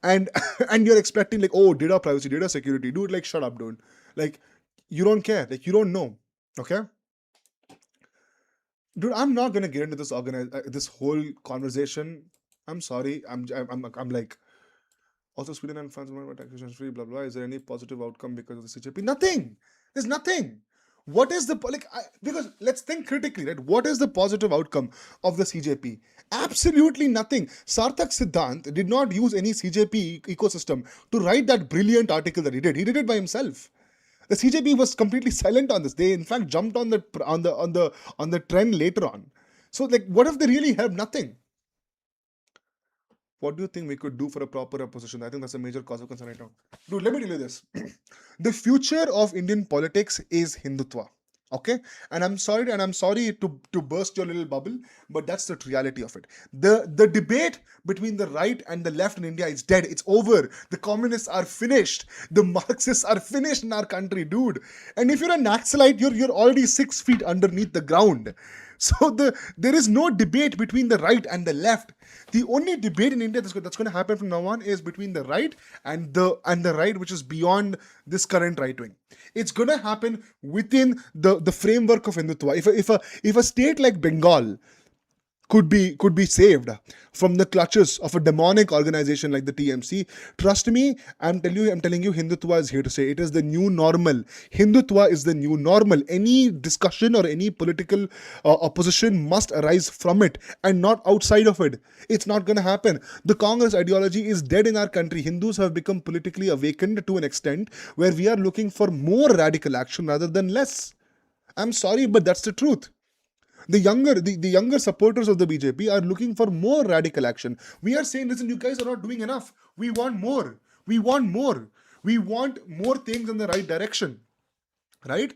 And and you're expecting, like, oh, data privacy, data security. Dude, like, shut up, dude. Like, you don't care. Like, you don't know. Okay? Dude, I'm not gonna get into this whole conversation. I'm sorry. I'm like, also, Sweden and France are taxation free, blah blah. Is there any positive outcome because of the CJP? Nothing. There's nothing. What is the because let's think critically, right? What is the positive outcome of the CJP? Absolutely nothing. Sarthak Siddhant did not use any CJP ecosystem to write that brilliant article that he did. He did it by himself. The CJP was completely silent on this. They in fact jumped on the trend later on. So, like, what if they really have nothing? What do you think we could do for a proper opposition? I think that's a major cause of concern right now. Dude, let me tell you this. The future of Indian politics is Hindutva. Okay? And I'm sorry to burst your little bubble, but that's the reality of it. The debate between the right and the left in India is dead. It's over. The communists are finished. The Marxists are finished in our country, dude. And if you're a Naxalite, you're already 6 feet underneath the ground. So there is no debate between the right and the left. The only debate in India that's going to happen from now on is between the right and the right, which is beyond this current right wing. It's going to happen within the framework of Hindutva. If a state like Bengal could be saved from the clutches of a demonic organization like the TMC. Trust me, I'm telling you, Hindutva is here to stay. It is the new normal. Hindutva is the new normal. Any discussion or any political opposition must arise from it and not outside of it. It's not going to happen. The Congress ideology is dead in our country. Hindus have become politically awakened to an extent where we are looking for more radical action rather than less. I'm sorry, but that's the truth. The younger supporters of the BJP are looking for more radical action. We are saying, listen, you guys are not doing enough. We want more. We want more. We want more things in the right direction, right?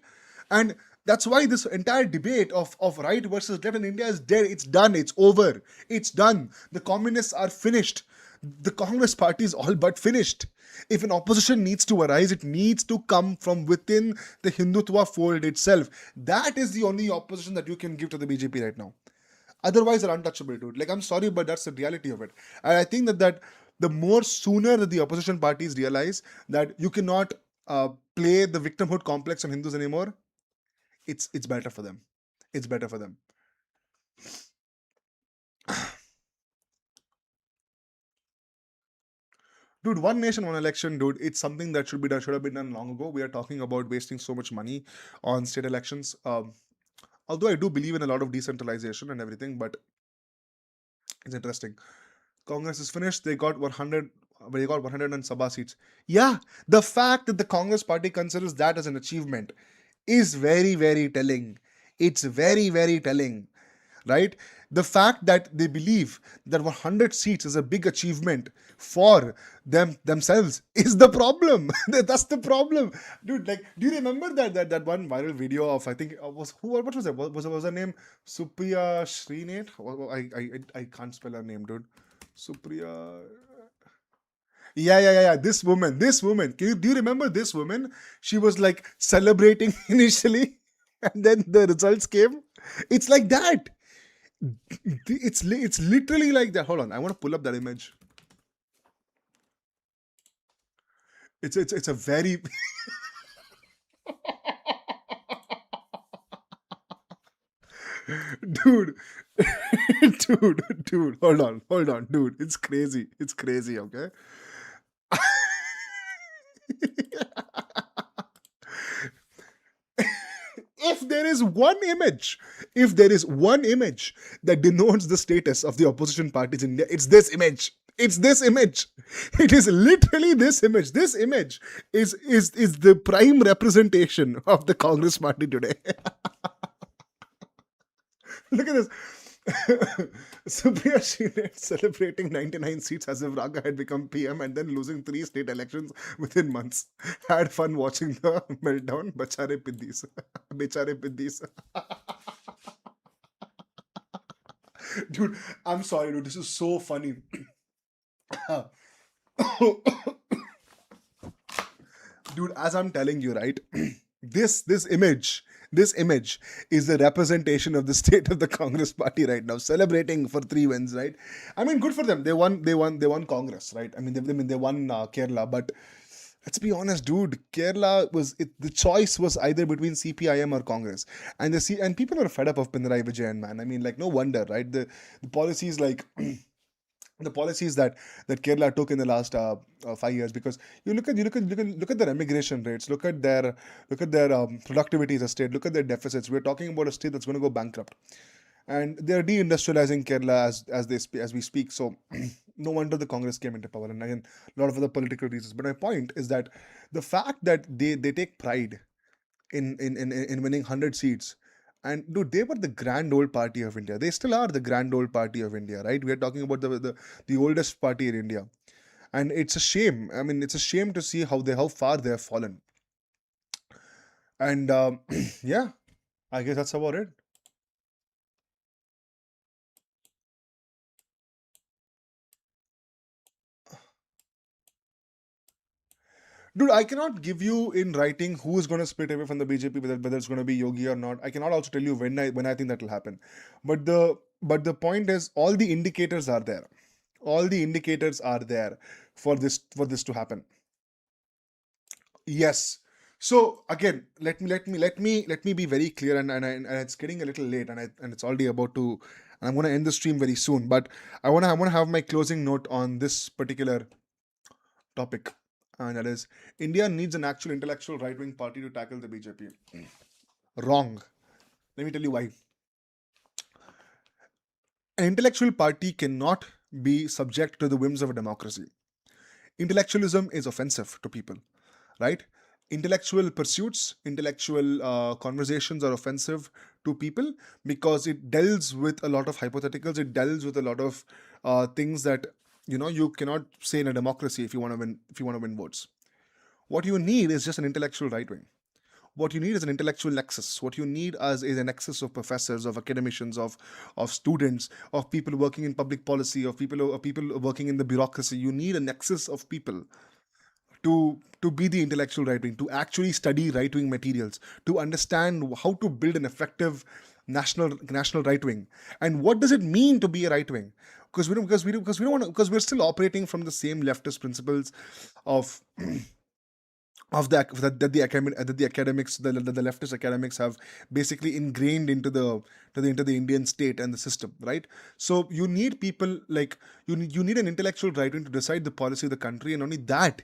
And that's why this entire debate of right versus left in India is dead. It's done. It's over. It's done. The communists are finished. The Congress party is all but finished. If an opposition needs to arise, it needs to come from within the Hindutva fold itself. That is the only opposition that you can give to the BJP right now. Otherwise, they're untouchable, dude. Like, I'm sorry, but that's the reality of it. And I think that the more sooner that the opposition parties realize that you cannot play the victimhood complex on Hindus anymore, it's better for them. It's better for them. Dude, one nation, one election, dude, it's something that should be done, should have been done long ago. We are talking about wasting so much money on state elections. Although I do believe in a lot of decentralization and everything, but it's interesting. Congress is finished. They got 100. They got 100 and Sabha seats. Yeah, the fact that the Congress party considers that as an achievement is very, very telling. It's very, very telling, right? The fact that they believe that 100 seats is a big achievement for themselves is the problem. That's the problem, dude. Like, do you remember that one viral video of, I think, was who? What was it? Was her name Supriya Srinath? I can't spell her name, dude. Supriya. Yeah. This woman. Do you remember this woman? She was like celebrating initially, and then the results came. It's like that. It's literally like that. Hold on, I want to pull up that image. It's a very dude, dude. Hold on, dude. It's crazy. It's crazy. Okay. if there is one image, if there is one image that denotes the status of the opposition parties in India, it's this image. It's this image. It is literally this image. This image is the prime representation of the Congress party today. Look at this. Supriya Srinath celebrating 99 seats as if Raga had become PM and then losing 3 state elections within months. Had fun watching the meltdown. Bachare Piddis. Bechare Piddis. Dude, I'm sorry, dude. This is so funny. Dude, as I'm telling you, right? This image is the representation of the state of the Congress party right now, celebrating for 3 wins, right? I mean, good for them. They won Congress, right? I mean, they won Kerala, but let's be honest, dude. Kerala the choice was either between CPIM or Congress, and people are fed up of Pinarayi Vijayan, man. I mean, like, no wonder, right? The policies, like the policies that Kerala took in the last 5 years, because you look at their immigration rates, look at their productivity as a state, look at their deficits. We're talking about a state that's going to go bankrupt, and they're deindustrializing Kerala as we speak. So no wonder the Congress came into power, and again, a lot of other political reasons. But my point is that the fact that they take pride in winning 100 seats. And dude, they were the grand old party of India. They still are the grand old party of India, right? We are talking about the oldest party in India, and it's a shame. I mean, it's a shame to see how far they have fallen. And yeah, I guess that's about it. Dude, I cannot give you in writing who is going to split away from the BJP, whether it's going to be Yogi or not. I cannot also tell you when I think that will happen. But the point is, all the indicators are there. All the indicators are there for this to happen. Yes. So again, let me be very clear, and it's getting a little late, and it's already about to And I'm going to end the stream very soon, but I want to have my closing note on this particular topic, and that is India needs an actual intellectual right wing party to tackle the BJP. Wrong. Let me tell you why. An intellectual party cannot be subject to the whims of a democracy. Intellectualism is offensive to people, right? Intellectual pursuits, intellectual conversations are offensive to people because it delves with a lot of hypotheticals. It delves with a lot of things that you cannot say in a democracy if you want to win. If you want to win votes, what you need is just an intellectual right wing. What you need is an intellectual nexus. What you need is a nexus of professors, of academicians, of students, of people working in public policy, of people working in the bureaucracy. You need a nexus of people to be the intellectual right wing, to actually study right wing materials, to understand how to build an effective national right wing, and what does it mean to be a right wing. Because we're still operating from the same leftist principles of that the academics, the leftist academics have basically ingrained into the Indian state and the system, right? So you need people like you need an intellectual right wing to decide the policy of the country, and only that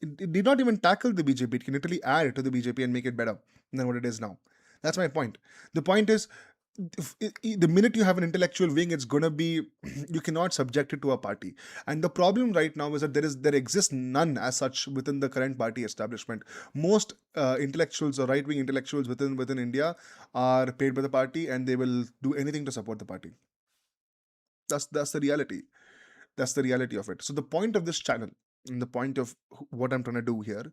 it did not even tackle the BJP. It can literally add to the BJP and make it better than what it is now. That's my point. The point is, the minute you have an intellectual wing, it's gonna be you cannot subject it to a party. And the problem right now is that there exists none as such within the current party establishment. Most intellectuals or right wing intellectuals within India are paid by the party, and they will do anything to support the party. That's the reality. That's the reality of it. So the point of this channel, and the point of what I'm trying to do here,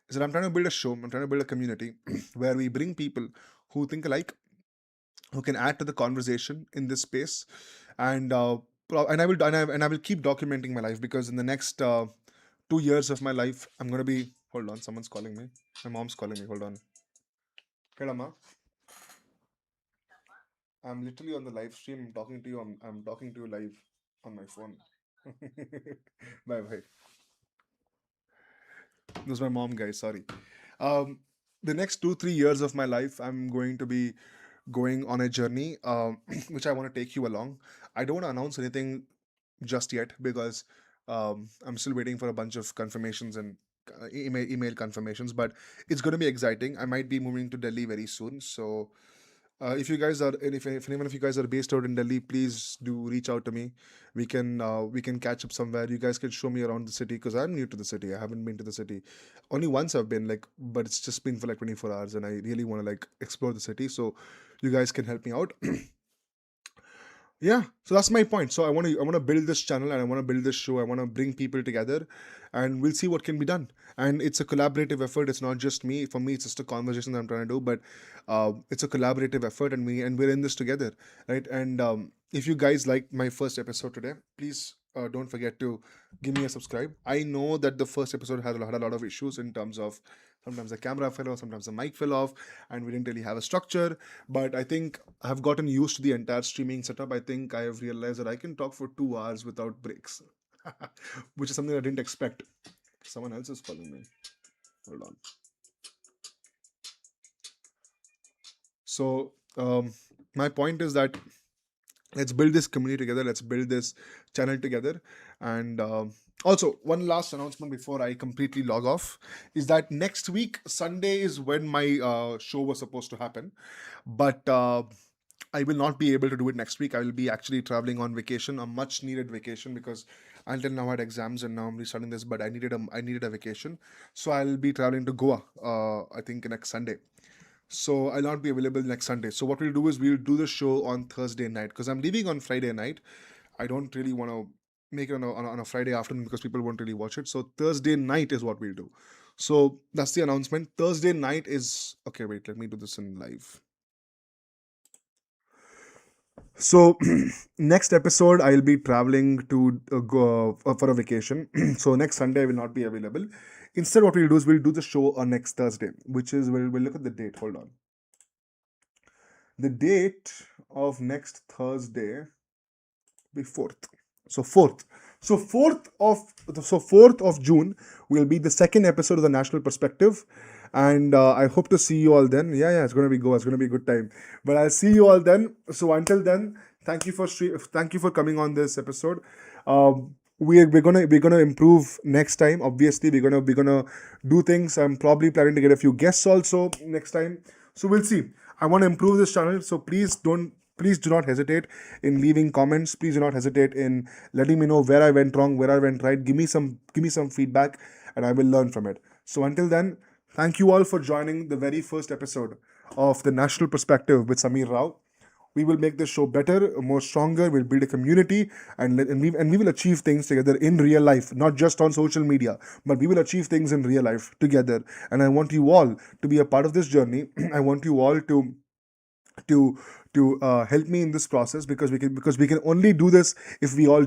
is that I'm trying to build a show. I'm trying to build a community where we bring people who think alike, who can add to the conversation in this space, and and I will keep documenting my life, because in the next 2 years of my life, I'm gonna be. Hold on, someone's calling me. My mom's calling me. Hold on. Kedama, I'm literally on the live stream. I'm talking to you. I'm talking to you live on my phone. Bye bye. This is my mom, guys. Sorry. Um, the next 2 3 years of my life, I'm going to be going on a journey, which I want to take you along. I don't want to announce anything just yet, because I'm still waiting for a bunch of confirmations and email confirmations. But it's going to be exciting. I might be moving to Delhi very soon, so if you guys are, and if anyone of you guys are based out in Delhi, please do reach out to me. We can catch up somewhere. You guys can show me around the city, because I'm new to the city. I haven't been to the city. Only once I've been, like, but it's just been for like 24 hours, and I really want to like explore the city. So you guys can help me out. Yeah, so that's my point. So I want to build this channel, and I want to build this show. I want to bring people together, and we'll see what can be done. And it's a collaborative effort. It's not just me. For me, it's just a conversation that I'm trying to do, but it's a collaborative effort, and we're in this together, right? And if you guys liked my first episode today, please don't forget to give me a subscribe. I know that the first episode had a lot of issues in terms of sometimes the camera fell off, sometimes the mic fell off, and we didn't really have a structure. But I think I've gotten used to the entire streaming setup. I think I have realized that I can talk for 2 hours without breaks, which is something I didn't expect. Someone else is calling me. Hold on. So, my point is that let's build this community together. Let's build this channel together. And also, one last announcement before I completely log off is that next week, Sunday, is when my show was supposed to happen. But I will not be able to do it next week. I will be actually traveling on vacation, a much needed vacation, because until now I had exams and now I'm restarting this. But I needed a vacation, so I'll be traveling to Goa. I think next Sunday. So I'll not be available next Sunday. So what we'll do is we'll do the show on Thursday night, because I'm leaving on Friday night. I don't really want to make it on a Friday afternoon, because people won't really watch it. So Thursday night is what we'll do. So that's the announcement. Thursday night is okay. Wait, let me do this in live. So next episode, I'll be traveling to go for a vacation. So next Sunday I will not be available. Instead, what we'll do is we'll do the show on next Thursday, which is we'll look at the date. Hold on. The date of next Thursday be 4th. So 4th. So 4th of June will be the second episode of the National Perspective, and I hope to see you all then. Yeah, it's gonna be go. It's gonna be a good time. But I'll see you all then. So until then, thank you for coming on this episode. We're gonna improve next time. Obviously, we're gonna do things. I'm probably planning to get a few guests also next time. So we'll see. I want to improve this channel, so please do not hesitate in leaving comments. Please do not hesitate in letting me know where I went wrong, where I went right. Give me some feedback, and I will learn from it. So until then, thank you all for joining the very first episode of the National Perspective with Sameer Rao. We will make this show better, more stronger. We'll build a community, and we will achieve things together in real life, not just on social media, but we will achieve things in real life together. And I want you all to be a part of this journey. I want you all to help me in this process, because we can only do this if we all